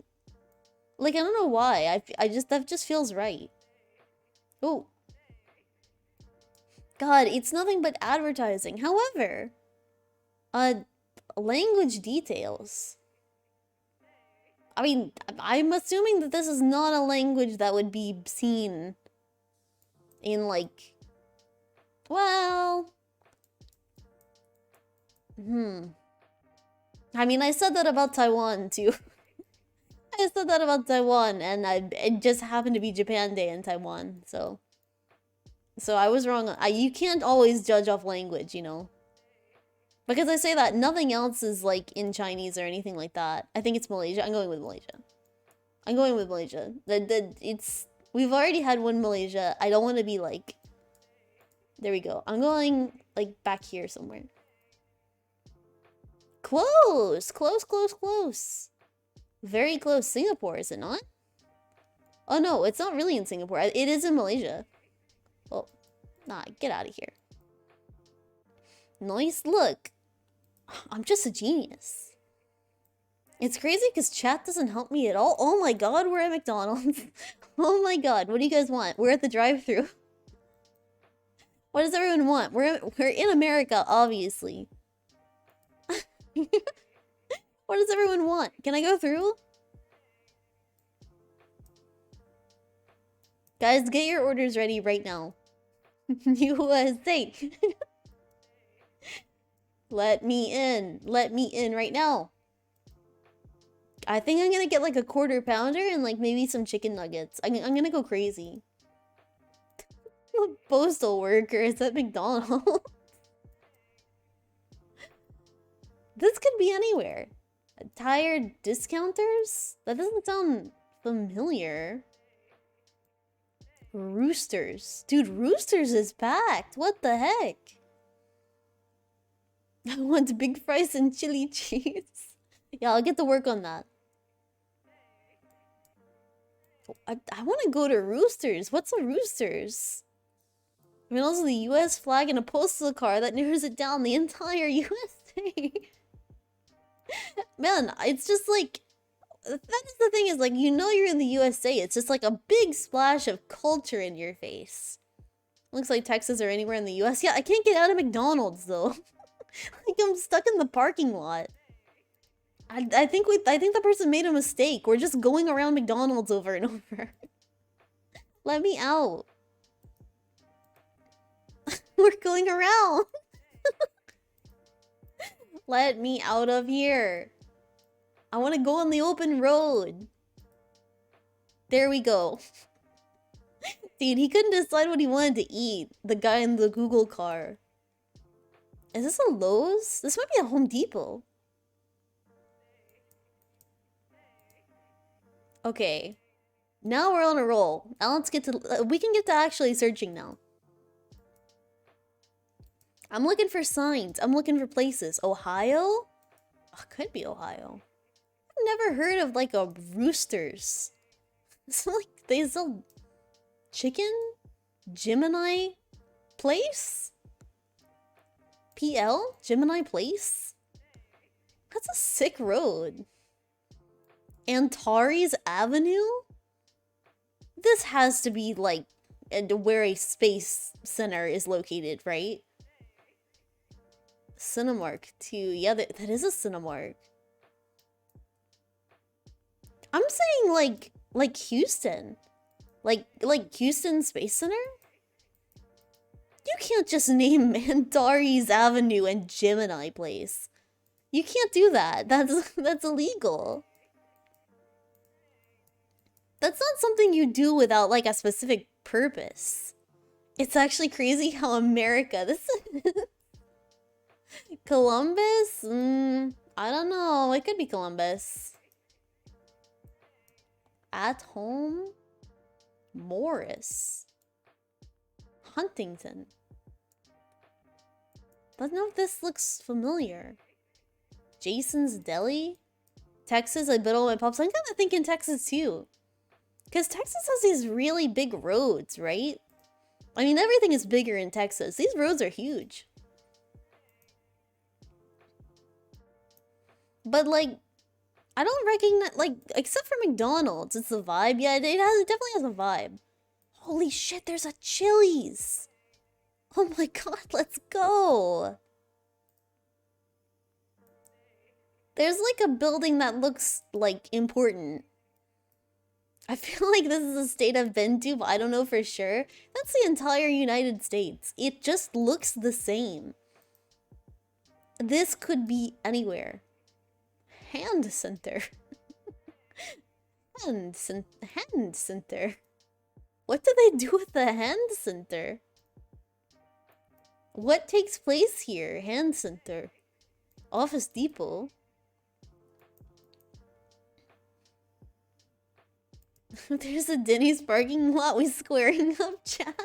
I don't know why. That just feels right. Oh. God, it's nothing but advertising. However, language details. I mean, I'm assuming that this is not a language that would be seen in like, well, I mean, I said that about Taiwan too. I said that about Taiwan, and it just happened to be Japan Day in Taiwan, so I was wrong. You can't always judge off language, you know. Because I say that, nothing else is like in Chinese or anything like that. I think it's Malaysia. I'm going with Malaysia. I'm going with Malaysia. We've already had one Malaysia. I don't want to be like... There we go. I'm going like back here somewhere. Close! Close, close, close. Very close. Singapore, is it not? Oh no, it's not really in Singapore. It is in Malaysia. Oh, nah, get out of here. Nice look. I'm just a genius. It's crazy because chat doesn't help me at all. Oh my god, we're at McDonald's. Oh my god, what do you guys want? We're at the drive-thru. What does everyone want? We're in America, obviously. What does everyone want? Can I go through? Guys, get your orders ready right now. USA. Let me in. Let me in right now. I think I'm gonna get like a quarter pounder and like maybe some chicken nuggets. I'm gonna go crazy. Postal workers at McDonald's. This could be anywhere. Tire discounters? That doesn't sound familiar. Roosters. Dude, Roosters is packed. What the heck? I want big fries and chili cheese. Yeah, I'll get to work on that. I want to go to Roosters. What's a Roosters? I mean, also the US flag and a postal card that narrows it down the entire USA. Man, it's just like... That is the thing is, like, you know you're in the USA. It's just like a big splash of culture in your face. Looks like Texas or anywhere in the US. Yeah, I can't get out of McDonald's, though. Like, I'm stuck in the parking lot. I think the person made a mistake. We're just going around McDonald's over and over. Let me out. We're going around. Let me out of here. I want to go on the open road. There we go. Dude, he couldn't decide what he wanted to eat. The guy in the Google car. Is this a Lowe's? This might be a Home Depot. Okay. Now we're on a roll. Now let's get to... we can get to actually searching now. I'm looking for signs. I'm looking for places. Ohio? Oh, could be Ohio. I've never heard of like a Roosters. It's like they sell chicken? Gemini Place? PL? Gemini Place? That's a sick road. Antares Avenue? This has to be like where a space center is located, right? Cinemark too. Yeah, that is a Cinemark. I'm saying like Houston. Like Houston Space Center? You can't just name Antares Avenue and Gemini Place. You can't do that. That's illegal. That's not something you do without like a specific purpose. It's actually crazy how America, this Columbus? I don't know. It could be Columbus. At home? Morris. Huntington. Don't know if this looks familiar. Jason's Deli? Texas, I bet all my pops. I'm kind of thinking Texas too. Because Texas has these really big roads, right? I mean, everything is bigger in Texas. These roads are huge. But, like, I don't recognize, like, except for McDonald's, it's the vibe. Yeah, it definitely has a vibe. Holy shit, there's a Chili's. Oh my god, let's go. There's, like, a building that looks, like, important. I feel like this is a state I've been to, but I don't know for sure. That's the entire United States. It just looks the same. This could be anywhere. Hand center. Hand center. What do they do with the hand center? What takes place here? Hand center. Office Depot. There's a Denny's parking lot. We squaring up, chat.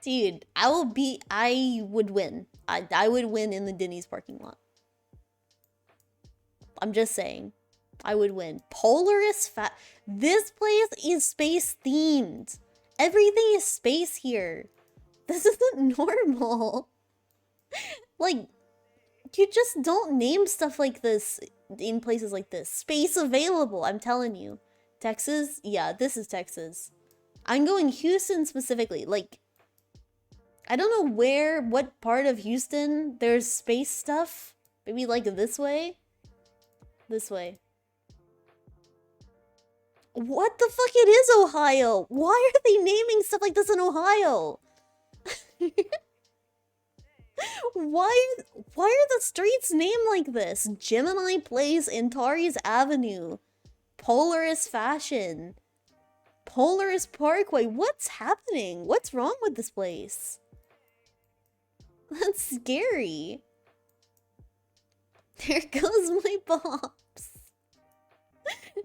Dude, I would win. I would win in the Denny's parking lot. I'm just saying. I would win. Polaris this place is space themed. Everything is space here. This isn't normal. Like, you just don't name stuff like this in places like this. Space available, I'm telling you. Texas? Yeah, this is Texas. I'm going Houston specifically. Like, I don't know what part of Houston there's space stuff. Maybe like this way? This way. What the fuck? It is Ohio! Why are they naming stuff like this in Ohio? Why are the streets named like this? Gemini Place, Antares Avenue, Polaris Fashion, Polaris Parkway. What's happening? What's wrong with this place? That's scary. There goes my pops.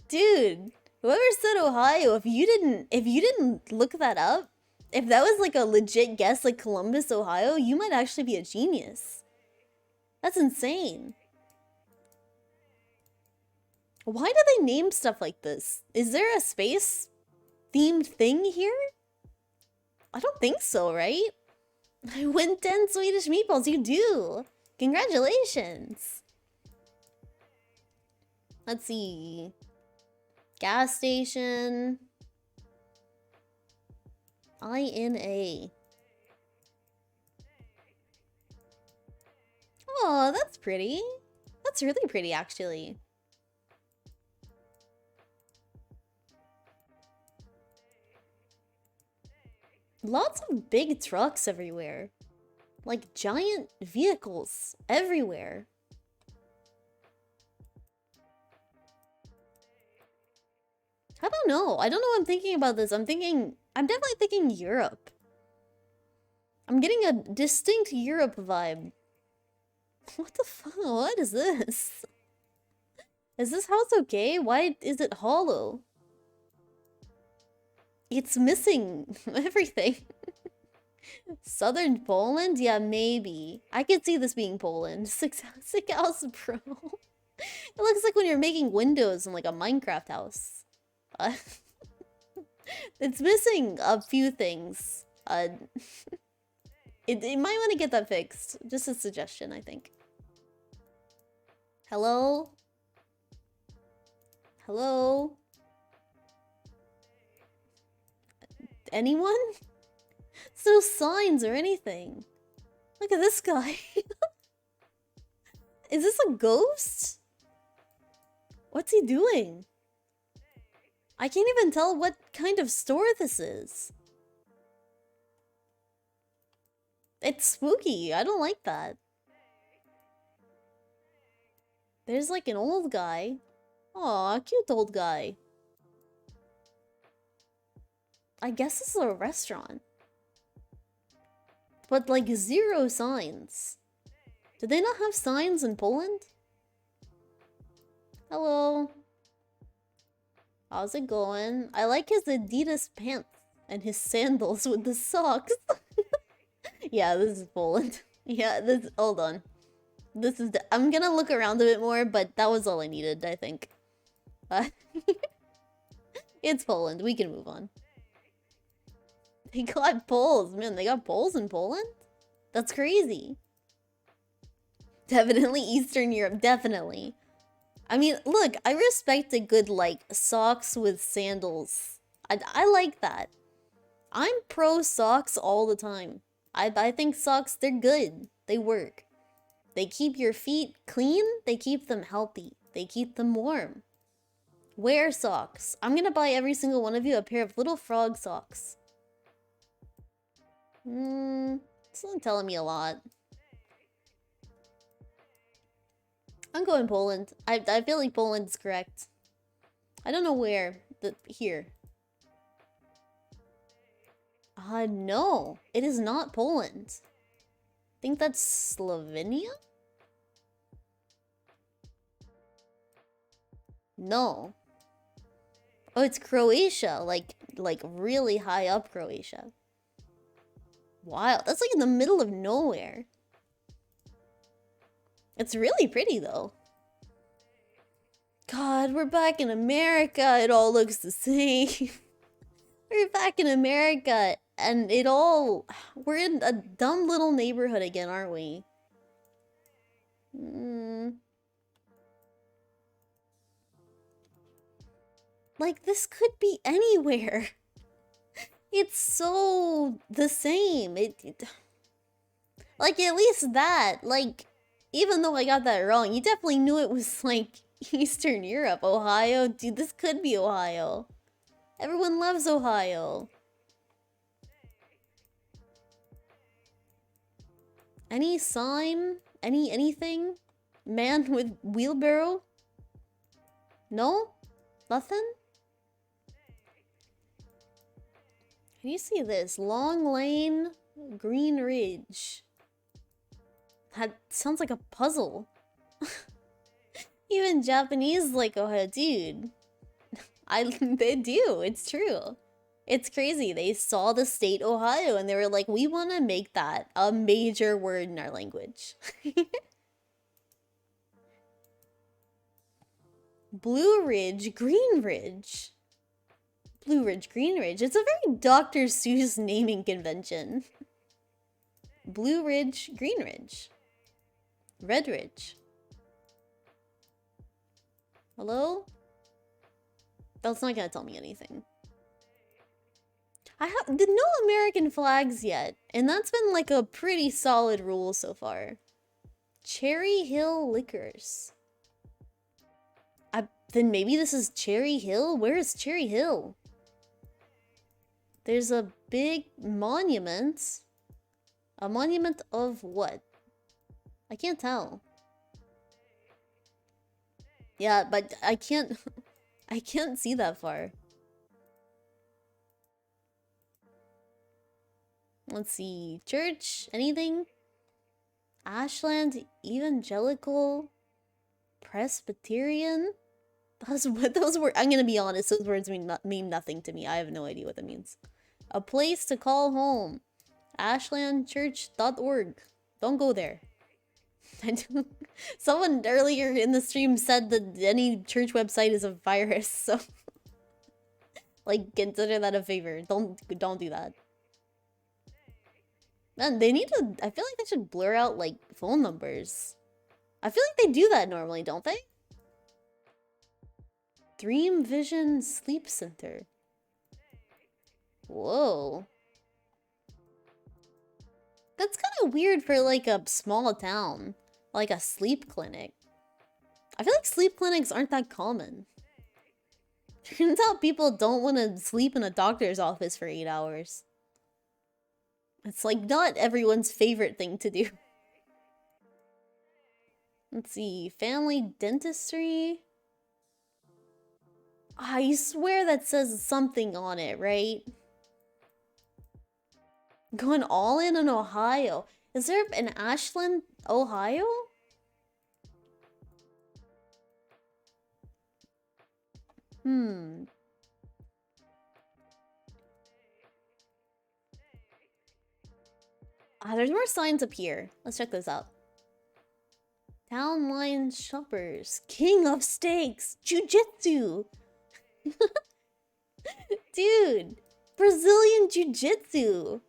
Dude, whoever said Ohio, if you didn't look that up, if that was like a legit guess, like Columbus, Ohio, you might actually be a genius. That's insane. Why do they name stuff like this? Is there a space themed thing here? I don't think so, right? I win 10 Swedish meatballs. You do. Congratulations. Let's see. Gas station. INA. Oh, that's pretty. That's really pretty, actually. Lots of big trucks everywhere. Like giant vehicles everywhere. I don't know. I don't know what I'm thinking about this. I'm definitely thinking Europe. I'm getting a distinct Europe vibe. What the fuck? What is this? Is this house okay? Why is it hollow? It's missing everything. Southern Poland? Yeah, maybe. I could see this being Poland. Sick House Pro. It looks like when you're making windows in like a Minecraft house. It's missing a few things. It might want to get that fixed. Just a suggestion, I think. Hello? Hello? Anyone? There's no signs or anything. Look at this guy. Is this a ghost? What's he doing? I can't even tell what kind of store this is. It's spooky. I don't like that. There's like an old guy. Aw, cute old guy. I guess this is a restaurant. But like 0 signs. Do they not have signs in Poland? Hello. How's it going? I like his Adidas pants and his sandals with the socks. Yeah, this is Poland. Yeah, hold on. I'm gonna look around a bit more, but that was all I needed, I think. It's Poland. We can move on. They got Poles. Man, they got Poles in Poland? That's crazy. Definitely Eastern Europe. Definitely. I mean, look, I respect a good, like, socks with sandals. I like that. I'm pro socks all the time. I think socks, they're good. They work. They keep your feet clean. They keep them healthy. They keep them warm. Wear socks. I'm gonna buy every single one of you a pair of little frog socks. It's not telling me a lot. I'm going Poland. I feel like Poland's correct. I don't know where. Here. No. It is not Poland. I think that's Slovenia? No. Oh, it's Croatia. Like really high up Croatia. Wow, that's like in the middle of nowhere. It's really pretty though. God, we're back in America. It all looks the same. We're back in America and we're in a dumb little neighborhood again, aren't we? Like, this could be anywhere. It's so the same. Like, at least that, like, even though I got that wrong, you definitely knew it was, like, Eastern Europe. Ohio? Dude, this could be Ohio. Everyone loves Ohio. Any sign? Anything? Man with wheelbarrow? No? Nothing? Can you see this? Long Lane, Green Ridge. That sounds like a puzzle. Even Japanese like Ohio, dude. They do, it's true. It's crazy. They saw the state Ohio and they were like, we want to make that a major word in our language. Blue Ridge, Green Ridge. Blue Ridge, Green Ridge. It's a very Dr. Seuss naming convention. Blue Ridge, Green Ridge. Red Ridge. Hello? That's not gonna tell me anything. I have no American flags yet, and that's been like a pretty solid rule so far. Cherry Hill Liquors. Then maybe this is Cherry Hill? Where is Cherry Hill? There's a big monument. A monument of what? I can't tell. Yeah, but I can't I can't see that far. Let's see. Church? Anything? Ashland Evangelical Presbyterian? Those were, I'm gonna be honest, those words mean nothing to me. I have no idea what that means. A place to call home. Ashlandchurch.org. Don't go there. Someone earlier in the stream said that any church website is a virus, so like consider that a favor. Don't do that. Man, they need to, I feel like they should blur out like phone numbers. I feel like they do that normally, don't they? Dream Vision Sleep Center. Whoa. That's kind of weird for like a small town. Like a sleep clinic. I feel like sleep clinics aren't that common. Turns out people don't want to sleep in a doctor's office for 8 hours. It's like not everyone's favorite thing to do. Let's see. Family dentistry. I swear that says something on it, right? Going all in Ohio. Is there an Ashland, Ohio? There's more signs up here. Let's check this out. Town Line Shoppers. King of Steaks. Jiu-Jitsu. Dude. Brazilian Jiu-Jitsu.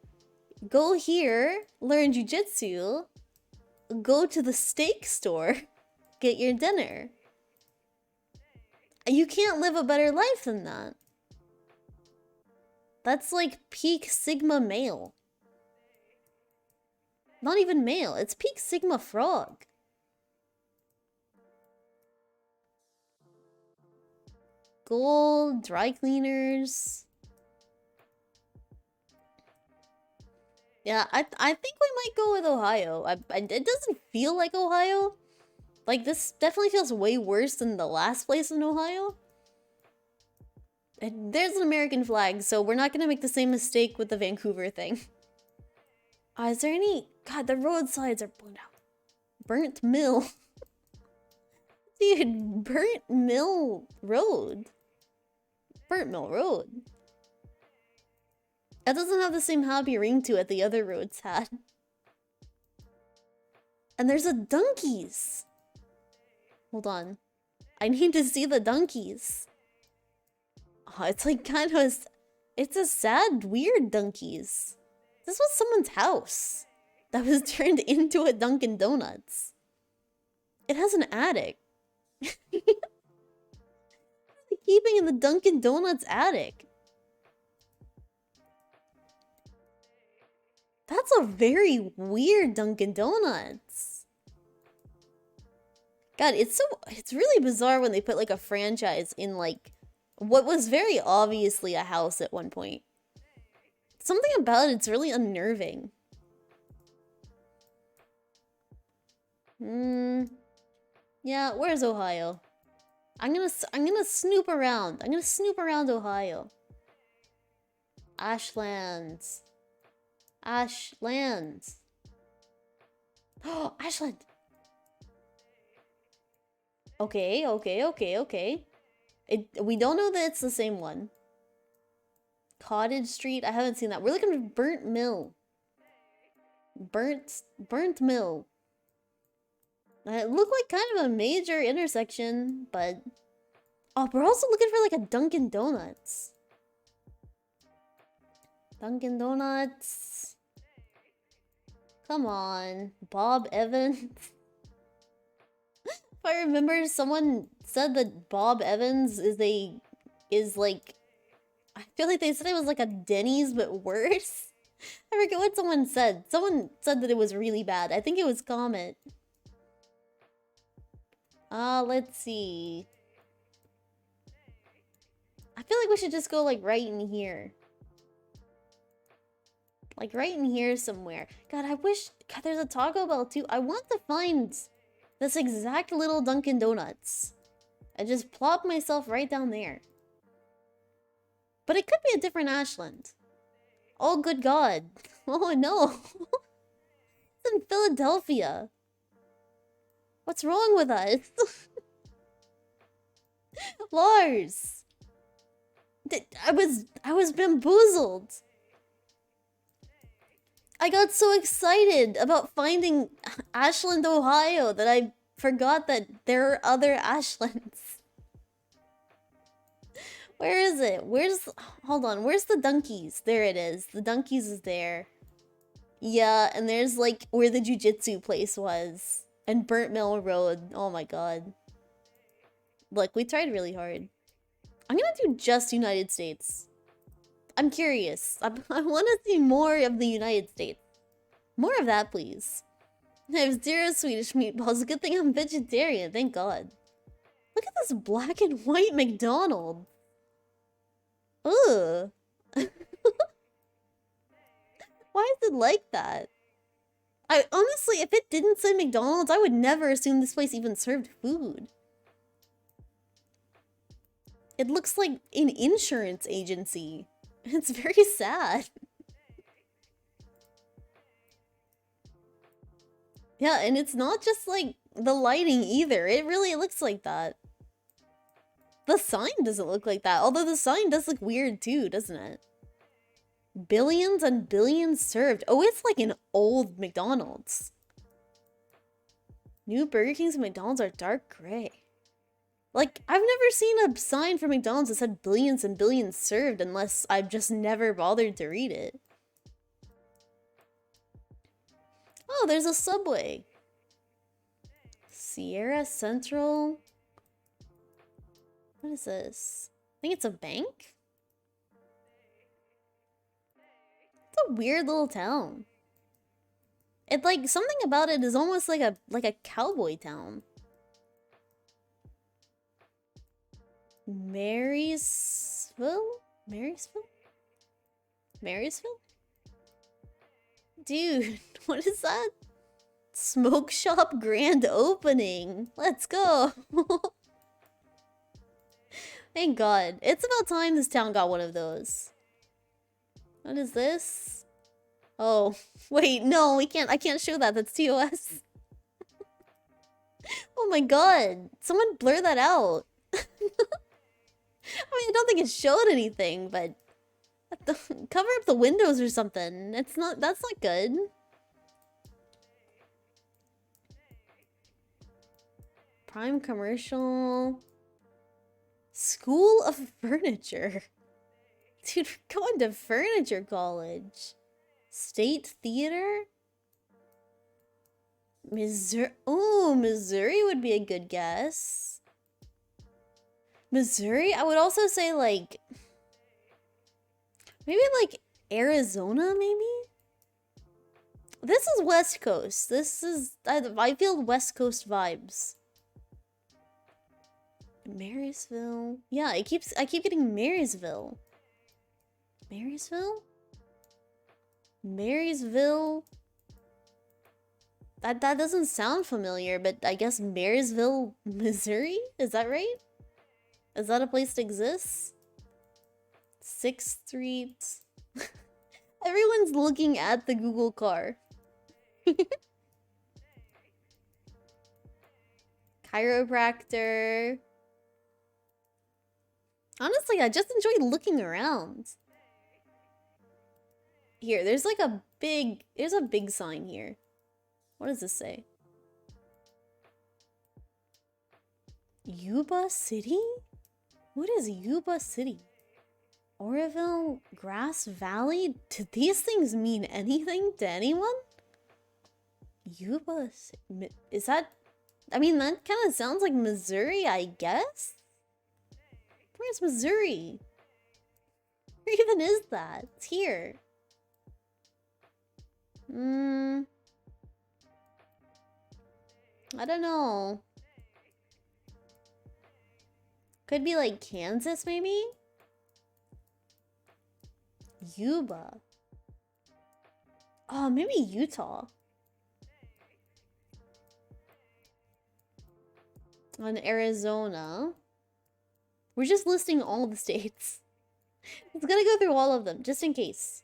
Go here. Learn Jiu-Jitsu. Go to the steak store. Get your dinner. You can't live a better life than that. That's like peak Sigma male. Not even male, it's peak Sigma frog. Gold, dry cleaners. Yeah, I think we might go with Ohio. It doesn't feel like Ohio. Like, this definitely feels way worse than the last place in Ohio. There's an American flag, so we're not gonna make the same mistake with the Vancouver thing. Is there any... God, the roadsides are blown out. Burnt Mill. Dude, Burnt Mill Road. Burnt Mill Road. That doesn't have the same happy ring to it the other roads had. And there's a Dunkies. Hold on. I need to see the Dunkies. Oh, it's like kind of... It's a sad, weird Dunkies. This was someone's house that was turned into a Dunkin' Donuts. It has an attic. Really keeping in the Dunkin' Donuts attic? That's a very weird Dunkin' Donuts. God, it's really bizarre when they put like a franchise in like what was very obviously a house at one point. Something about it's really unnerving. Yeah, where's Ohio? I'm gonna snoop around. I'm gonna snoop around Ohio. Ashlands. Ashlands. Oh, Ashland. Okay. We don't know that it's the same one. Cottage Street. I haven't seen that. We're looking for Burnt Mill. Burnt Mill. It looked like kind of a major intersection, but... Oh, we're also looking for like a Dunkin' Donuts. Dunkin' Donuts. Come on. Bob Evans. If I remember, someone said that Bob Evans is like... I feel like they said it was like a Denny's, but worse. I forget what someone said. Someone said that it was really bad. I think it was Comet. Let's see. I feel like we should just go like right in here. Like right in here somewhere. God, I wish... God, there's a Taco Bell too. I want to find this exact little Dunkin' Donuts. I just plop myself right down there. But it could be a different Ashland. Oh, good God. Oh, no. It's in Philadelphia. What's wrong with us? Lars. I was bamboozled. I got so excited about finding Ashland, Ohio that I forgot that there are other Ashlands. Where is it? Hold on, where's the Dunkies? There it is. The Dunkies is there. Yeah, and there's like where the jujitsu place was. And Burnt Mill Road. Oh my god. Look, we tried really hard. I'm gonna do just United States. I'm curious. I want to see more of the United States. More of that, please. I have 0 Swedish meatballs. Good thing I'm vegetarian. Thank God. Look at this black and white McDonald's. Ugh. Why is it like that? I honestly, if it didn't say McDonald's, I would never assume this place even served food. It looks like an insurance agency. It's very sad. Yeah, and it's not just like the lighting either. It really looks like that. The sign doesn't look like that, although the sign does look weird too, doesn't it? Billions and billions served. Oh, it's like an old McDonald's. New Burger Kings and McDonald's are dark gray. Like, I've never seen a sign for McDonald's that said billions and billions served unless I've just never bothered to read it. Oh, there's a Subway. Sierra Central. What is this? I think it's a bank? It's a weird little town. It like something about it is almost like a cowboy town. Marysville? Dude, what is that? Smoke shop grand opening. Let's go. Thank God. It's about time this town got one of those. What is this? Oh, wait, no, we can't. I can't show that. That's TOS. Oh my God. Someone blur that out. I mean, I don't think it showed anything, but cover up the windows or something. That's not good. Prime Commercial. School of Furniture. Dude, we're going to furniture college. State Theater? Missouri. Oh, Missouri would be a good guess. Missouri? I would also say like maybe like Arizona, maybe? This is West Coast. This is I feel West Coast vibes. Marysville. Yeah, I keep getting Marysville. Marysville? Marysville. That doesn't sound familiar, but I guess Marysville, Missouri? Is that right? Is that a place that exists? 6th Street. Everyone's looking at the Google car. Chiropractor. Honestly, I just enjoy looking around. Here, there's like a big sign here. What does this say? Yuba City? What is Yuba City? Oroville, Grass Valley? Do these things mean anything to anyone? Yuba, is that? I mean, that kind of sounds like Missouri, I guess? Where's Missouri? Where even is that? It's here. I don't know. Could be like Kansas, maybe? Yuba. Oh, maybe Utah. On Arizona. We're just listing all the states. It's gonna go through all of them, just in case.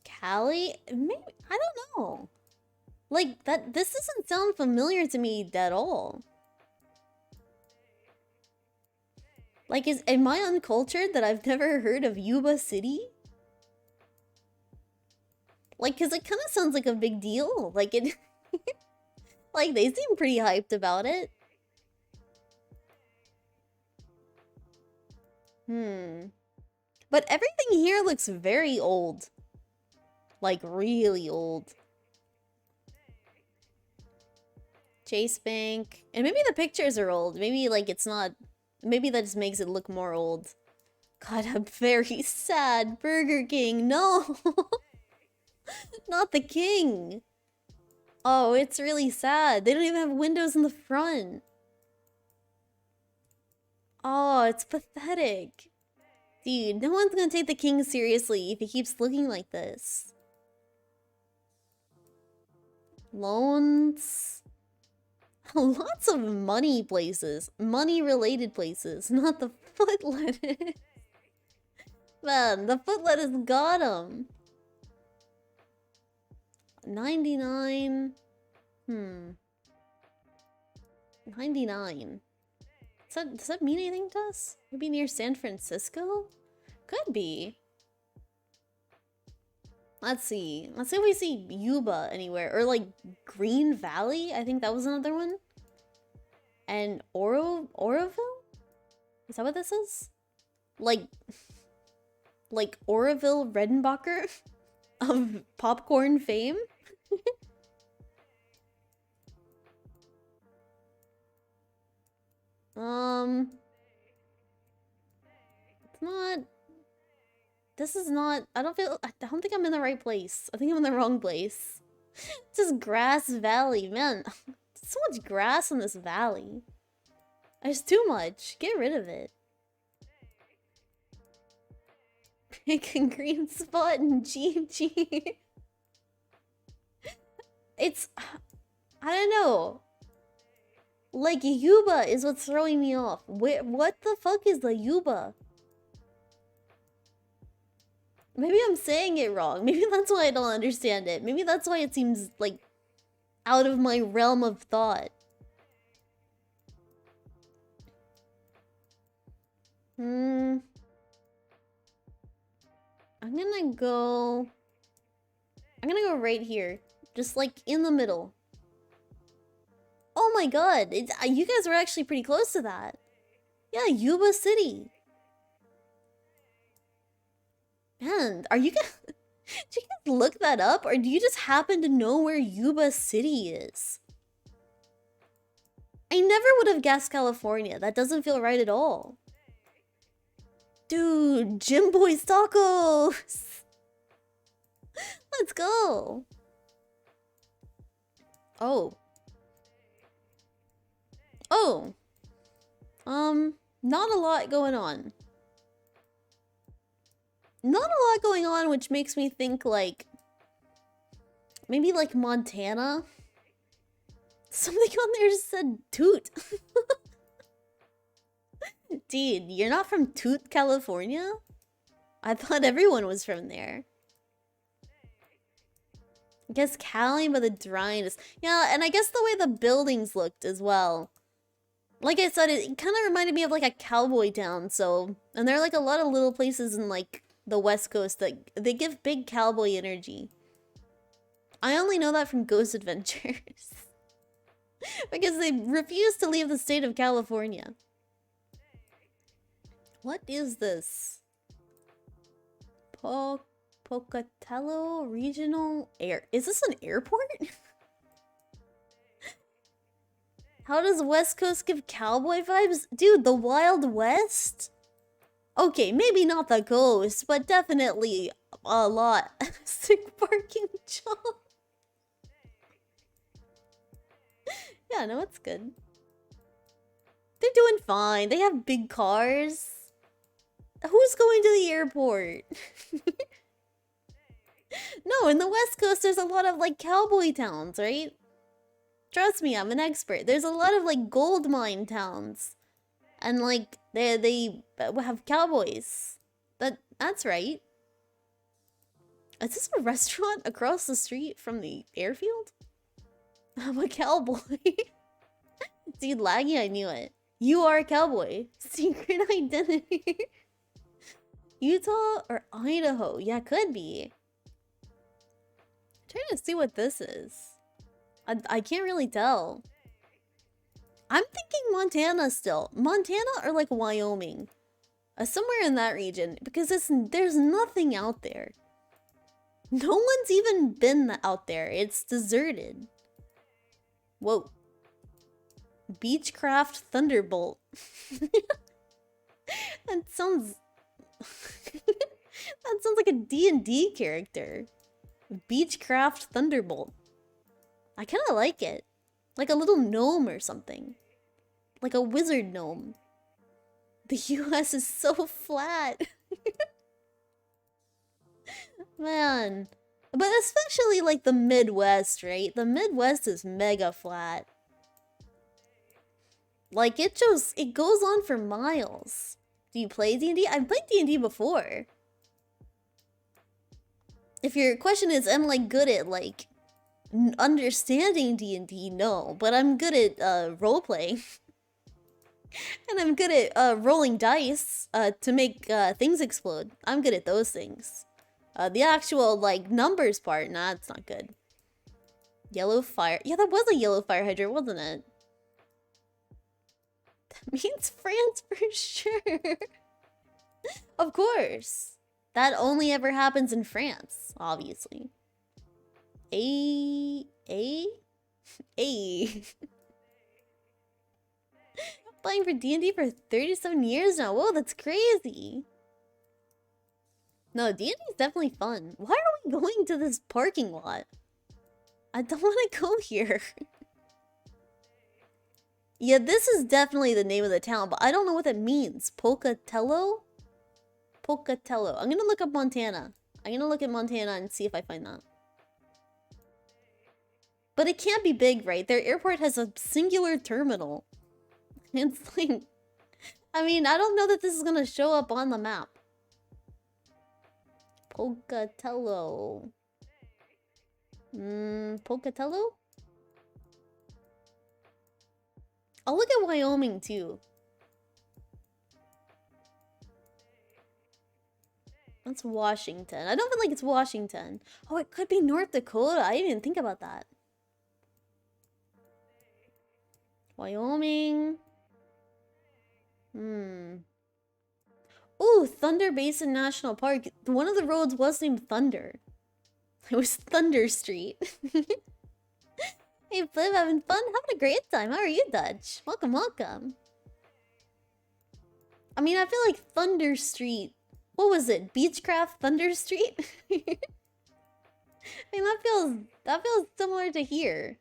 Cali? Maybe, I don't know. Like, this doesn't sound familiar to me at all. Like, am I uncultured that I've never heard of Yuba City? Like, cause it kind of sounds like a big deal. Like it, like they seem pretty hyped about it. But everything here looks very old. Like, really old. Chase Bank. And maybe the pictures are old. Maybe, like, it's not... Maybe that just makes it look more old. God, I'm very sad. Burger King, no! Not the king! Oh, it's really sad. They don't even have windows in the front. Oh, it's pathetic. Dude, no one's gonna take the king seriously if he keeps looking like this. Loans. Lots of money places. Money-related places. Not the foot lettuce. Man, the foot lettuce got him. 99. 99. Does that mean anything to us? Maybe near San Francisco? Could be. Let's see. Let's see if we see Yuba anywhere. Or like Green Valley? I think that was another one. And Oroville? Is that what this is? Like Oroville Redenbacher of popcorn fame? It's not... This is not... I don't think I'm in the right place. I think I'm in the wrong place. This is Grass Valley. Man, there's so much grass in this valley. There's too much. Get rid of it. Pick a green spot in GG. It's... I don't know. Like, Yuba is what's throwing me off. What the fuck is the Yuba? Maybe I'm saying it wrong. Maybe that's why I don't understand it. Maybe that's why it seems, like, out of my realm of thought. I'm gonna go right here. Just, like, in the middle. Oh my god, you guys were actually pretty close to that. Yeah, Yuba City. Man, are you guys... Did you guys look that up? Or do you just happen to know where Yuba City is? I never would have guessed California. That doesn't feel right at all. Dude, Jim Boy's Tacos! Let's go! Oh. Oh. Not a lot going on. Not a lot going on, which makes me think, like... maybe, like, Montana? Something on there said Toot. Dude, you're not from Toot, California? I thought everyone was from there. I guess Cali, but the dryness. Yeah, and I guess the way the buildings looked as well. Like I said, it kind of reminded me of like a cowboy town, so... and there are like a lot of little places in like the West Coast that they give big cowboy energy. I only know that from Ghost Adventures. Because they refuse to leave the state of California. What is this? Pocatello Regional Air. Is this an airport? How does West Coast give cowboy vibes? Dude, the Wild West? Okay, maybe not the coast, but definitely a lot. Sick parking job. Yeah, no, it's good. They're doing fine. They have big cars. Who's going to the airport? No, in the West Coast, there's a lot of, like, cowboy towns, right? Trust me, I'm an expert. There's a lot of, like, gold mine towns. And, like, they have cowboys. That's right. Is this a restaurant across the street from the airfield? I'm a cowboy. Dude, Laggy, I knew it. You are a cowboy. Secret identity. Utah or Idaho? Yeah, could be. I'm trying to see what this is. I can't really tell. I'm thinking Montana still. Montana or like Wyoming. Somewhere in that region. Because there's nothing out there. No one's even been out there. It's deserted. Whoa. Beechcraft Thunderbolt. That sounds... that sounds like a D&D character. Beechcraft Thunderbolt. I kind of like it. Like a little gnome or something. Like a wizard gnome. The US is so flat. Man. But especially like the Midwest, right? The Midwest is mega flat. Like it goes on for miles. Do you play D&D? I've played D&D before. If your question is, am I like good at like understanding D&D? No, but I'm good at role playing. And I'm good at rolling dice to make things explode. I'm good at those things. The actual like numbers part, nah, it's not good. Yellow fire. Yeah, that was a yellow fire hydrant, wasn't it? That means France for sure. Of course. That only ever happens in France, obviously. A. Playing for D&D for 37 years now. Whoa, that's crazy. No, D&D is definitely fun. Why are we going to this parking lot? I don't want to go here. Yeah, this is definitely the name of the town, but I don't know what that means. Pocatello? Pocatello. I'm gonna look up Montana. I'm gonna look at Montana and see if I find that. But it can't be big, right? Their airport has a singular terminal. It's like... I mean, I don't know that this is gonna show up on the map. Pocatello. Pocatello? I'll look at Wyoming too. That's Washington. I don't feel like it's Washington. Oh, it could be North Dakota. I didn't even think about that. Wyoming. Ooh, Thunder Basin National Park. One of the roads was named Thunder. It was Thunder Street. Hey, Flip, having fun? Having a great time. How are you, Dutch? Welcome, welcome. I mean, I feel like Thunder Street. What was it? Beechcraft Thunder Street? I mean, that feels similar to here.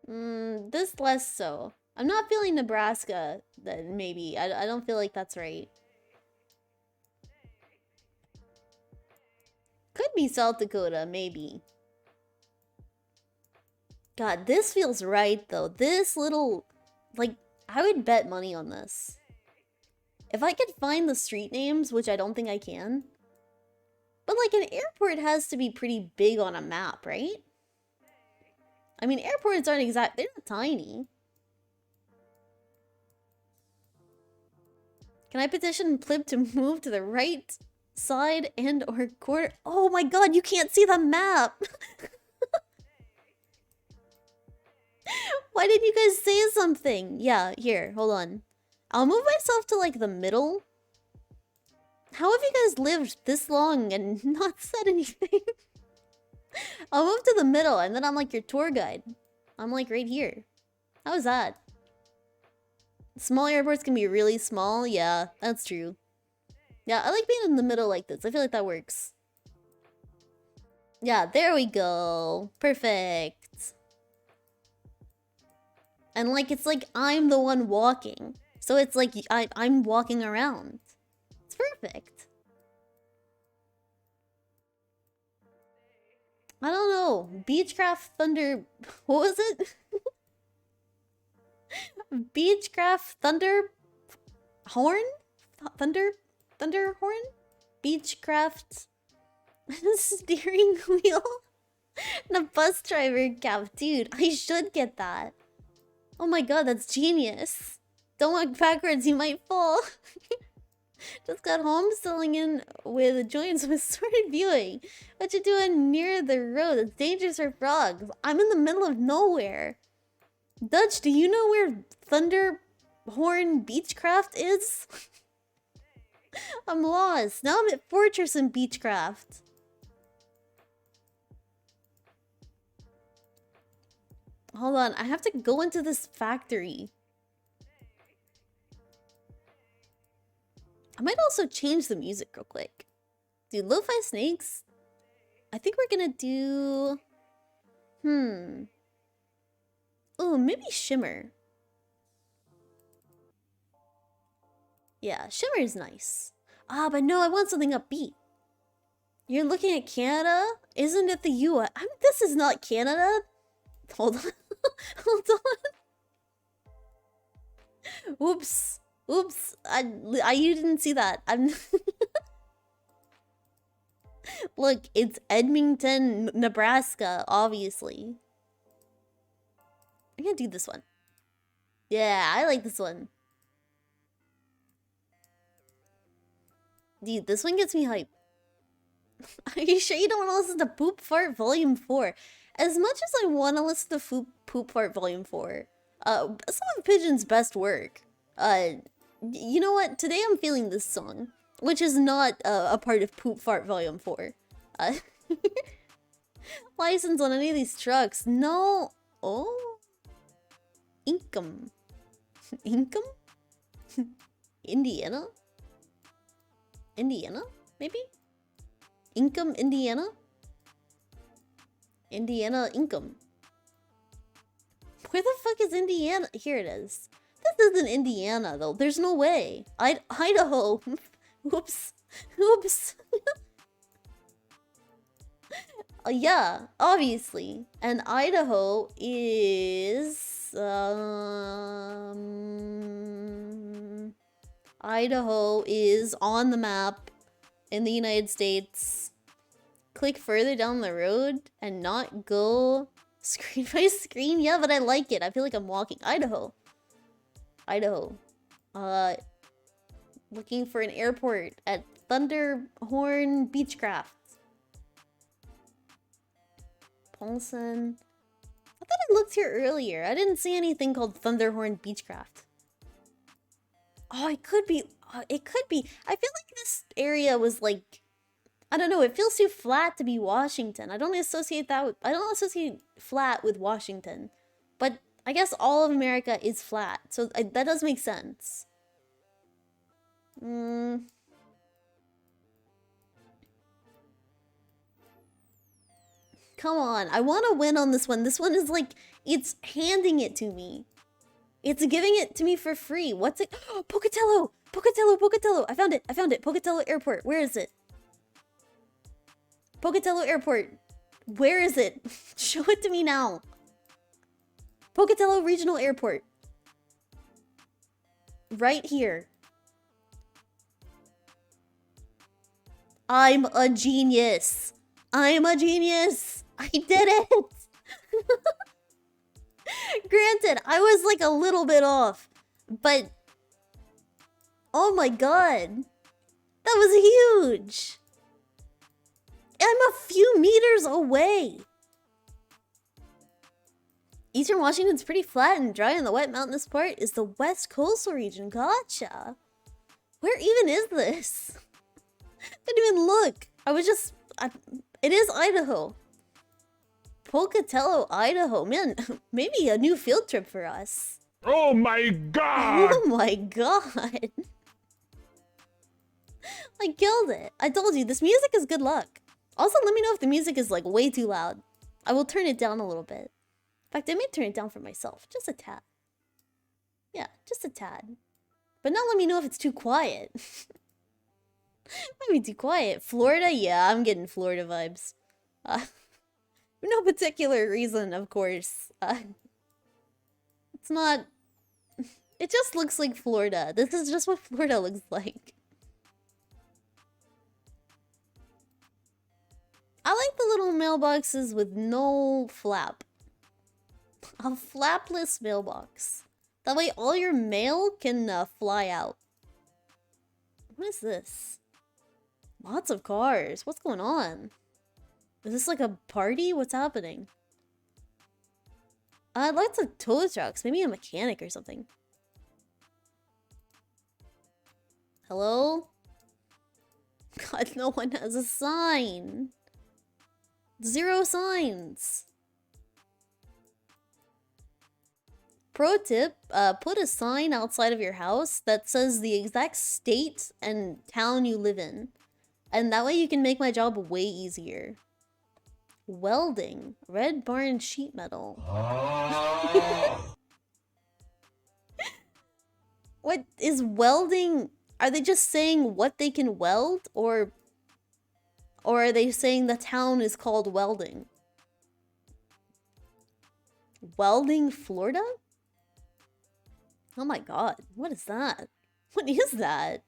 This less so. I'm not feeling Nebraska, then maybe. I don't feel like that's right. Could be South Dakota, maybe. God, this feels right, though. This little... Like, I would bet money on this. If I could find the street names, which I don't think I can. But, like, an airport has to be pretty big on a map, right? I mean, airports aren't they're not tiny. Can I petition Plib to move to the right side and or quarter? Oh my god, you can't see the map! Why didn't you guys say something? Yeah, here, hold on. I'll move myself to, like, the middle. How have you guys lived this long and not said anything? I'll move to the middle, and then I'm, like, your tour guide. I'm, like, right here. How's that? Small airports can be really small. Yeah, that's true. Yeah, I like being in the middle like this. I feel like that works. Yeah, there we go. Perfect. And, like, it's like I'm the one walking. So it's like I'm walking around. It's perfect. I don't know. Beechcraft Thunder... What was it? Beechcraft Thunder... Horn? Thunder Horn? Beechcraft... Steering wheel? And a bus driver cap. Dude, I should get that. Oh my god, that's genius. Don't walk backwards, you might fall. Just got home, selling in with joints with sorted viewing. What you doing near the road? It's dangerous for frogs. I'm in the middle of nowhere. Dutch, do you know where Thunderhorn Beechcraft is? I'm lost. Now I'm at Fortress and Beechcraft. Hold on, I have to go into this factory. I might also change the music real quick. Dude, Lo-Fi Snakes? I think we're gonna do... Ooh, maybe Shimmer. Yeah, Shimmer is nice. Ah, but no, I want something upbeat. You're looking at Canada? Isn't it the US? This is not Canada. Hold on. Hold on. Oops. Oops. You didn't see that. Look, it's Edmonton, Nebraska, obviously. I'm gonna do this one. Yeah, I like this one. Dude, this one gets me hype. Are you sure you don't want to listen to Poop Fart Volume 4? As much as I want to listen to Poop Fart Volume 4, some of Pigeon's best work. You know what? Today I'm feeling this song, which is not a part of Poop Fart Volume 4. License on any of these trucks? No. Oh. Income. Income? Indiana? Indiana? Maybe? Income, Indiana? Indiana income. Where the fuck is Indiana? Here it is. This isn't Indiana, though. There's no way. Idaho. Oops. Oops. Yeah, obviously. And Idaho is... Idaho is on the map in the United States. Click further down the road and not go screen by screen. Yeah, but I like it. I feel like I'm walking. Idaho. Idaho. Looking for an airport at Thunderhorn Beechcraft. Paulson. I thought I looked here earlier. I didn't see anything called Thunderhorn Beechcraft. Oh, it could be. It could be. I feel like this area was like I don't know, it feels too flat to be Washington. I don't associate that with, I don't associate flat with Washington. But I guess all of America is flat, so that does make sense. Come on, I want to win on this one. This one is like, it's handing it to me. It's giving it to me for free. What's it? Oh, Pocatello! Pocatello, Pocatello! I found it, I found it. Pocatello Airport, where is it? Pocatello Airport, where is it? Show it to me now. Pocatello Regional Airport. Right here. I'm a genius. I'm a genius. I did it. Granted, I was like a little bit off, but oh my god. That was huge. I'm a few meters away. Eastern Washington's pretty flat and dry, and the wet mountainous part is the west coastal region. Gotcha. Where even is this? Didn't even look. I was just... it is Idaho. Pocatello, Idaho. Man, maybe a new field trip for us. Oh my god! Oh my god. I killed it. I told you, this music is good luck. Also, let me know if the music is like way too loud. I will turn it down a little bit. In fact, I may turn it down for myself. Just a tad. Yeah, just a tad. But now let me know if it's too quiet. Might be too quiet. Florida? Yeah, I'm getting Florida vibes. For no particular reason, of course. It's not... It just looks like Florida. This is just what Florida looks like. I like the little mailboxes with no flap. A flapless mailbox. That way all your mail can fly out. What is this? Lots of cars. What's going on? Is this like a party? What's happening? Lots of tow trucks. Maybe a mechanic or something. Hello? God, no one has a sign. 0 signs. Pro tip, put a sign outside of your house that says the exact state and town you live in. And that way you can make my job way easier. Welding. Red Barn sheet metal. What is welding? Are they just saying what they can weld? Or are they saying the town is called Welding? Welding, Florida? Oh my god, what is that? What is that?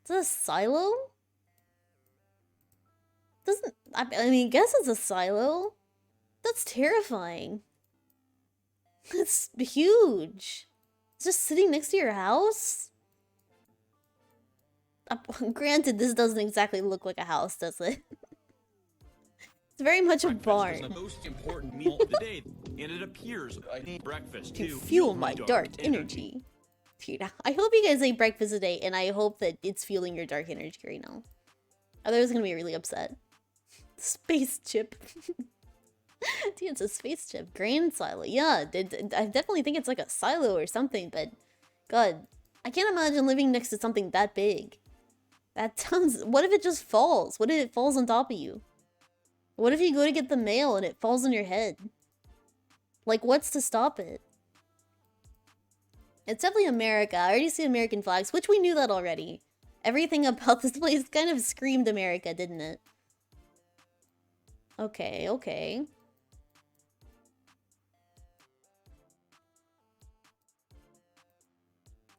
Is that a silo? Doesn't... I mean, I guess it's a silo. That's terrifying. It's huge. It's just sitting next to your house? Granted, this doesn't exactly look like a house, does it? It's very much a barn. The most important meal of the day, and it appears I need breakfast To to fuel my dark energy. Dude, I hope you guys ate breakfast today, and I hope that it's fueling your dark energy right now. Otherwise, I'm gonna be really upset. Space chip. Dude, it's a space chip. Grain silo. Yeah, I definitely think it's like a silo or something, but... God, I can't imagine living next to something that big. That sounds... What if it just falls? What if it falls on top of you? What if you go to get the mail and it falls on your head? Like, what's to stop it? It's definitely America. I already see American flags, which we knew that already. Everything about this place kind of screamed America, didn't it? Okay, okay.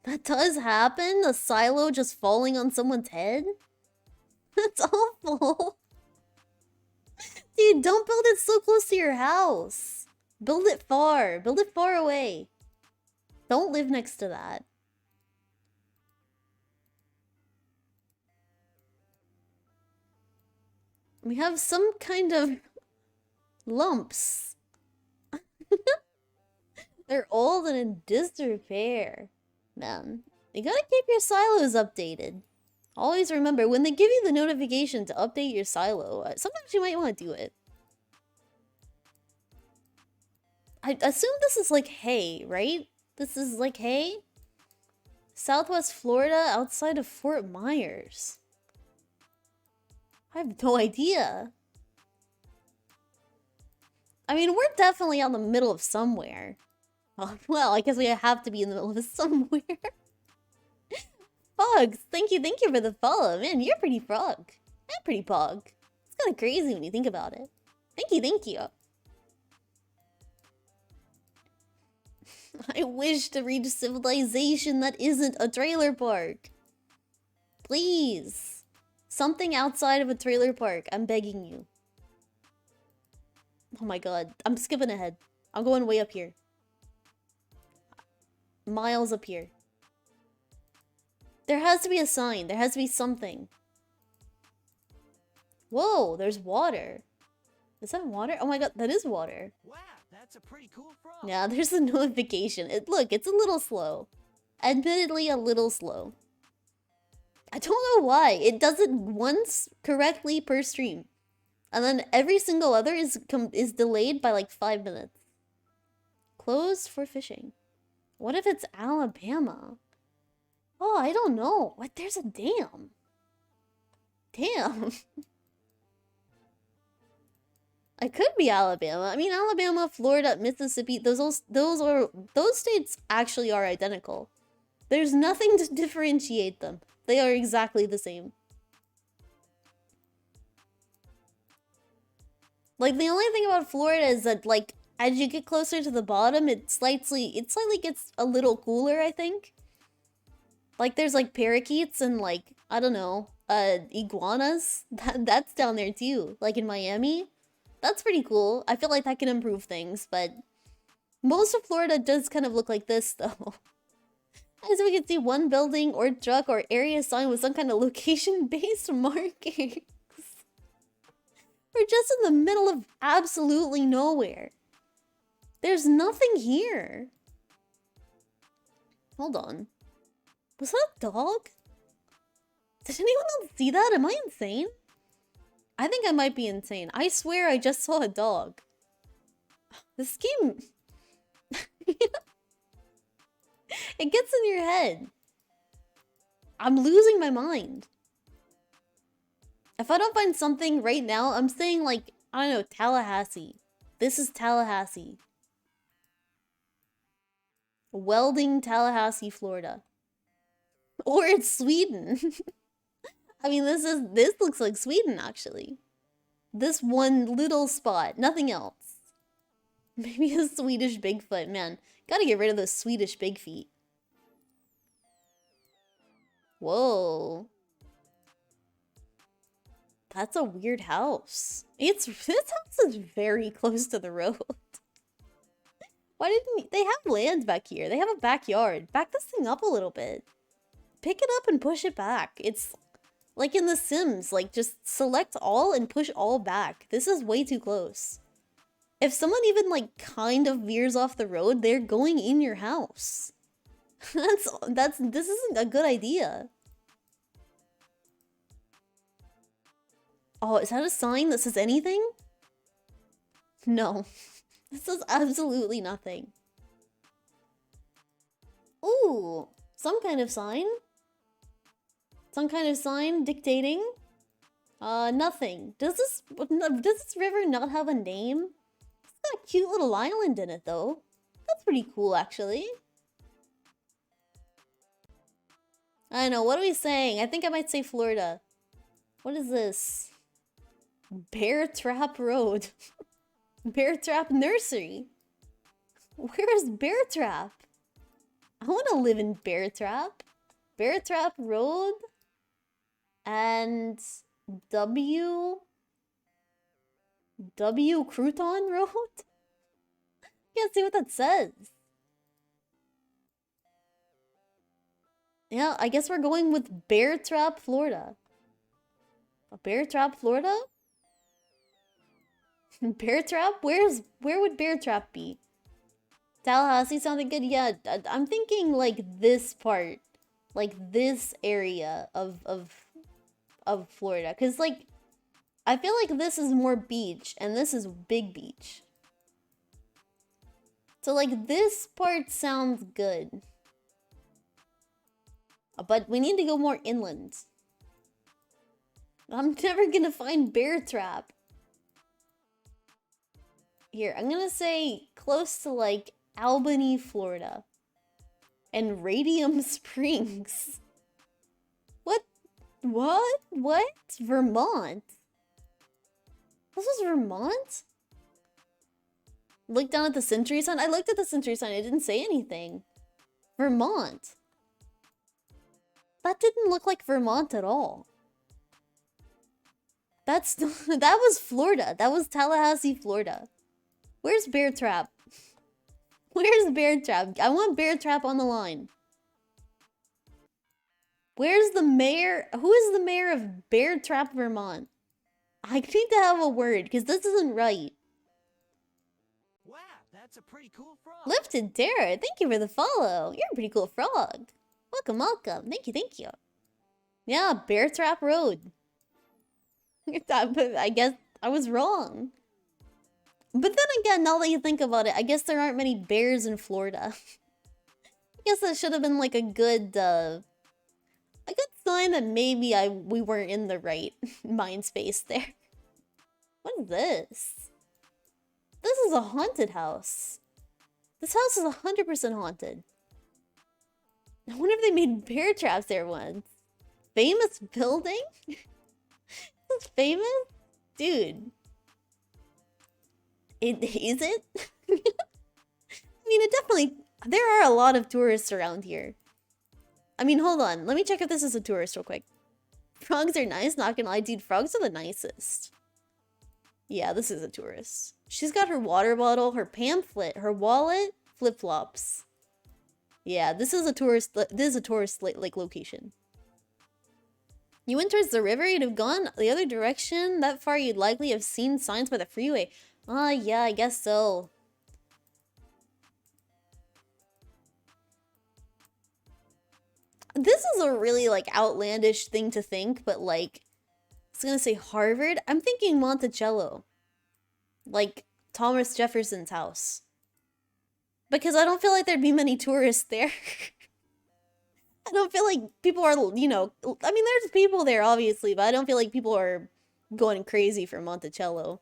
That does happen? A silo just falling on someone's head? That's awful. Dude, don't build it so close to your house. Build it far. Build it far away. Don't live next to that. We have some kind of lumps. They're old and in disrepair. Man, you gotta keep your silos updated. Always remember, when they give you the notification to update your silo, sometimes you might want to do it. I assume this is like hay, right? This is like hay? Southwest Florida, outside of Fort Myers. I have no idea. I mean, we're definitely on the middle of somewhere. Well, I guess we have to be in the middle of somewhere. Fogs, thank you for the follow. Man, you're pretty frog. I'm pretty pog. It's kind of crazy when you think about it. Thank you. I wish to reach civilization that isn't a trailer park. Please. Something outside of a trailer park. I'm begging you. Oh my god. I'm skipping ahead. I'm going way up here. Miles up here. There has to be a sign. There has to be something. Whoa, there's water. Is that water? Oh my god, that is water. Wow, that's a pretty cool frog. Yeah, there's a notification. Look, it's a little slow. Admittedly, a little slow. I don't know why. It does it once correctly per stream. And then every single other is delayed by like 5 minutes. Closed for fishing. What if it's Alabama? Oh, I don't know. What? There's a dam. Damn. It could be Alabama. I mean, Alabama, Florida, Mississippi, those states actually are identical. There's nothing to differentiate them. They are exactly the same. Like, the only thing about Florida is that, like, as you get closer to the bottom, it slightly gets a little cooler, I think. Like, there's, like, parakeets and, like, I don't know, iguanas. That's down there, too. Like, in Miami. That's pretty cool. I feel like that can improve things, but most of Florida does kind of look like this, though. As we can see, one building or truck or area sign with some kind of location-based markings. We're just in the middle of absolutely nowhere. There's nothing here. Hold on. Was that a dog? Did anyone else see that? Am I insane? I think I might be insane. I swear I just saw a dog. This game... It gets in your head. I'm losing my mind. If I don't find something right now, I'm saying like, I don't know, Tallahassee. This is Tallahassee. Welding, Tallahassee, Florida. Or it's Sweden. I mean, this looks like Sweden, actually. This one little spot, nothing else. Maybe a Swedish Bigfoot, man. Gotta get rid of those Swedish big feet. Whoa. That's a weird house. This house is very close to the road. Why didn't they have land back here? They have a backyard. Back this thing up a little bit. Pick it up and push it back. It's like in The Sims, like just select all and push all back. This is way too close. If someone even like kind of veers off the road, they're going in your house. This isn't a good idea. Oh, is that a sign that says anything? No. This says absolutely nothing. Ooh, some kind of sign. Some kind of sign dictating. Nothing. Does this river not have a name? It's got a cute little island in it, though. That's pretty cool, actually. I don't know, what are we saying? I think I might say Florida. What is this? Bear Trap Road. Bear Trap Nursery. Where is Bear Trap? I want to live in Bear Trap. Bear Trap Road. And W Crouton Road? Can't see what that says. Yeah, I guess we're going with Bear Trap, Florida. A Bear Trap, Florida? Bear Trap? Where would Bear Trap be? Tallahassee sounded good? Yeah, I'm thinking like this part. like this area of Florida, because like I feel like this is more beach and this is big beach. So like this part sounds good. But we need to go more inland. I'm never gonna find bear trap. Here, I'm gonna say close to like Albany, Florida. And Radium Springs. What? What? What? Vermont? This was Vermont? Look down at the century sign. I looked at the century sign. It didn't say anything. Vermont. That didn't look like Vermont at all. That was Florida. That was Tallahassee, Florida. Where's Bear Trap? Where's Bear Trap? I want Bear Trap on the line. Where's the mayor? Who is the mayor of Bear Trap, Vermont? I need to have a word, because this isn't right. Wow, that's a pretty cool frog. Lifted Terror, thank you for the follow. You're a pretty cool frog. Welcome, welcome. Thank you, thank you. Yeah, Bear Trap Road. I guess I was wrong. But then again, now that you think about it, I guess there aren't many bears in Florida. I guess that should have been like a good sign that maybe we weren't in the right mind space there. What is this? This is a haunted house. This house is 100% haunted. I wonder if they made bear traps there once. Famous building? This is famous? Dude. Is it? I mean, it definitely... There are a lot of tourists around here. I mean, hold on. Let me check if this is a tourist real quick. Frogs are nice, not gonna lie, dude. Frogs are the nicest. Yeah, this is a tourist. She's got her water bottle, her pamphlet, her wallet, flip-flops. Yeah, this is a tourist. This is a tourist like location. You went towards the river. You'd have gone the other direction. That far, you'd likely have seen signs by the freeway. Ah, yeah, I guess so. This is a really like outlandish thing to think, but like, I was gonna say Harvard. I'm thinking Monticello, like Thomas Jefferson's house. Because I don't feel like there'd be many tourists there. I don't feel like people are, you know... I mean, there's people there, obviously, but I don't feel like people are going crazy for Monticello.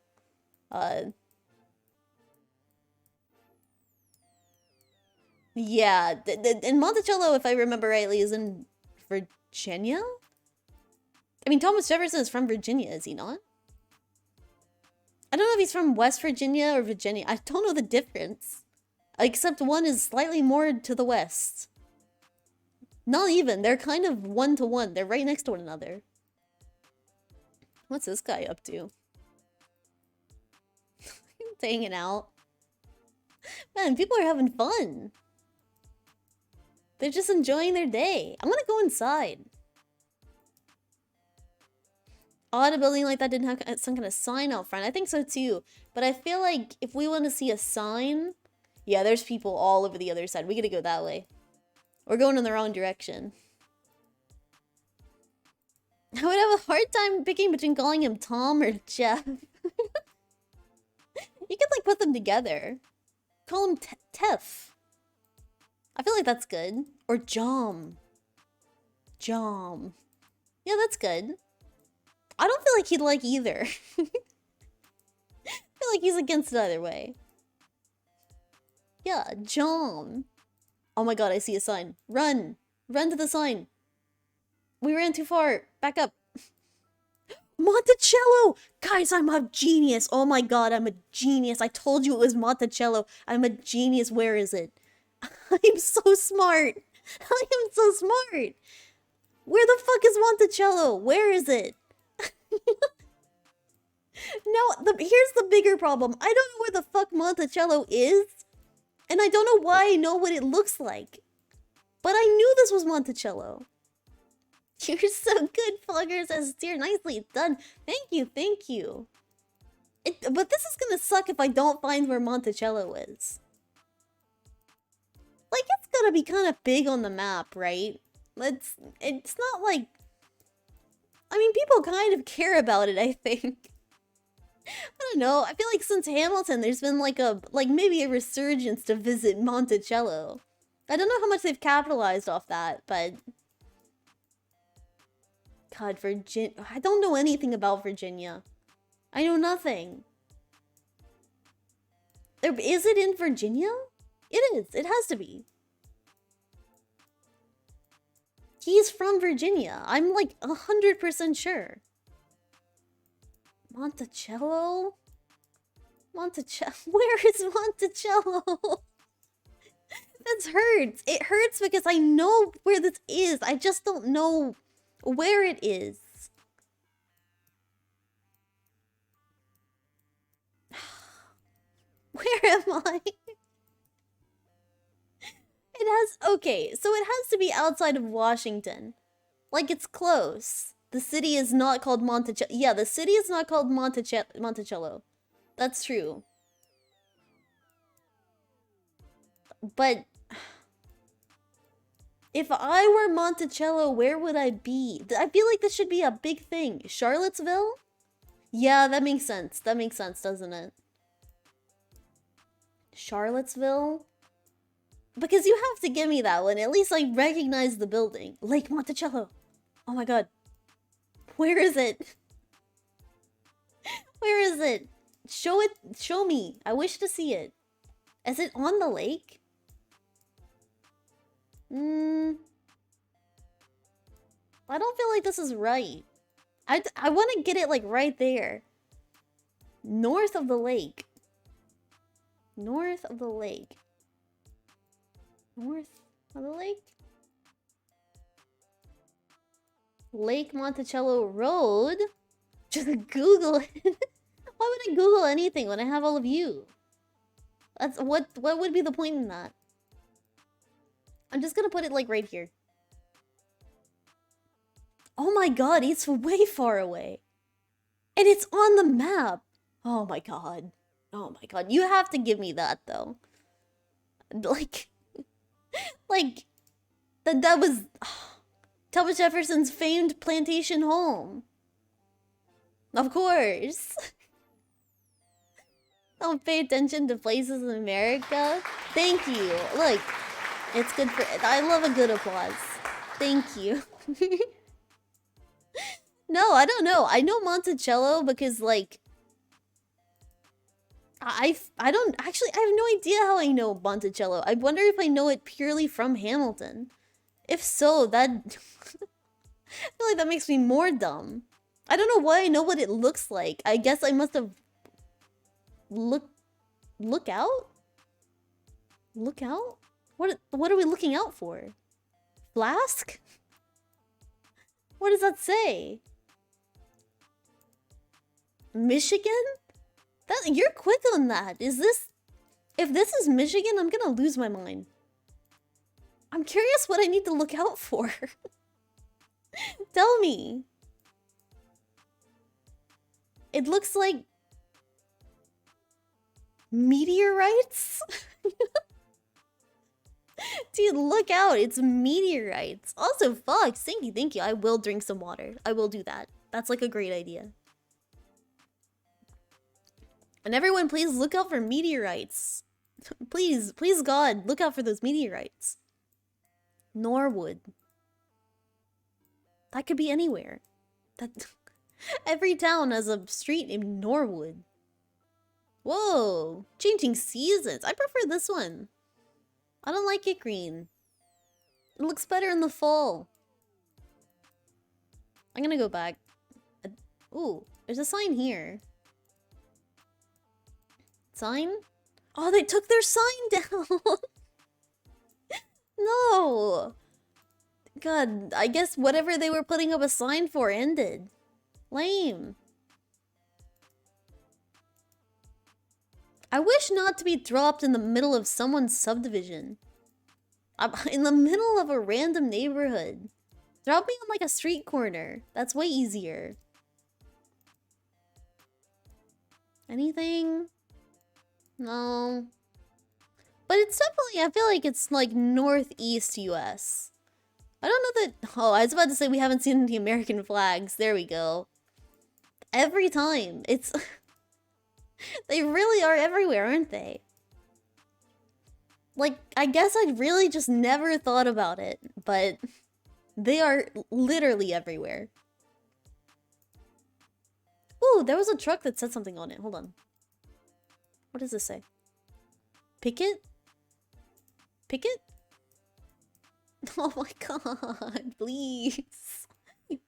Yeah, and Monticello, if I remember rightly, is in Virginia? I mean, Thomas Jefferson is from Virginia, is he not? I don't know if he's from West Virginia or Virginia. I don't know the difference. Except one is slightly more to the west. Not even. They're kind of one-to-one. They're right next to one another. What's this guy up to? Hanging out. Man, people are having fun. They're just enjoying their day. I'm gonna go inside. Odd, a building like that didn't have some kind of sign out front. I think so too. But I feel like if we want to see a sign... Yeah, there's people all over the other side. We gotta go that way. We're going in the wrong direction. I would have a hard time picking between calling him Tom or Jeff. You could like put them together. Call him Teff. I feel like that's good. Or Jom. Jom. Yeah, that's good. I don't feel like he'd like either. I feel like he's against it either way. Yeah, Jom. Oh my god, I see a sign. Run! Run to the sign! We ran too far. Back up. Monticello! Guys, I'm a genius. Oh my god, I'm a genius. I told you it was Monticello. I'm a genius. Where is it? I'm so smart. I am so smart. Where the fuck is Monticello? Where is it? No, here's the bigger problem. I don't know where the fuck Monticello is. And I don't know why I know what it looks like. But I knew this was Monticello. You're so good, Floggers as dear. Nicely done. Thank you, thank you. But this is gonna suck if I don't find where Monticello is. Like, it's gonna be kind of big on the map, right? It's not like... I mean, people kind of care about it, I think. I don't know. I feel like since Hamilton, there's been like maybe a resurgence to visit Monticello. I don't know how much they've capitalized off that, but... God, Virginia... I don't know anything about Virginia. I know nothing. Is it in Virginia? It is. It has to be. He's from Virginia. I'm like 100% sure. Monticello? Monticello? Where is Monticello? That hurts. It hurts because I know where this is. I just don't know where it is. Where am I? It has... Okay, so it has to be outside of Washington. Like, it's close. The city is not called Monticello. Yeah, the city is not called Monticello. That's true. But... if I were Monticello, where would I be? I feel like this should be a big thing. Charlottesville? Yeah, that makes sense. That makes sense, doesn't it? Charlottesville? Because you have to give me that one. At least I recognize the building. Lake Monticello. Oh my god. Where is it? Where is it? Show it. Show me. I wish to see it. Is it on the lake? I don't feel like this is right. I want to get it like right there. North of the lake. North of the lake. North of the lake? Lake Monticello Road? Just Google it. Why would I Google anything when I have all of you? That's what would be the point in that? I'm just gonna put it like right here. Oh my god, it's way far away. And it's on the map. Oh my god. Oh my god. You have to give me that though. Like that was Thomas Jefferson's famed plantation home. Of course. Don't pay attention to places in America. Thank you. Look, it's good for... I love a good applause. Thank you. No, I don't know. I know Monticello because, like... I don't... Actually, I have no idea how I know Monticello. I wonder if I know it purely from Hamilton. If so, that... I feel like that makes me more dumb. I don't know why I know what it looks like. I guess I must have... Look out? Look out? What are we looking out for? Flask? What does that say? Michigan? You're quick on that. Is this... If this is Michigan, I'm gonna lose my mind. I'm curious what I need to look out for. Tell me. It looks like... meteorites? Dude, look out. It's meteorites. Also, Fox, thank you. I will drink some water. I will do that. That's like a great idea. And everyone, please look out for meteorites. Please, God, look out for those meteorites. Norwood. That could be anywhere. Every town has a street named Norwood. Whoa, changing seasons. I prefer this one. I don't like it green. It looks better in the fall. I'm gonna go back. Ooh, there's a sign here. Sign? Oh, they took their sign down. No. God, I guess whatever they were putting up a sign for ended. Lame. I wish not to be dropped in the middle of someone's subdivision. I'm in the middle of a random neighborhood. Drop me on like a street corner. That's way easier. Anything? No. But it's definitely, I feel like it's like northeast US. I don't know that... Oh, I was about to say we haven't seen the American flags. There we go. Every time. It's... They really are everywhere, aren't they? Like, I guess I really just never thought about it, but they are literally everywhere. Ooh, there was a truck that said something on it. Hold on. What does this say? Picket? Picket? Oh my god, please.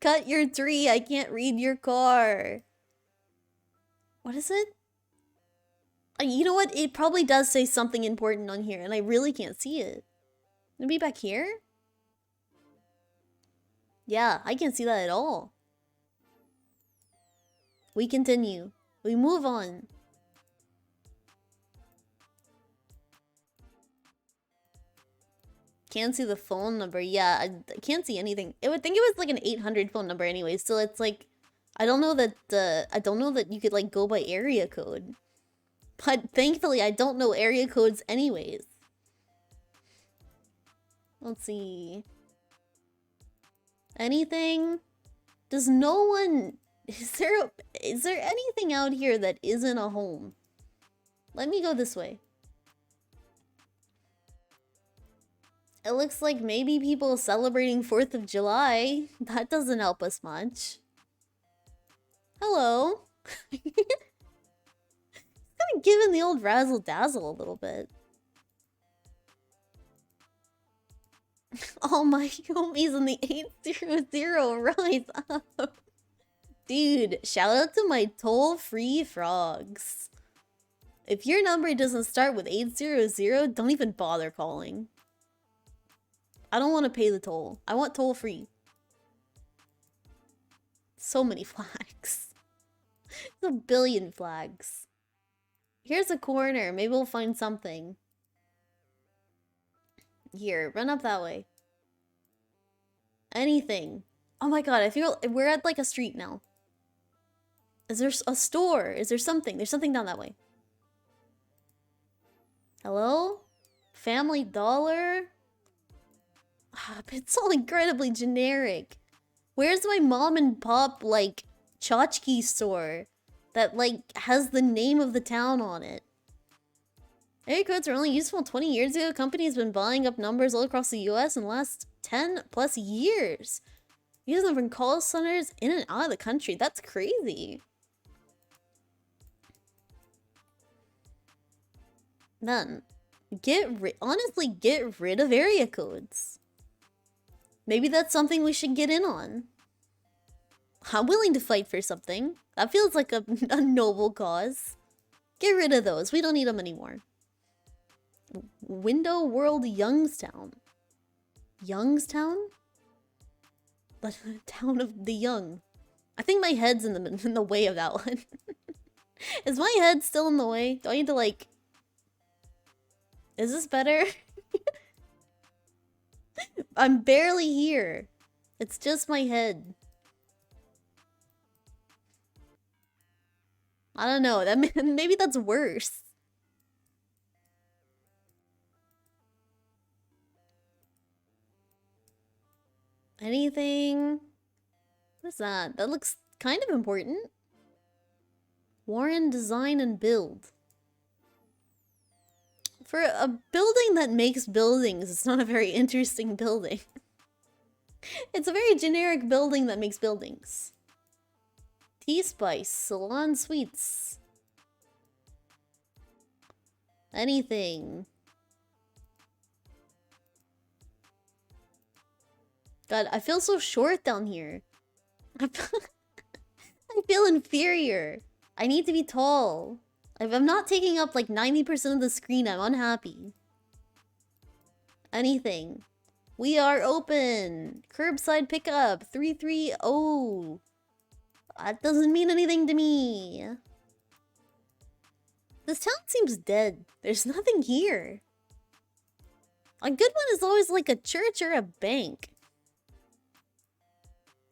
Cut your tree, I can't read your car. What is it? You know what? It probably does say something important on here, and I really can't see it. Maybe back here? Yeah, I can't see that at all. We continue. We move on. Can't see the phone number. Yeah, I can't see anything. I would think it was like an 800 phone number anyway, so it's like... I don't know that you could like go by area code. But thankfully, I don't know area codes anyways. Let's see. Anything? Does no one... Is there anything out here that isn't a home? Let me go this way. It looks like maybe people celebrating 4th of July. That doesn't help us much. Hello. Kind of giving the old razzle dazzle a little bit. All my homies in the 800 rise up. Dude, shout out to my toll-free frogs. If your number doesn't start with 800, don't even bother calling. I don't want to pay the toll. I want toll-free. So many flags. There's a billion flags. Here's a corner. Maybe we'll find something. Here, run up that way. Anything. Oh my god, I feel we're at like a street now. Is there a store? Is there something? There's something down that way. Hello? Family Dollar? It's all incredibly generic. Where's my mom and pop, like, tchotchke store that, like, has the name of the town on it? Area codes are only useful 20 years ago. Companies been buying up numbers all across the US in the last 10 plus years. Using them from call centers in and out of the country. That's crazy. Then, honestly, get rid of area codes. Maybe that's something we should get in on. I'm willing to fight for something. That feels like a noble cause. Get rid of those. We don't need them anymore. Window World Youngstown. Youngstown? The town of the young. I think my head's in the way of that one. Is my head still in the way? Do I need to like... Is this better? I'm barely here. It's just my head. I don't know. Maybe that's worse. Anything? What's that? That looks kind of important. Warren Design and Build. For a building that makes buildings, it's not a very interesting building. It's a very generic building that makes buildings. Tea Spice, Salon Suites. Anything. God, I feel so short down here. I feel inferior. I need to be tall. If I'm not taking up like 90% of the screen, I'm unhappy. Anything. We are open. Curbside pickup 330. That doesn't mean anything to me. This town seems dead. There's nothing here. A good one is always like a church or a bank.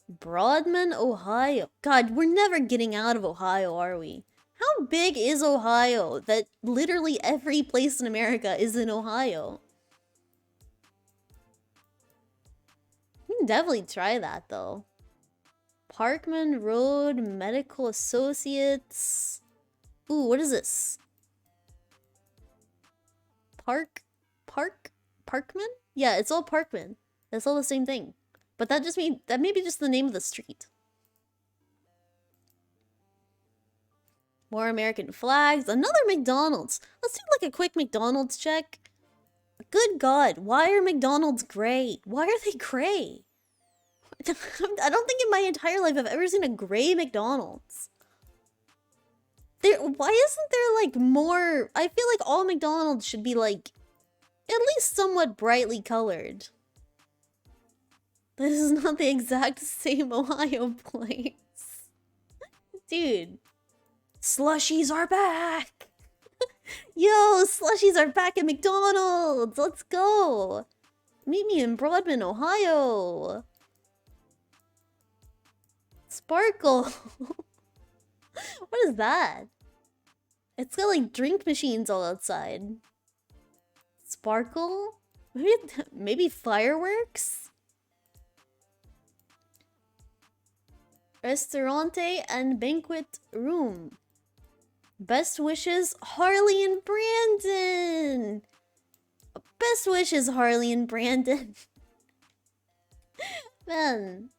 Broadman, Ohio. God, we're never getting out of Ohio, are we? How big is Ohio that literally every place in America is in Ohio? can definitely try that though. Parkman Road Medical Associates. Ooh, what is this? Parkman? Yeah, it's all Parkman. That's all the same thing. But that may be just the name of the street. More American flags. Another McDonald's. Let's do like a quick McDonald's check. Good God, why are McDonald's gray? Why are they gray? I don't think in my entire life I've ever seen a gray McDonald's. Why isn't there like more? I feel like all McDonald's should be like at least somewhat brightly colored. This is not the exact same Ohio place. Dude, slushies are back! Yo, slushies are back at McDonald's! Let's go! Meet me in Broadman, Ohio! Sparkle! What is that? It's got like drink machines all outside. Sparkle? Maybe fireworks? Restaurante and banquet room. Best wishes, Harley and Brandon! Best wishes, Harley and Brandon. Man.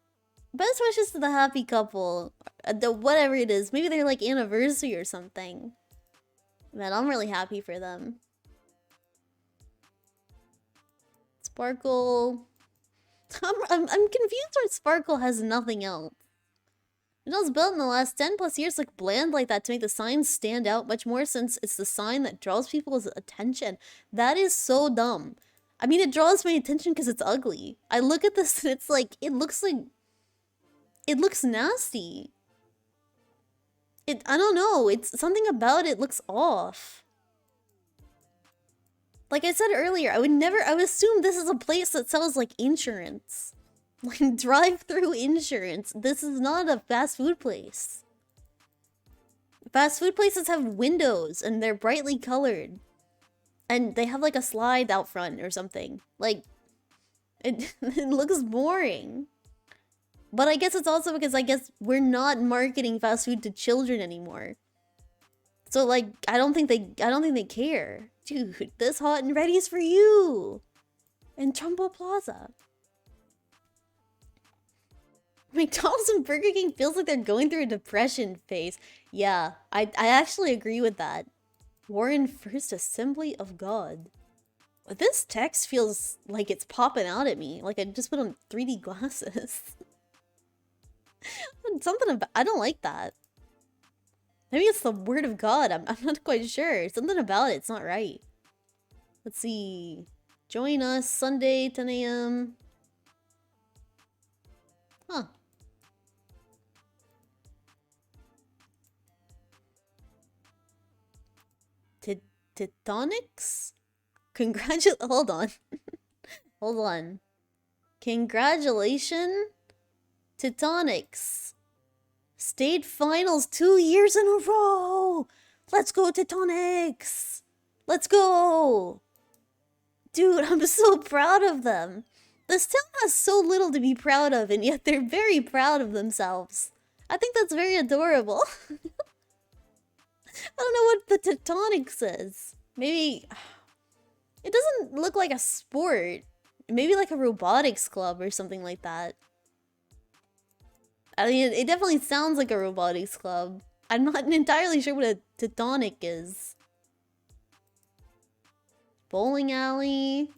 Best wishes to the happy couple. Whatever it is. Maybe they're like anniversary or something. Man, I'm really happy for them. Sparkle. I'm confused why Sparkle has nothing else. It was built in the last 10 plus years like bland like that to make the sign stand out much more since it's the sign that draws people's attention. That is so dumb. I mean, it draws my attention because it's ugly. I look at this and it's like, it looks nasty. I don't know, it's something about it looks off. Like I said earlier, I would assume this is a place that sells like insurance. Like drive-through insurance. This is not a fast food place. Fast food places have windows and they're brightly colored. And they have like a slide out front or something. Like, it looks boring. But I guess it's also because I guess we're not marketing fast food to children anymore. So like, I don't think they care. Dude, this hot and ready is for you. In Trumbull Plaza. McDonald's and Burger King feels like they're going through a depression phase. Yeah, I actually agree with that. Warren First Assembly of God. But this text feels like it's popping out at me. Like I just put on 3D glasses. Something about... I don't like that. Maybe it's the word of God. I'm not quite sure. Something about it's not right. Let's see. Join us Sunday, 10 a.m. Huh. Titanics? Hold on. Hold on. Congratulations, Titanics. State finals 2 years in a row. Let's go, Titanics. Let's go. Dude, I'm so proud of them. This town has so little to be proud of, and yet they're very proud of themselves. I think that's very adorable. I don't know what the Tectonics is. Maybe... It doesn't look like a sport. Maybe like a robotics club or something like that. I mean, it definitely sounds like a robotics club. I'm not entirely sure what a Tectonic is. Bowling alley.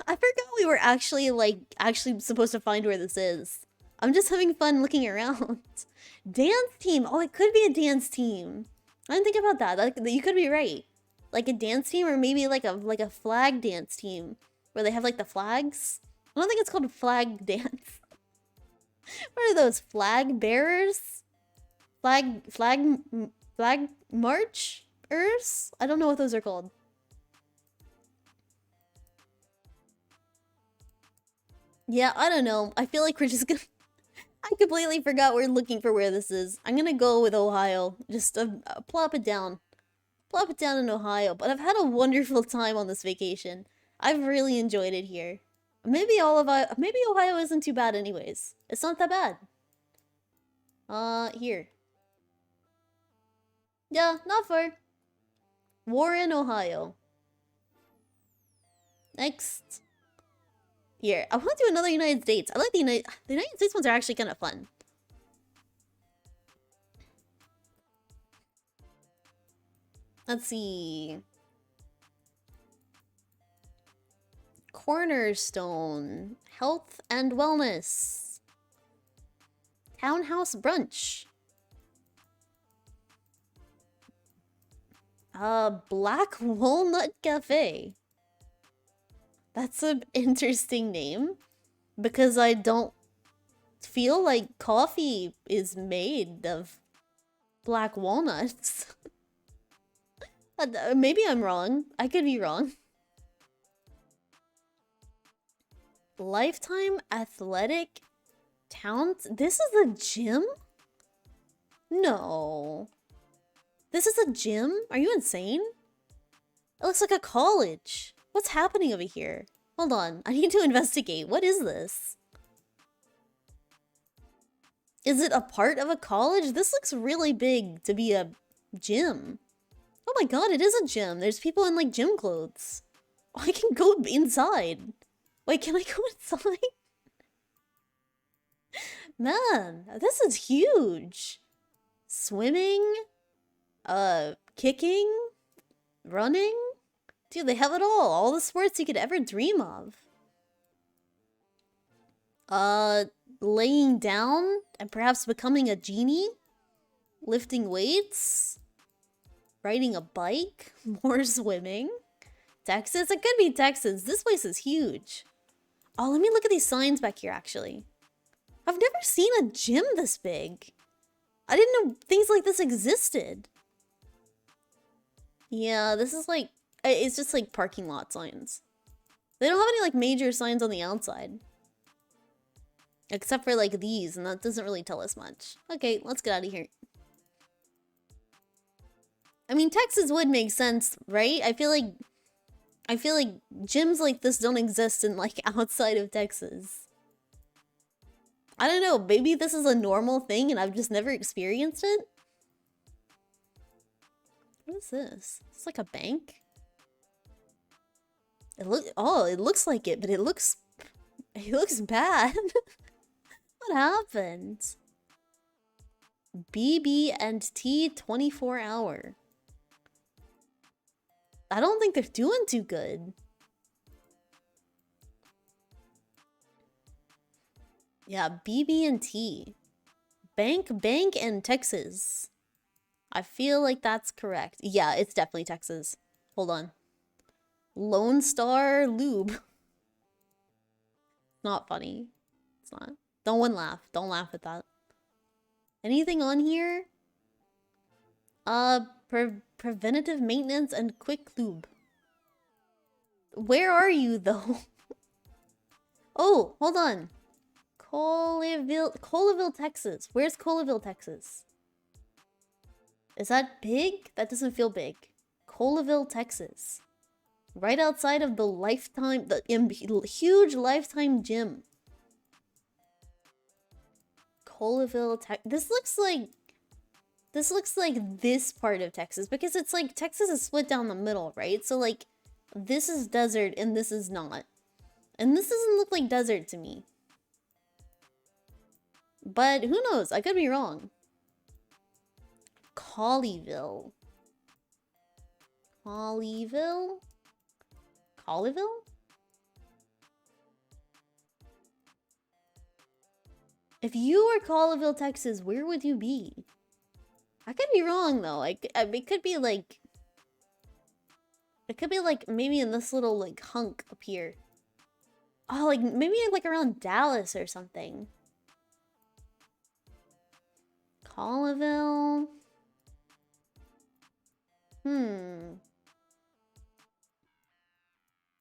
I forgot we were actually supposed to find where this is. I'm just having fun looking around. Dance team. Oh, it could be a dance team. I didn't think about that. You could be right. Like a dance team, or maybe like a flag dance team where they have like the flags. I don't think it's called a flag dance. What are those, flag bearers? Flag marchers? I don't know what those are called. Yeah, I don't know. I feel like we're just gonna... I completely forgot we're looking for where this is. I'm gonna go with Ohio. Just plop it down. Plop it down in Ohio. But I've had a wonderful time on this vacation. I've really enjoyed it here. Maybe Ohio isn't too bad anyways. It's not that bad. Here. Yeah, not far. Warren, Ohio. Next. Here, I want to do another United States. I like the United States ones are actually kind of fun. Let's see. Cornerstone. Health and wellness. Townhouse brunch. Black Walnut Cafe. That's an interesting name. Because I don't feel like coffee is made of black walnuts. Maybe I'm wrong. I could be wrong. Lifetime Athletic Town. This is a gym? No. This is a gym? Are you insane? It looks like a college. What's happening over here? Hold on. I need to investigate. What is this? Is it a part of a college? This looks really big to be a gym. Oh my god, it is a gym. There's people in like gym clothes. I can go inside. Wait, can I go inside? Man, this is huge. Swimming, kicking, running. Dude, they have it all the sports you could ever dream of. Laying down and perhaps becoming a genie. Lifting weights. Riding a bike. More swimming. Texas? It could be Texas. This place is huge. Oh, let me look at these signs back here, actually. I've never seen a gym this big. I didn't know things like this existed. Yeah, this is like... It's just like parking lot signs. They don't have any like major signs on the outside. Except for like these, and that doesn't really tell us much. Okay, let's get out of here. I mean, Texas would make sense, right? I feel like gyms like this don't exist in like outside of Texas. I don't know, maybe this is a normal thing and I've just never experienced it? What is this? It's like a bank? It looks like it, but it looks bad. What happened? BB&T 24 hour. I don't think they're doing too good. Yeah, BB&T. Bank in Texas. I feel like that's correct. Yeah, it's definitely Texas. Hold on. Lone Star Lube. Not funny. It's not. Don't laugh. Don't laugh at that. Anything on here? Preventative maintenance and quick lube. Where are you, though? Oh, hold on. Colleyville, Texas. Where's Colleyville, Texas? Is that big? That doesn't feel big. Colleyville, Texas. Right outside of the Lifetime, the huge Lifetime gym. Colleyville, This looks like this part of Texas, because it's like Texas is split down the middle, right? So like this is desert and this is not. And this doesn't look like desert to me. But who knows? I could be wrong. Colleyville. Colleyville? Colleyville? If you were Colleyville, Texas, where would you be? I could be wrong though. It could be like... It could be like maybe in this little like hunk up here. Oh, like maybe like around Dallas or something. Colleyville.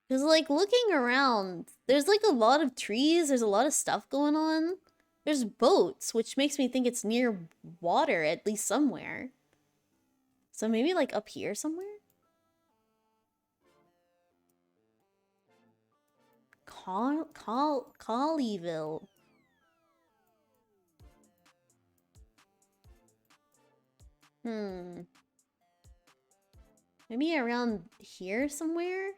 Because like looking around, there's like a lot of trees, there's a lot of stuff going on. There's boats, which makes me think it's near water, at least somewhere. So maybe like up here somewhere? Colleyville. Maybe around here somewhere?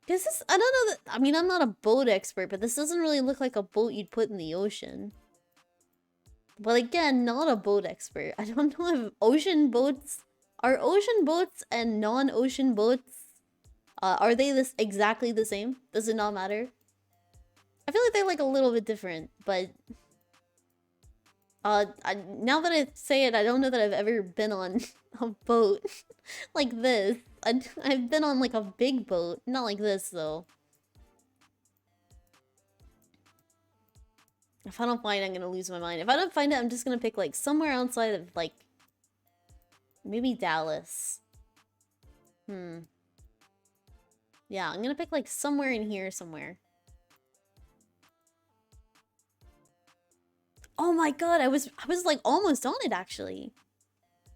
Because this, I don't know that, I mean, I'm not a boat expert, but this doesn't really look like a boat you'd put in the ocean. But again, not a boat expert. I don't know if ocean boats, are ocean boats and non-ocean boats, are they this exactly the same? Does it not matter? I feel like they're like a little bit different, but now that I say it, I don't know that I've ever been on a boat like this. I've been on like a big boat, not like this though. If I don't find it, I'm gonna lose my mind. If I don't find it, I'm just gonna pick like somewhere outside of like maybe Dallas. Yeah, I'm gonna pick like somewhere in here somewhere. Oh my god, I was like almost on it actually.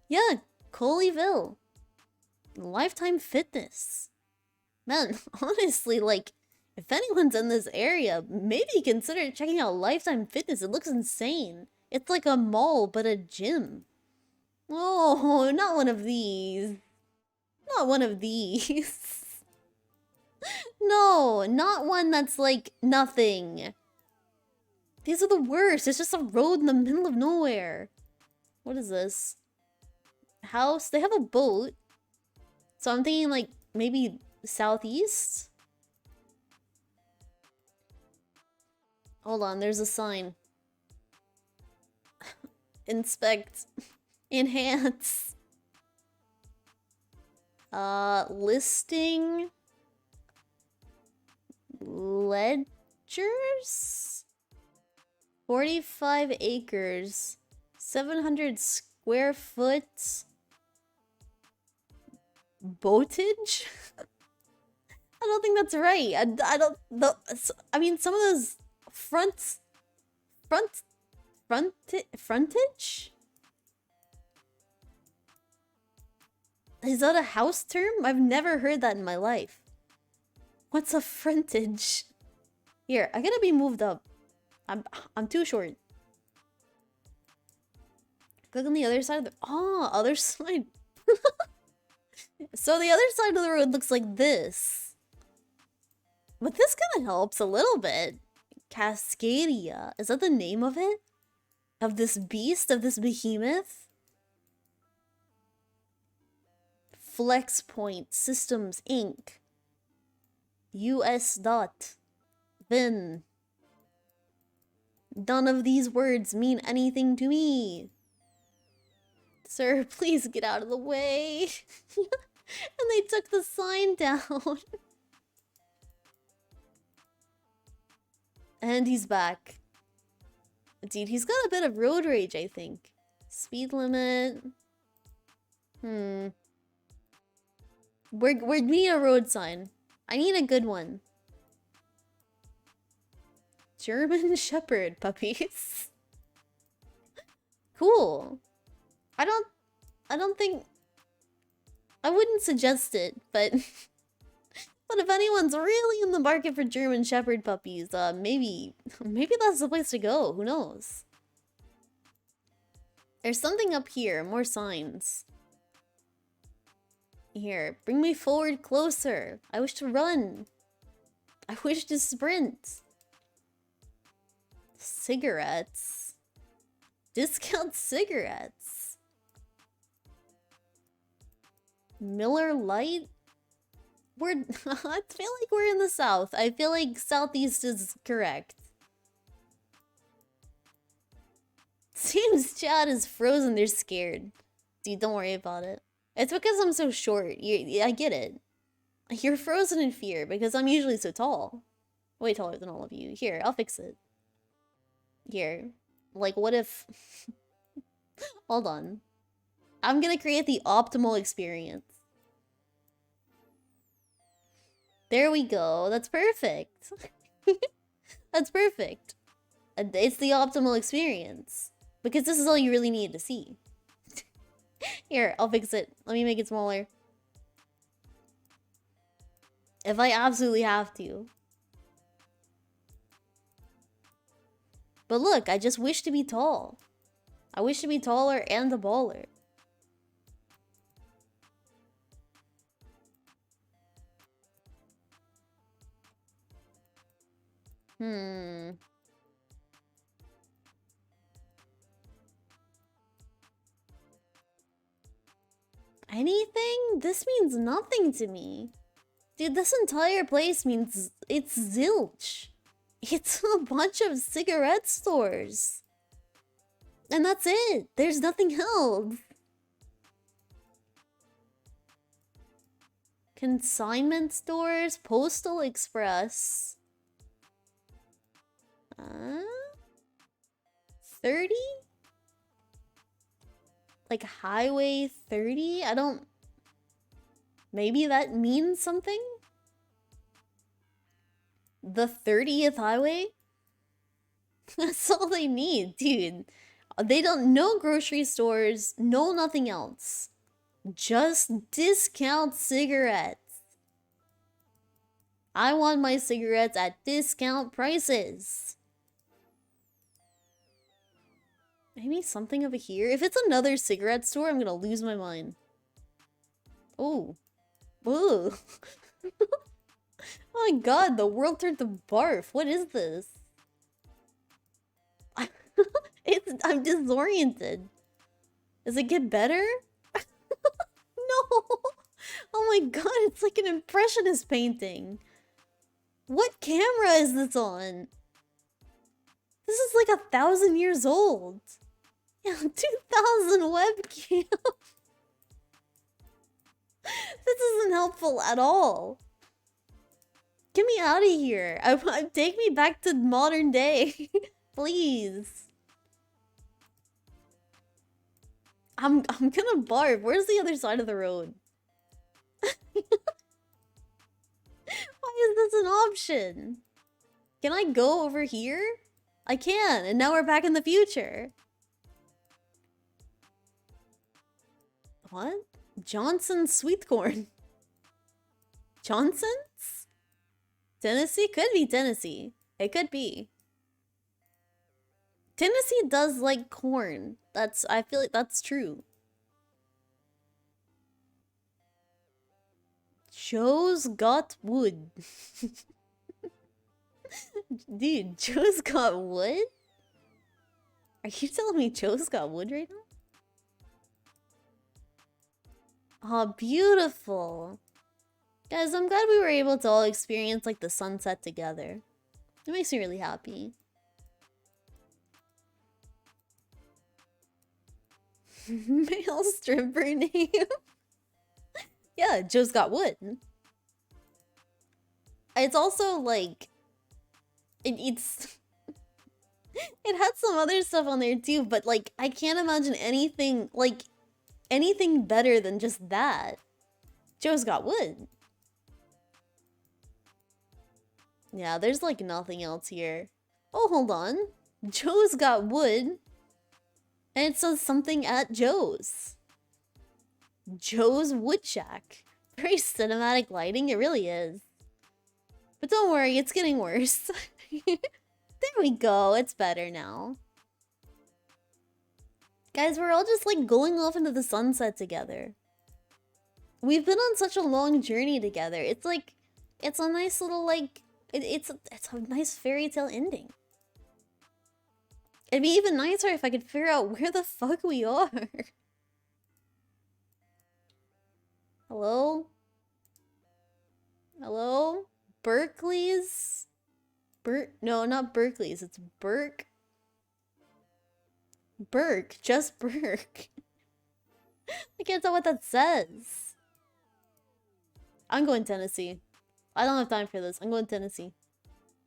Yeah, Colleyville. Lifetime Fitness. Man, honestly, like, if anyone's in this area, maybe consider checking out Lifetime Fitness. It looks insane. It's like a mall, but a gym. Oh, not one of these. Not one of these. No, not one that's like nothing. These are the worst. It's just a road in the middle of nowhere. What is this? House? They have a boat. So I'm thinking like maybe southeast? Hold on, there's a sign. Inspect. Enhance. Listing. Ledgers? 45 acres. 700 square foot. Boatage? I don't think that's right. I don't. I mean, some of those frontage? Is that a house term? I've never heard that in my life. What's a frontage? Here, I gotta be moved up. I'm too short. Click on the other side of the other side. So the other side of the road looks like this. But this kind of helps a little bit. Cascadia. Is that the name of it? Of this beast? Of this behemoth? Flex Point Systems Inc. US dot. Then. None of these words mean anything to me. Sir, please get out of the way. And they took the sign down. And he's back. Dude, he's got a bit of road rage, I think. Speed limit. We need a road sign. I need a good one. German Shepherd puppies. Cool. I don't think... I wouldn't suggest it, but... But if anyone's really in the market for German Shepherd puppies, maybe that's the place to go. Who knows? There's something up here. More signs. Here, bring me forward closer. I wish to run. I wish to sprint. Cigarettes. Discount cigarettes. Miller Lite? I feel like we're in the south. I feel like southeast is correct. Seems Chad is frozen. They're scared. Dude, don't worry about it. It's because I'm so short. I get it. You're frozen in fear because I'm usually so tall. Way taller than all of you. Here, I'll fix it. Here. Like, what if... Hold on. I'm gonna create the optimal experience. There we go. That's perfect. That's perfect. It's the optimal experience. Because this is all you really need to see. Here, I'll fix it. Let me make it smaller. If I absolutely have to. But look, I just wish to be tall. I wish to be taller and a baller. Anything? This means nothing to me. Dude, this entire place means it's zilch. It's a bunch of cigarette stores. And that's it. There's nothing else. Consignment stores, Postal Express. 30? Like Highway 30? I don't... Maybe that means something? The 30th highway? That's all they need, dude. They don't... No grocery stores, no nothing else. Just discount cigarettes. I want my cigarettes at discount prices. Maybe something over here? If it's another cigarette store, I'm gonna lose my mind. Oh. Ooh. Oh my god, the world turned to barf. What is this? I'm disoriented. Does it get better? No! Oh my god, it's like an impressionist painting. What camera is this on? This is like 1,000 years old. Yeah, 2000 webcam. This isn't helpful at all. Get me out of here. Take me back to modern day. Please. I'm gonna barf. Where's the other side of the road? Why is this an option? Can I go over here? I can, and now we're back in the future. What? Johnson's sweet corn. Johnson's? Tennessee? Could be Tennessee. It could be. Tennessee does like corn. I feel like that's true. Joe's got wood. Dude, Joe's got wood? Are you telling me Joe's got wood right now? Oh, beautiful. Guys, I'm glad we were able to all experience like the sunset together. It makes me really happy. Male stripper name. Yeah, Joe's got wood. It's also like it's it had some other stuff on there too, but like I can't imagine anything better than just that. Joe's got wood. Yeah, there's like nothing else here. Oh, hold on. Joe's got wood. And it says something at Joe's. Joe's Wood Shack. Very cinematic lighting, it really is. But don't worry, it's getting worse. There we go, it's better now. Guys, we're all just like going off into the sunset together. We've been on such a long journey together. It's like, it's a nice little like, it's a nice fairy tale ending. It'd be even nicer if I could figure out where the fuck we are. Hello? Hello? Berkeley's? No, not Berkeley's. It's Burke. Burke. Just Burke. I can't tell what that says. I'm going Tennessee. I don't have time for this. I'm going Tennessee.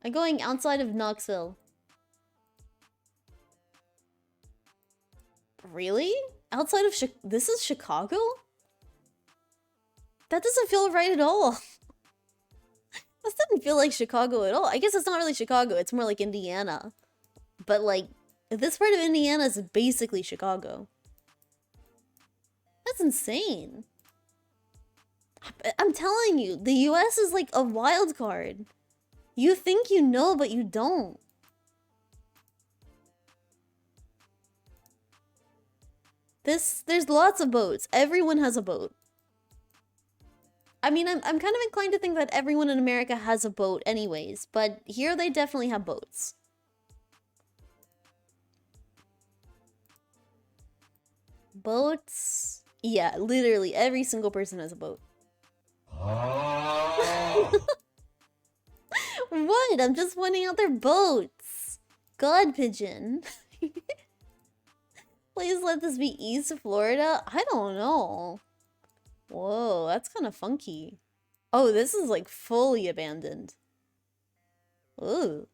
I'm going outside of Knoxville. Really? Outside of this is Chicago? That doesn't feel right at all. This didn't feel like Chicago at all. I guess it's not really Chicago. It's more like Indiana. But like, this part of Indiana is basically Chicago. That's insane. I'm telling you, the US is like a wild card. You think you know, but you don't. There's lots of boats. Everyone has a boat. I mean, I'm kind of inclined to think that everyone in America has a boat anyways, but here they definitely have boats. Boats. Yeah, literally every single person has a boat. What? I'm just pointing out their boats. God, Pigeon. Please let this be East Florida? I don't know. Whoa, that's kind of funky. Oh, this is like fully abandoned. Ooh.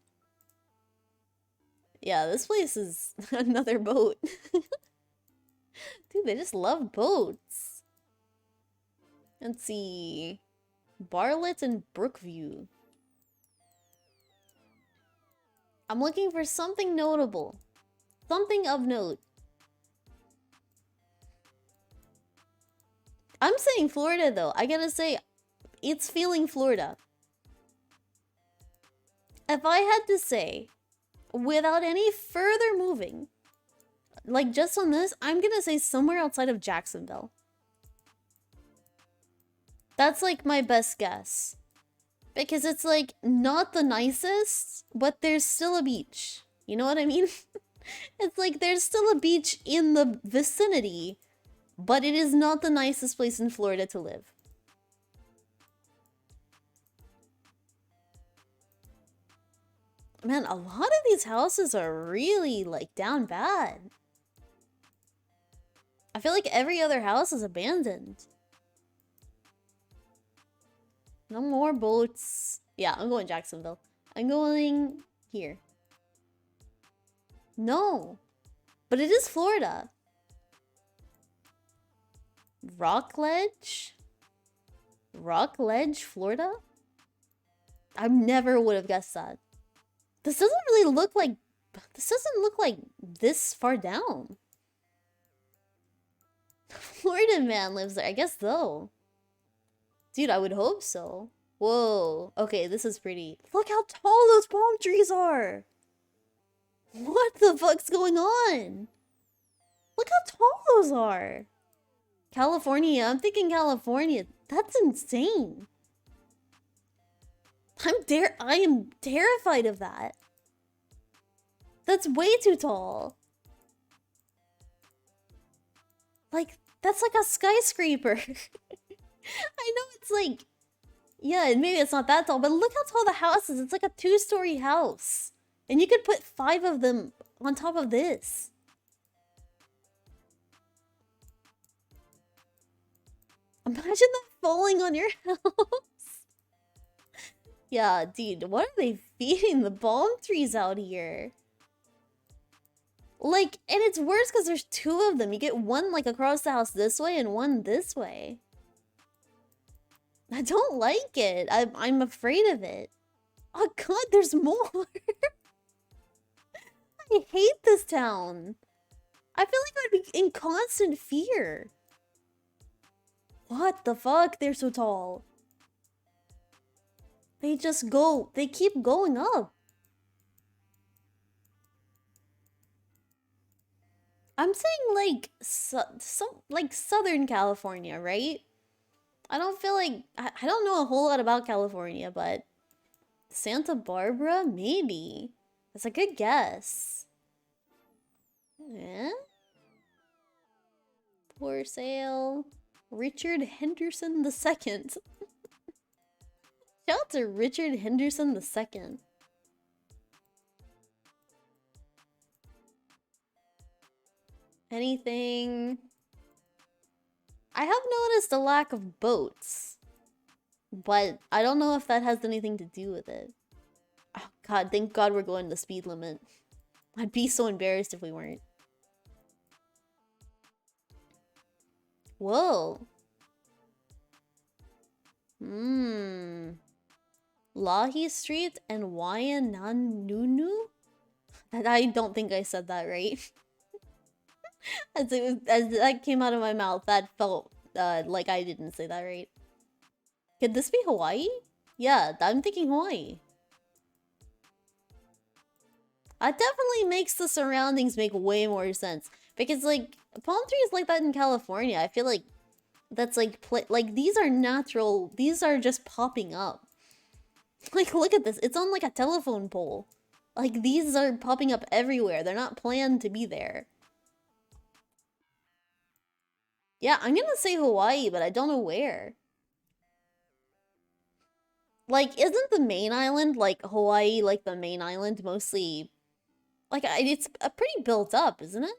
Yeah, this place is another boat. Dude, they just love boats. Let's see. Bartlett and Brookview. I'm looking for something notable. Something of note. I'm saying Florida though. I gotta say, it's feeling Florida. If I had to say, without any further moving, like just on this, I'm gonna say somewhere outside of Jacksonville. That's like my best guess. Because it's like not the nicest, but there's still a beach. You know what I mean? It's like there's still a beach in the vicinity, but it is not the nicest place in Florida to live. Man, a lot of these houses are really like down bad. I feel like every other house is abandoned. No more boats. Yeah, I'm going Jacksonville. I'm going here. No. But it is Florida. Rockledge? Rockledge, Florida? I never would have guessed that. This doesn't really look like... This doesn't look like this far down. Florida man lives there. I guess though. Dude, I would hope so. Whoa. Okay, this is pretty. Look how tall those palm trees are. What the fuck's going on? Look how tall those are. California. I'm thinking California. That's insane. I am terrified of that. That's way too tall. Like, that's like a skyscraper. I know it's like, yeah, maybe it's not that tall, but look how tall the house is. It's like a 2-story house. And you could put 5 of them on top of this. Imagine that falling on your house. Yeah, dude, what are they feeding the palm trees out here? Like, and it's worse because there's 2 of them. You get one like across the house this way and one this way. I don't like it. I'm afraid of it. Oh god, there's more. I hate this town. I feel like I'd be in constant fear. What the fuck? They're so tall. They just go. They keep going up. I'm saying like like Southern California, right? I don't feel like I don't know a whole lot about California, but Santa Barbara, maybe. That's a good guess. Yeah. For sale, Richard Henderson II. Shout out to Richard Henderson II. Anything? I have noticed a lack of boats, but I don't know if that has anything to do with it. Oh god, thank god we're going the speed limit. I'd be so embarrassed if we weren't. Whoa. Lahi Street and Wayananunu? I don't think I said that right. As that came out of my mouth, that felt like I didn't say that right. Could this be Hawaii? Yeah, I'm thinking Hawaii. That definitely makes the surroundings make way more sense. Because, like, palm trees like that in California. I feel like that's like like these are natural. These are just popping up. Like look at this. It's on like a telephone pole. Like these are popping up everywhere. They're not planned to be there. Yeah, I'm gonna say Hawaii, but I don't know where. Like, isn't the main island, like Hawaii, like the main island, mostly... Like, it's pretty built up, isn't it?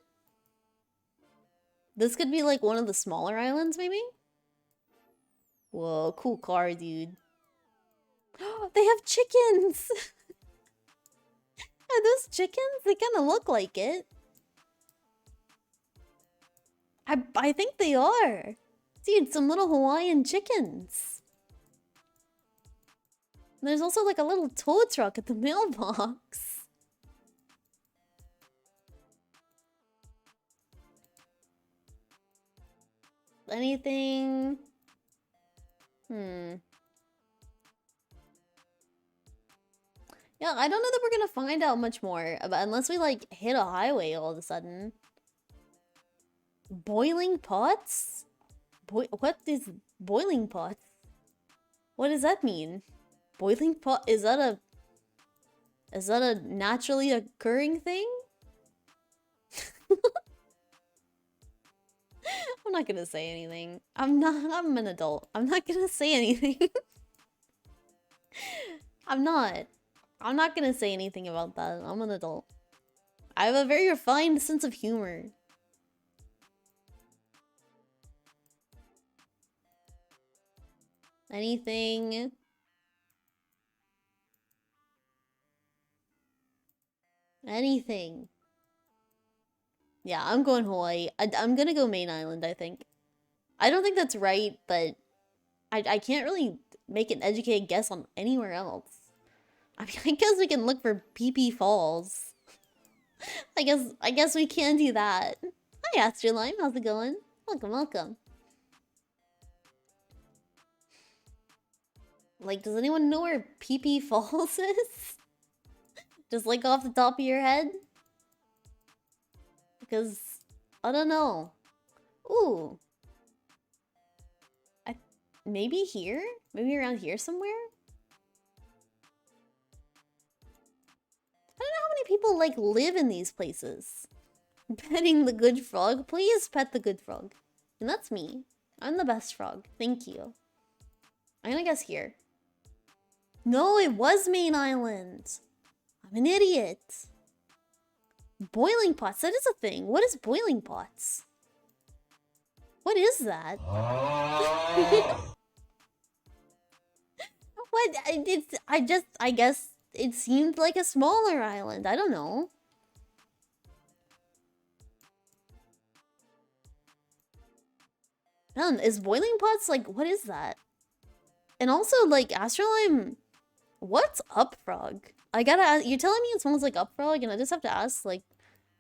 This could be like one of the smaller islands, maybe? Whoa, cool car, dude. They have chickens! Are those chickens? They kind of look like it. I think they are. Dude, some little Hawaiian chickens. There's also like a little tow truck at the mailbox. Anything? Yeah, I don't know that we're gonna find out much more about unless we like hit a highway all of a sudden. Boiling pots? What is boiling pots? What does that mean? Boiling pot, is that a naturally occurring thing? I'm not gonna say anything. I'm an adult. I'm not gonna say anything. I'm not gonna say anything about that. I'm an adult. I have a very refined sense of humor. Anything? Anything. Yeah, I'm going Hawaii. I'm gonna go main island, I think. I don't think that's right, but I can't really make an educated guess on anywhere else. I mean, I guess we can look for PP Falls. I guess we can do that. Hi, Astrolime. How's it going? Welcome, welcome. Like, does anyone know where PP Falls is? Just like off the top of your head? Because, I don't know. Ooh. Maybe here? Maybe around here somewhere? I don't know how many people, like, live in these places. Petting the good frog? Please pet the good frog. And that's me. I'm the best frog. Thank you. I'm gonna guess here. No, it was main island. I'm an idiot. Boiling pots, that is a thing. What is boiling pots? What is that? What? I guess it seemed like a smaller island. I don't know. Is boiling pots like, what is that? And also, like, Astrolime, what's up, frog? I gotta ask, you're telling me it smells like up frog, and I just have to ask, like,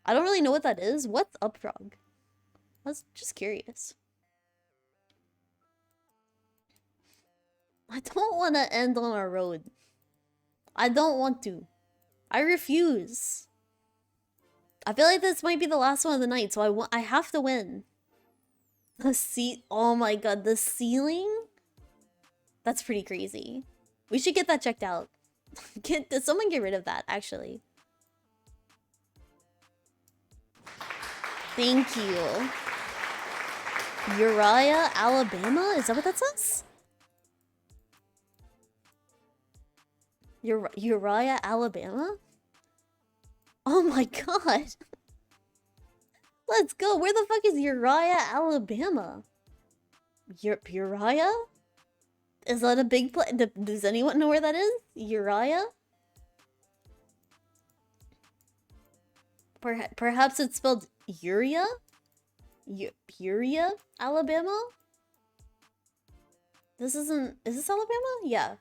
I don't really know what that is. What's up frog? I was just curious. I don't want to end on a road. I don't want to. I refuse. I feel like this might be the last one of the night, so I have to win. Oh my god, the ceiling? That's pretty crazy. We should get that checked out. Someone get rid of that, actually. Thank you. Uriah, Alabama? Is that what that says? Uriah, Alabama? Oh my god. Let's go. Where the fuck is Uriah, Alabama? Uriah? Is that a big place? Does anyone know where that is? Uriah? Perhaps it's spelled Uria? Uria, Alabama? Is this Alabama? Yeah.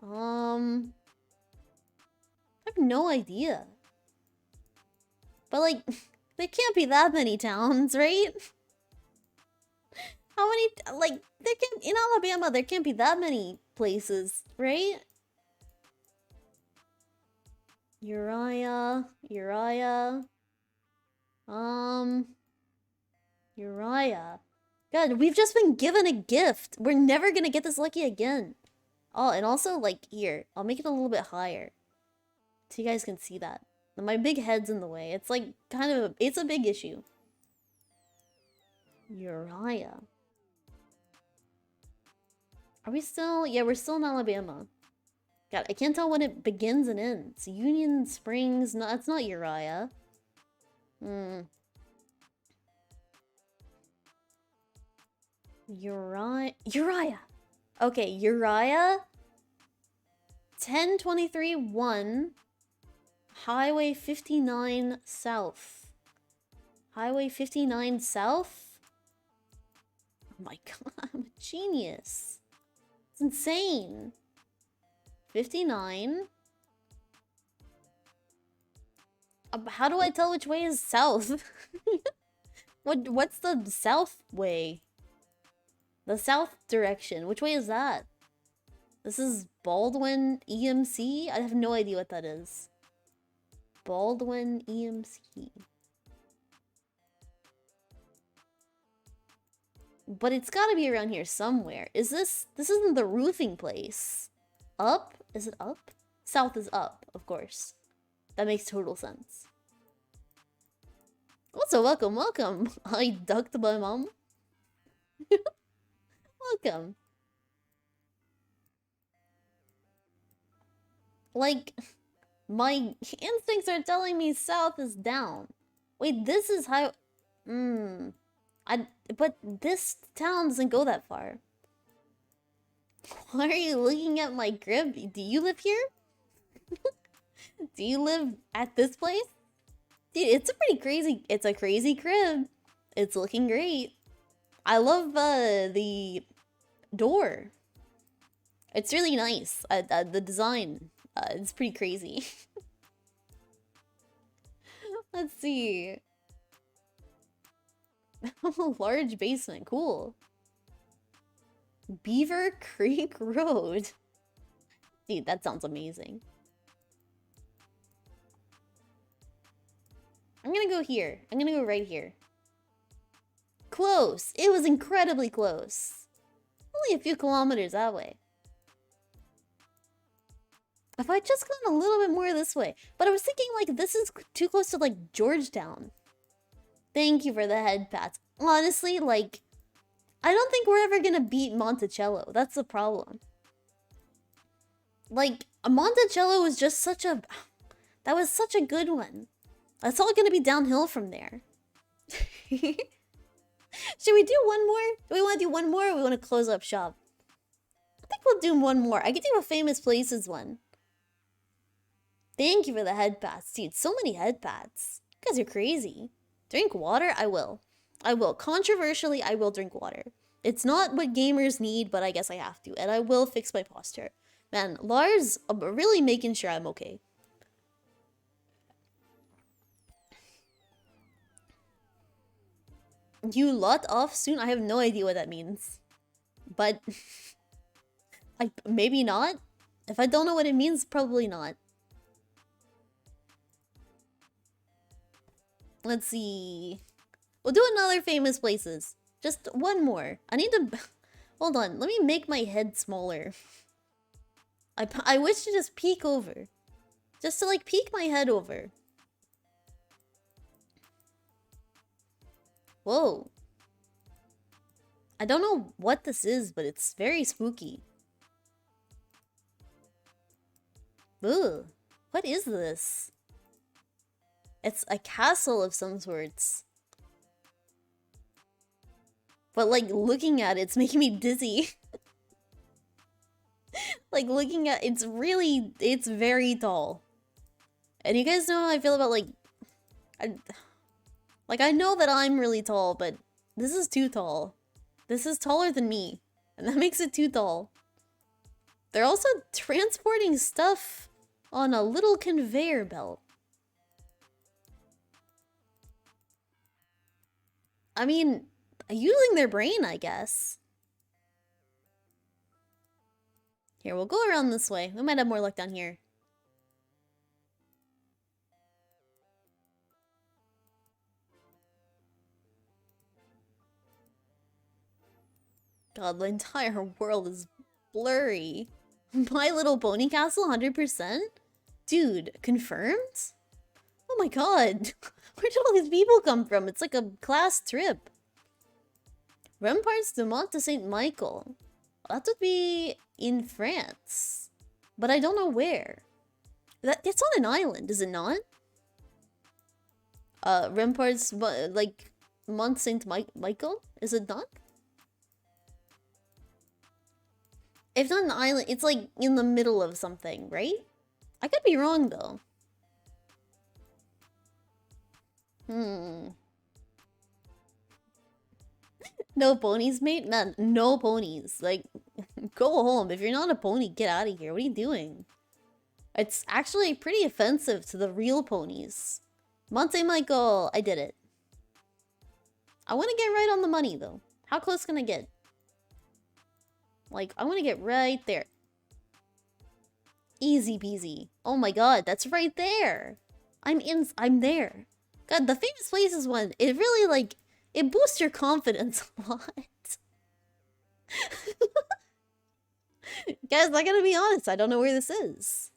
I have no idea. But like, there can't be that many towns, right? How many, like, in Alabama, there can't be that many places, right? Uriah. Uriah. God, we've just been given a gift. We're never gonna get this lucky again. Oh, and also, like, here. I'll make it a little bit higher. So you guys can see that. My big head's in the way. It's like, kind of, it's a big issue. Uriah. Are we still? Yeah, we're still in Alabama. God, I can't tell when it begins and ends. Union Springs, no, it's not Uriah. Uriah. Okay, Uriah. 1023-1. Highway 59 South. Highway 59 South? Oh my god, I'm a genius. It's insane. 59. How do I tell which way is south? What's the south way? The south direction. Which way is that? This is Baldwin EMC? I have no idea what that is. Baldwin EMC. But it's gotta be around here somewhere. Is this... This isn't the roofing place. Up? Is it up? South is up, of course. That makes total sense. Also, welcome. I ducked my mom. Welcome. Like, my instincts are telling me south is down. Wait, this is how... But this town doesn't go that far. Why are you looking at my crib? Do you live here? Do you live at this place? Dude, it's a pretty crazy... It's a crazy crib. It's looking great. I love the door. It's really nice. The design. It's pretty crazy. Let's see. Large basement. Cool. Beaver Creek Road. Dude, that sounds amazing. I'm gonna go here. I'm gonna go right here. Close. It was incredibly close. Only a few kilometers that way. If I just gone a little bit more this way. But I was thinking, like, this is too close to, like, Georgetown. Thank you for the head pats. Honestly, like, I don't think we're ever gonna beat Monticello. That's the problem. Like, Monticello was just such a... That was such a good one. That's all gonna be downhill from there. Should we do one more? Do we want to do one more, or we want to close up shop? I think we'll do one more. I could do a famous places one. Thank you for the head pats. Dude, so many head pats. You guys are crazy. Drink water? I will. I will. Controversially, I will drink water. It's not what gamers need, but I guess I have to. And I will fix my posture. Man, Lars, really making sure I'm okay. You lot off soon? I have no idea what that means. But... maybe not? If I don't know what it means, probably not. Let's see... We'll do another famous places. Just one more. I need to... Hold on, let me make my head smaller. I wish to just peek over. Just to, like, peek my head over. Whoa. I don't know what this is, but it's very spooky. Ugh. What is this? It's a castle of some sorts. But, like, looking at it, it's making me dizzy. Like, looking at... It's really... It's very tall. And you guys know how I feel about, like... I know that I'm really tall, but this is too tall. This is taller than me. And that makes it too tall. They're also transporting stuff on a little conveyor belt. I mean, using their brain, I guess. Here, we'll go around this way. We might have more luck down here. God, the entire world is blurry. My Little Pony Castle, 100%? Dude, confirmed? Oh my god. Where did all these people come from? It's like a class trip. Ramparts de Mont de Saint Michael. That would be in France. But I don't know where. It's on an island, is it not? Ramparts, like, Mont Saint Michael? Is it not? If not an island, it's like in the middle of something, right? I could be wrong though. No ponies, mate? Man, no ponies. Like, go home. If you're not a pony, get out of here. What are you doing? It's actually pretty offensive to the real ponies. Monte Michael, I did it. I want to get right on the money though. How close can I get? Like, I want to get right there. Easy peasy. Oh my god, that's right there. I'm there. God, the famous places one, it really, like, it boosts your confidence a lot. Guys, I gotta be honest, I don't know where this is.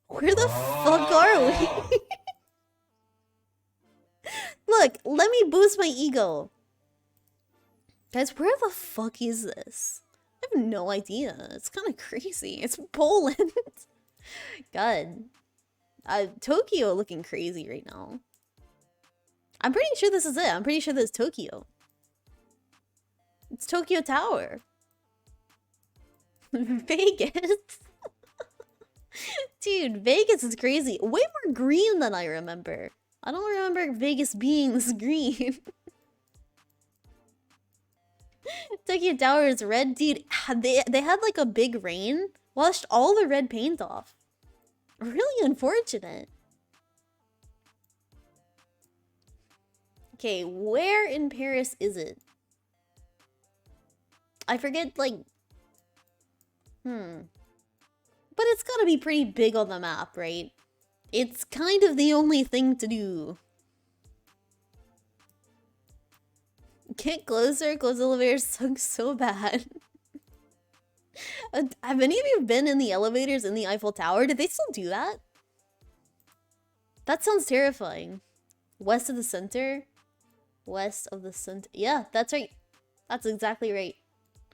Where the fuck are we? Look, let me boost my ego. Guys, where the fuck is this? I have no idea. It's kind of crazy. It's Poland. God. Tokyo looking crazy right now. I'm pretty sure this is it. I'm pretty sure this is Tokyo. It's Tokyo Tower. Vegas. Dude, Vegas is crazy. Way more green than I remember. I don't remember Vegas being this green. Tokyo Tower is red. Dude, they had like a big rain. Washed all the red paint off. Really unfortunate. Okay, where in Paris is it? I forget, like... But it's gotta be pretty big on the map, right? It's kind of the only thing to do. Get closer, close elevators suck so bad. Have any of you been in the elevators in the Eiffel Tower? Did they still do that? That sounds terrifying. West of the center? West of the center. Yeah, that's right. That's exactly right.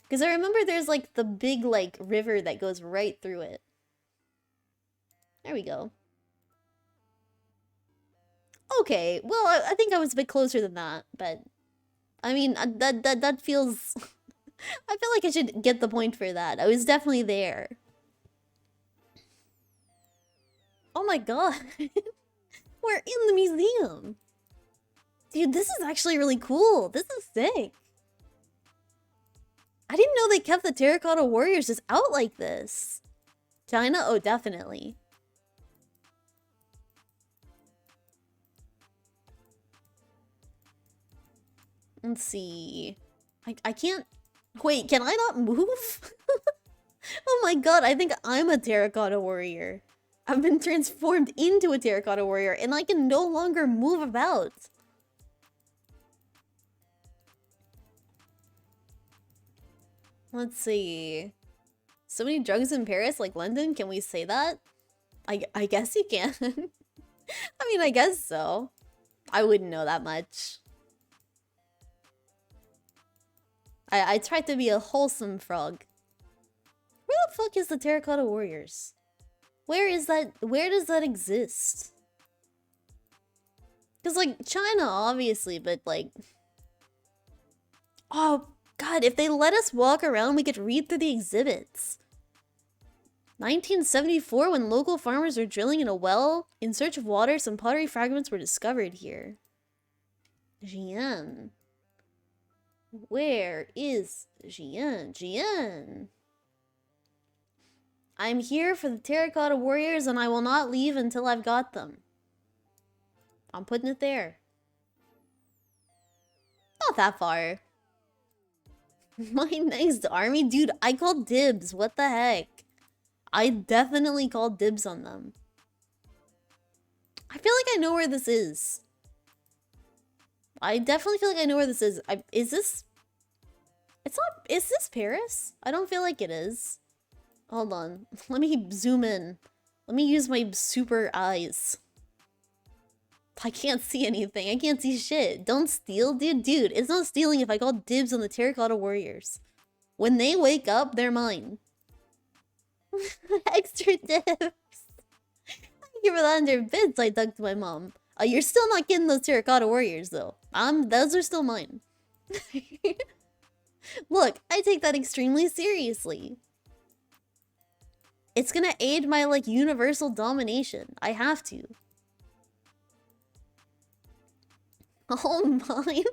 Because I remember there's like the big like river that goes right through it. There we go. Okay, well, I think I was a bit closer than that, but I mean, that feels... I feel like I should get the point for that. I was definitely there. Oh my god. We're in the museum. Dude, this is actually really cool. This is sick. I didn't know they kept the terracotta warriors just out like this. China? Oh, definitely. Let's see. I can't... Wait, can I not move? Oh my god, I think I'm a terracotta warrior. I've been transformed into a terracotta warrior and I can no longer move about. Let's see. So many drugs in Paris, like London? Can we say that? I guess you can. I mean, I guess so. I wouldn't know that much. I tried to be a wholesome frog. Where the fuck is the Terracotta Warriors? Where is that? Where does that exist? Because, like, China, obviously, but, like... Oh, God, if they let us walk around, we could read through the exhibits. 1974, when local farmers were drilling in a well in search of water, some pottery fragments were discovered here. Jian. Where is Jian? Jian. I'm here for the Terracotta Warriors and I will not leave until I've got them. I'm putting it there. Not that far. My next army? Dude, I called dibs. What the heck? I definitely called dibs on them. I feel like I know where this is. I definitely feel like I know where this is. Is this... It's not. Is this Paris? I don't feel like it is. Hold on. Let me zoom in. Let me use my super eyes. I can't see anything. I can't see shit. Don't steal, dude. Dude, it's not stealing if I call dibs on the Terracotta Warriors. When they wake up, they're mine. Extra dibs. Thank you for the 100 bits I dug to my mom. You're still not getting those Terracotta Warriors, though. Those are still mine. Look, I take that extremely seriously. It's gonna aid my, like, universal domination. I have to. Oh, mine?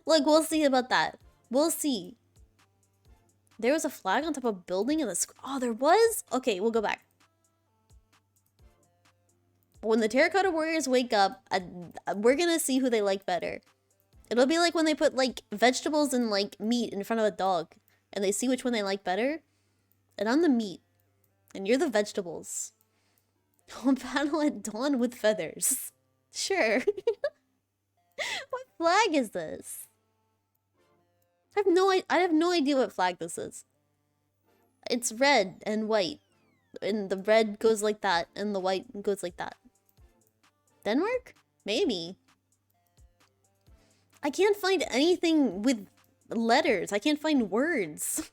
Look, we'll see about that. We'll see. There was a flag on top of a building in the... Oh, there was? Okay, we'll go back. When the Terracotta Warriors wake up, we're gonna see who they like better. It'll be like when they put, like, vegetables and, like, meat in front of a dog. And they see which one they like better. And I'm the meat. And you're the vegetables. I'll battle at dawn with feathers. Sure. What flag is this? I have no idea what flag this is. It's red and white. And the red goes like that, and the white goes like that. Denmark? Maybe. I can't find anything with letters. I can't find words.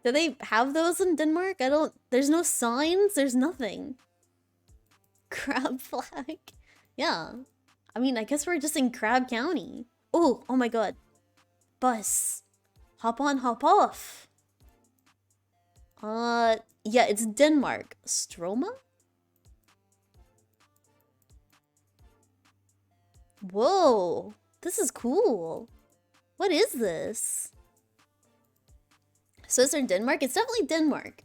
Do they have those in Denmark? There's no signs, there's nothing. Crab flag. Yeah. I mean, I guess we're just in Crab County. Oh my god. Bus. Hop on, hop off. Yeah, it's Denmark. Stroma? Whoa. This is cool. What is this? So is there Denmark? It's definitely Denmark.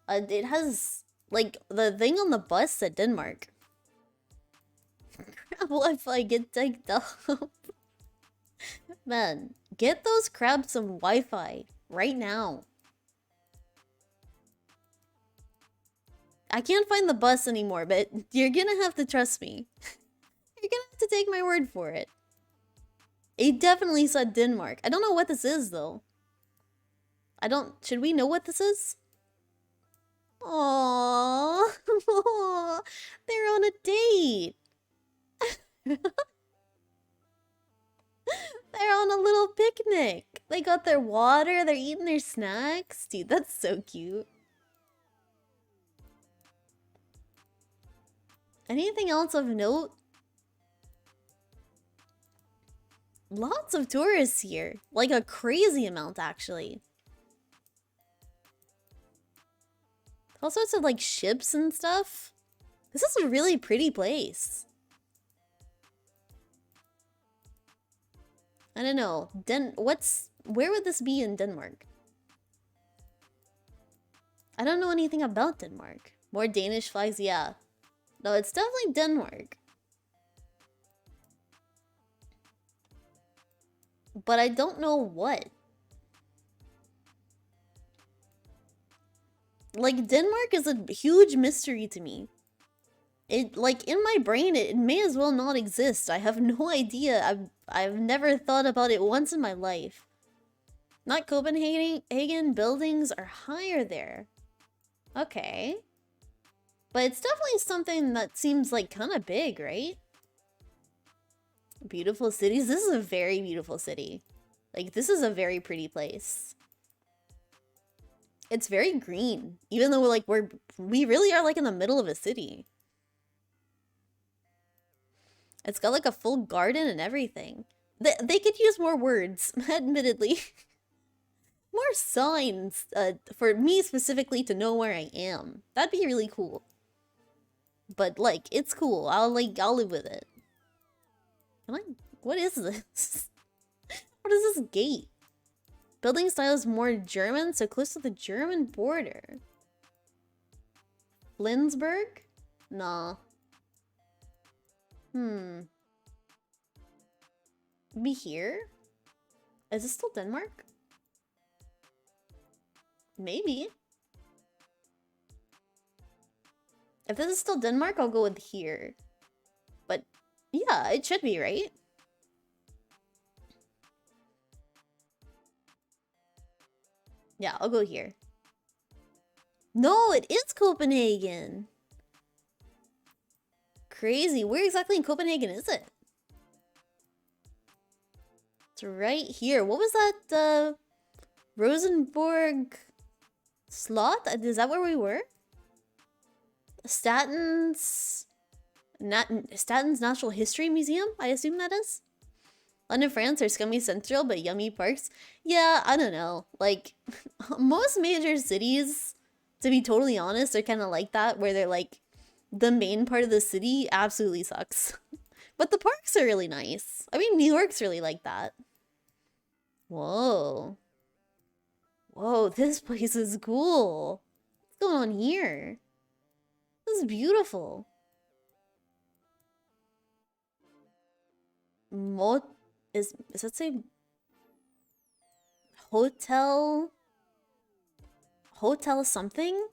It has, like, the thing on the bus said Denmark. What if I get tagged up? Man, get those crabs some Wi-Fi right now. I can't find the bus anymore, but you're gonna have to trust me. You're gonna have to take my word for it. It definitely said Denmark. I don't know what this is, though. Should we know what this is? Aww. They're on a date. They're on a little picnic. They got their water, they're eating their snacks. Dude, that's so cute. Anything else of note? Lots of tourists here. Like a crazy amount, actually. All sorts of, like, ships and stuff. This is a really pretty place. I don't know. Where would this be in Denmark? I don't know anything about Denmark. More Danish flags, yeah. No, it's definitely Denmark. But I don't know what. Like, Denmark is a huge mystery to me. Like, in my brain, it may as well not exist. I have no idea. I've never thought about it once in my life. Not Copenhagen, buildings are higher there. Okay. But it's definitely something that seems like kind of big, right? Beautiful cities. This is a very beautiful city. Like, this is a very pretty place. It's very green, even though we really are like in the middle of a city. It's got like a full garden and everything. They could use more words, admittedly. More signs for me specifically to know where I am. That'd be really cool. But like, it's cool. I'll live with it. What is this? What is this gate? Building style is more German, so close to the German border. Lindsberg? Nah. Be here? Is this still Denmark? Maybe. If this is still Denmark, I'll go with here. But yeah, it should be, right? Yeah, I'll go here. No, it is Copenhagen. Crazy. Where exactly in Copenhagen is it? It's right here. What was that? Rosenborg Slot? Is that where we were? Statens Natural History Museum? I assume that is? London, France, are scummy central but yummy parks. Yeah, I don't know. Like, most major cities, to be totally honest, are kind of like that, where they're like, the main part of the city absolutely sucks. But the parks are really nice. I mean, New York's really like that. Whoa. Whoa, this place is cool. What's going on here? This is beautiful. Does that say hotel something?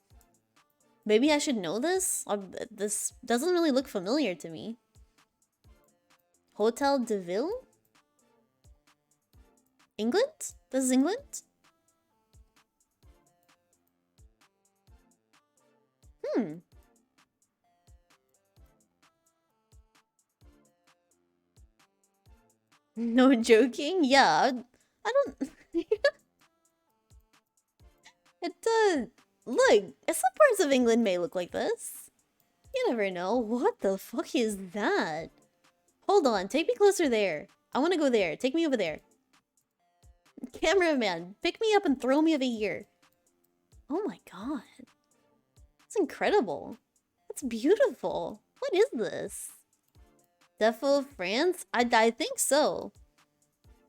Maybe I should know this? This doesn't really look familiar to me. Hotel de Ville? England? This is England? No joking? Yeah, I don't... It, look, some parts of England may look like this. You never know. What the fuck is that? Hold on, take me closer there. I want to go there. Take me over there. Cameraman, pick me up and throw me over here. Oh my god. It's incredible. That's beautiful. What is this? Defo France? I think so.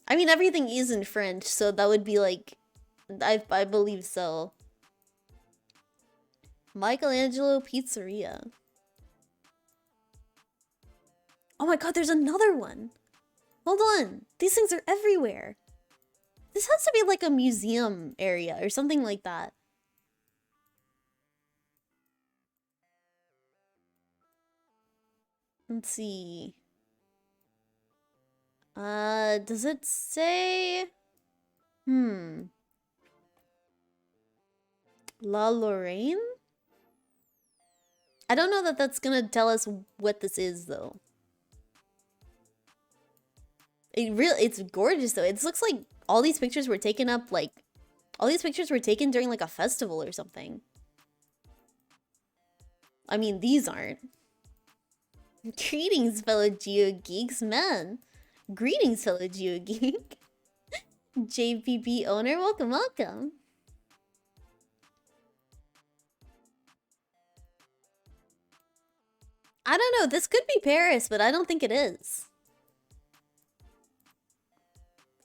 I mean, everything is in French, so that would be like... I believe so. Michelangelo Pizzeria. Oh my god, there's another one. Hold on. These things are everywhere. This has to be like a museum area or something like that. Let's see. Does it say? La Lorraine? I don't know that that's gonna tell us what this is, though. It's gorgeous, though. It looks like all these pictures were taken up, like... All these pictures were taken during, like, a festival or something. I mean, these aren't. Greetings, fellow GeoGeeks. Man. Greetings, fellow GeoGeek. JPP owner, welcome, welcome. I don't know, this could be Paris, but I don't think it is.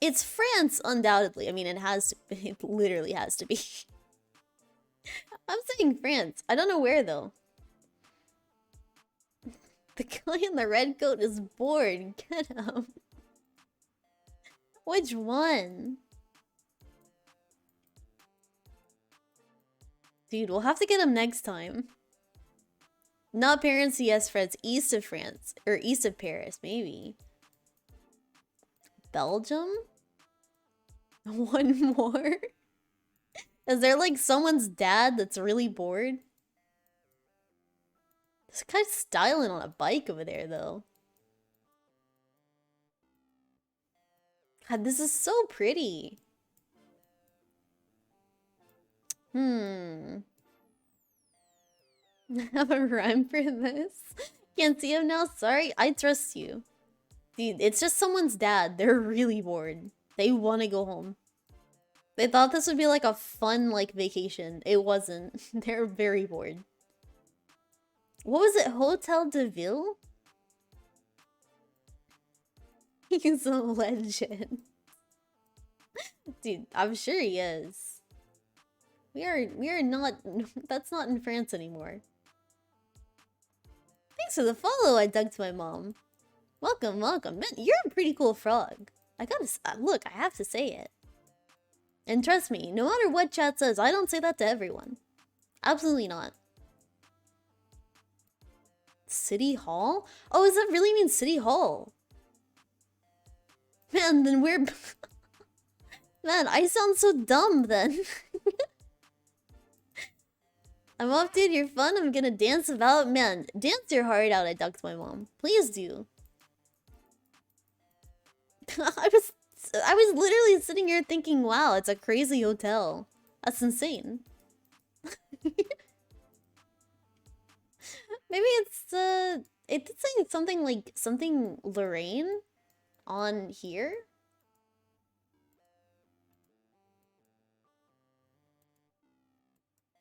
It's France, undoubtedly. I mean, it has to be. It literally has to be. I'm saying France. I don't know where, though. The guy in the red coat is bored. Get him. Which one? Dude, we'll have to get him next time. Not Paris, yes, France. East of France. Or east of Paris, maybe. Belgium? One more? Is there like someone's dad that's really bored? This guy's styling on a bike over there, though. God, this is so pretty. I have a rhyme for this. Can't see him now? Sorry, I trust you. Dude, it's just someone's dad. They're really bored. They want to go home. They thought this would be like a fun, like, vacation. It wasn't. They're very bored. What was it? Hotel de Ville? He's a legend. Dude, I'm sure he is. We are not... That's not in France anymore. Thanks for the follow, I dug to my mom. Welcome, welcome. Man, you're a pretty cool frog. I gotta... Look, I have to say it. And trust me, no matter what chat says, I don't say that to everyone. Absolutely not. City Hall? Oh, does that really mean City Hall? Man, then we're... Man, I sound so dumb then. I'm off, dude. You're fun. I'm gonna dance about. Man, dance your heart out. I ducked my mom. Please do. I was literally sitting here thinking, wow, it's a crazy hotel. That's insane. Maybe it's saying something like something Lorraine on here.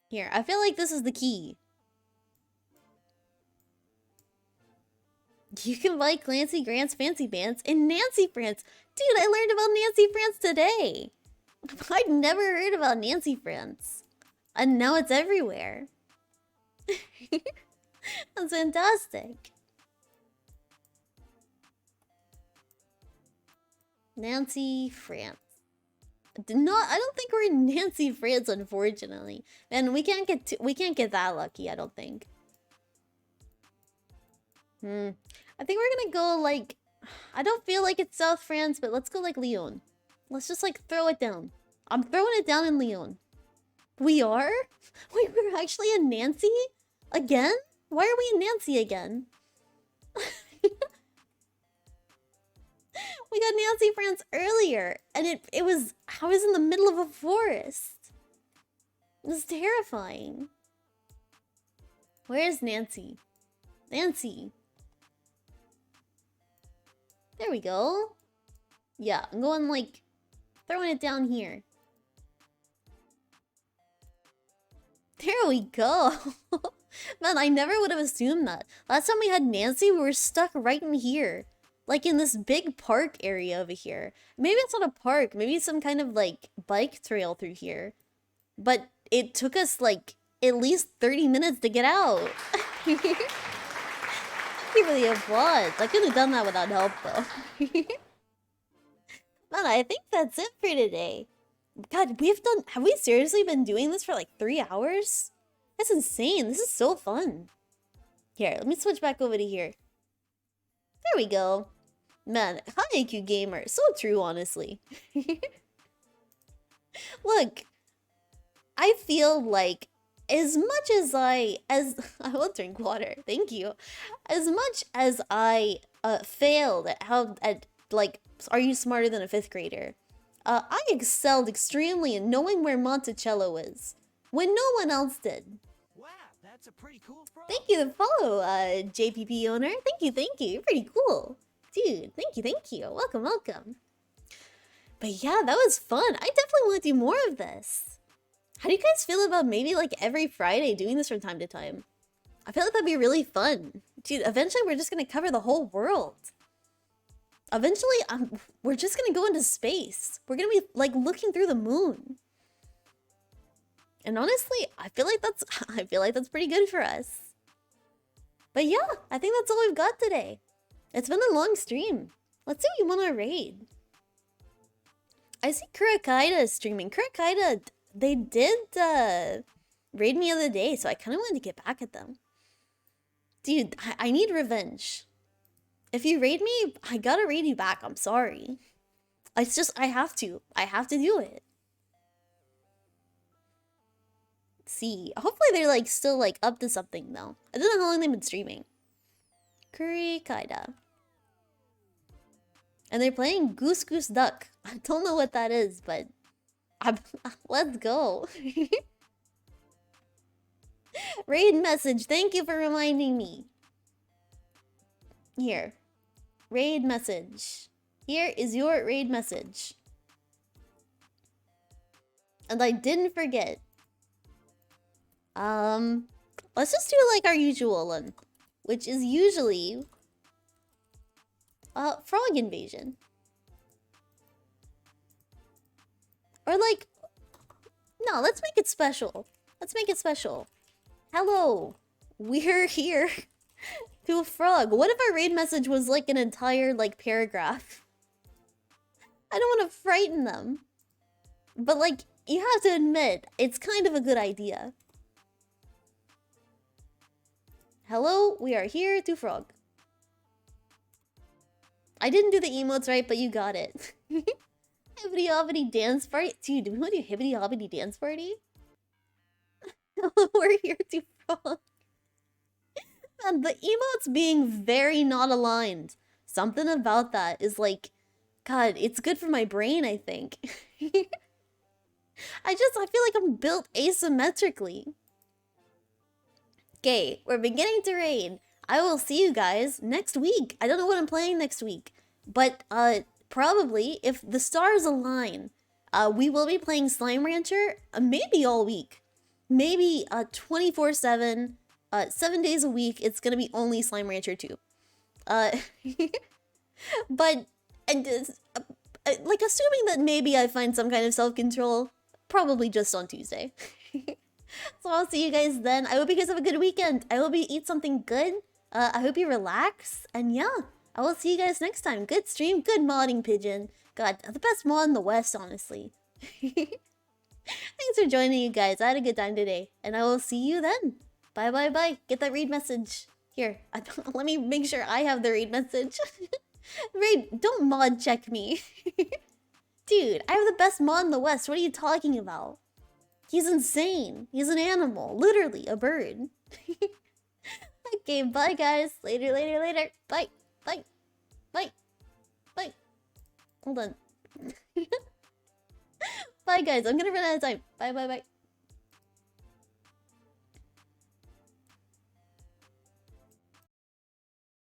Here, I feel like this is the key. You can buy Clancy Grant's Fancy Pants in Nancy France. Dude, I learned about Nancy France today. I'd never heard about Nancy France. And now it's everywhere. That's fantastic. Nancy France. I don't think we're in Nancy France, unfortunately. Man, we can't get that lucky, I don't think. I think we're gonna go like, I don't feel like it's South France, but let's go like Lyon. Let's just like throw it down. I'm throwing it down in Lyon. We are? Wait, we're actually in Nancy? Again? Why are we in Nancy again? We got Nancy France earlier, and I was in the middle of a forest. It was terrifying. Where is Nancy? Nancy. There we go. Yeah, I'm going like, throwing it down here. There we go. Man, I never would have assumed that. Last time we had Nancy, we were stuck right in here. Like in this big park area over here. Maybe it's not a park. Maybe it's some kind of like bike trail through here. But it took us like at least 30 minutes to get out. Thank you for the applause. I couldn't have done that without help though. Man, I think that's it for today. God, have we seriously been doing this for like 3 hours? That's insane. This is so fun. Here, let me switch back over to here. There we go. Man, high IQ gamer. So true, honestly. Look, I feel like as much as I will drink water. Thank you. As much as I failed at like, are you smarter than a 5th grader? I excelled extremely in knowing where Monticello is when no one else did. Wow, that's a pretty cool frog. Thank you to follow, JPP owner. Thank you. You're pretty cool. Dude, thank you. Welcome. But yeah, that was fun. I definitely want to do more of this. How do you guys feel about maybe like every Friday doing this from time to time? I feel like that'd be really fun. Dude, eventually we're just gonna cover the whole world. Eventually, we're just gonna go into space. We're gonna be like looking through the moon. And honestly, I feel like that's pretty good for us. But yeah, I think that's all we've got today. It's been a long stream. Let's see what you want to raid. I see Kurakaida is streaming. Kurakaida, they did raid me the other day, so I kind of wanted to get back at them. Dude, I need revenge. If you raid me, I gotta raid you back. I'm sorry. It's just, I have to. I have to do it. See, hopefully they're like still like up to something though. I don't know how long they've been streaming. Kurikaida. And they're playing Goose Goose Duck. I don't know what that is, but let's go. Raid message. Thank you for reminding me. Here. Raid message. Here is your raid message. And I didn't forget. Let's just do like our usual one, which is usually frog invasion. Or like, no, let's make it special. Let's make it special. Hello, we're here to a frog. What if our raid message was like an entire like paragraph? I don't want to frighten them, but like, you have to admit, it's kind of a good idea. Hello, we are here to frog. I didn't do the emotes right, but you got it. Hibbity hobbity dance party. Dude, do we want to do hibbity hobbity dance party? We're here to frog. And the emotes being very not aligned. Something about that is like, God, it's good for my brain, I think. I feel like I'm built asymmetrically. Okay, we're beginning to raid. I will see you guys next week. I don't know what I'm playing next week. But, probably, if the stars align, we will be playing Slime Rancher, maybe all week. Maybe, 24/7, 7 days a week, it's gonna be only Slime Rancher 2. But, like, assuming that maybe I find some kind of self-control, probably just on Tuesday. So I'll see you guys then. I hope you guys have a good weekend. I hope you eat something good. I hope you relax. And yeah, I will see you guys next time. Good stream, good modding, Pigeon. God, the best mod in the West, honestly. Thanks for joining, you guys. I had a good time today. And I will see you then. Bye, bye, bye. Get that raid message. Here, let me make sure I have the raid message. Raid, don't mod check me. Dude, I have the best mod in the West. What are you talking about? He's insane. He's an animal. Literally, a bird. Okay, bye guys. Later, later, later. Bye. Bye. Bye. Bye. Hold on. Bye guys. I'm gonna run out of time. Bye, bye, bye.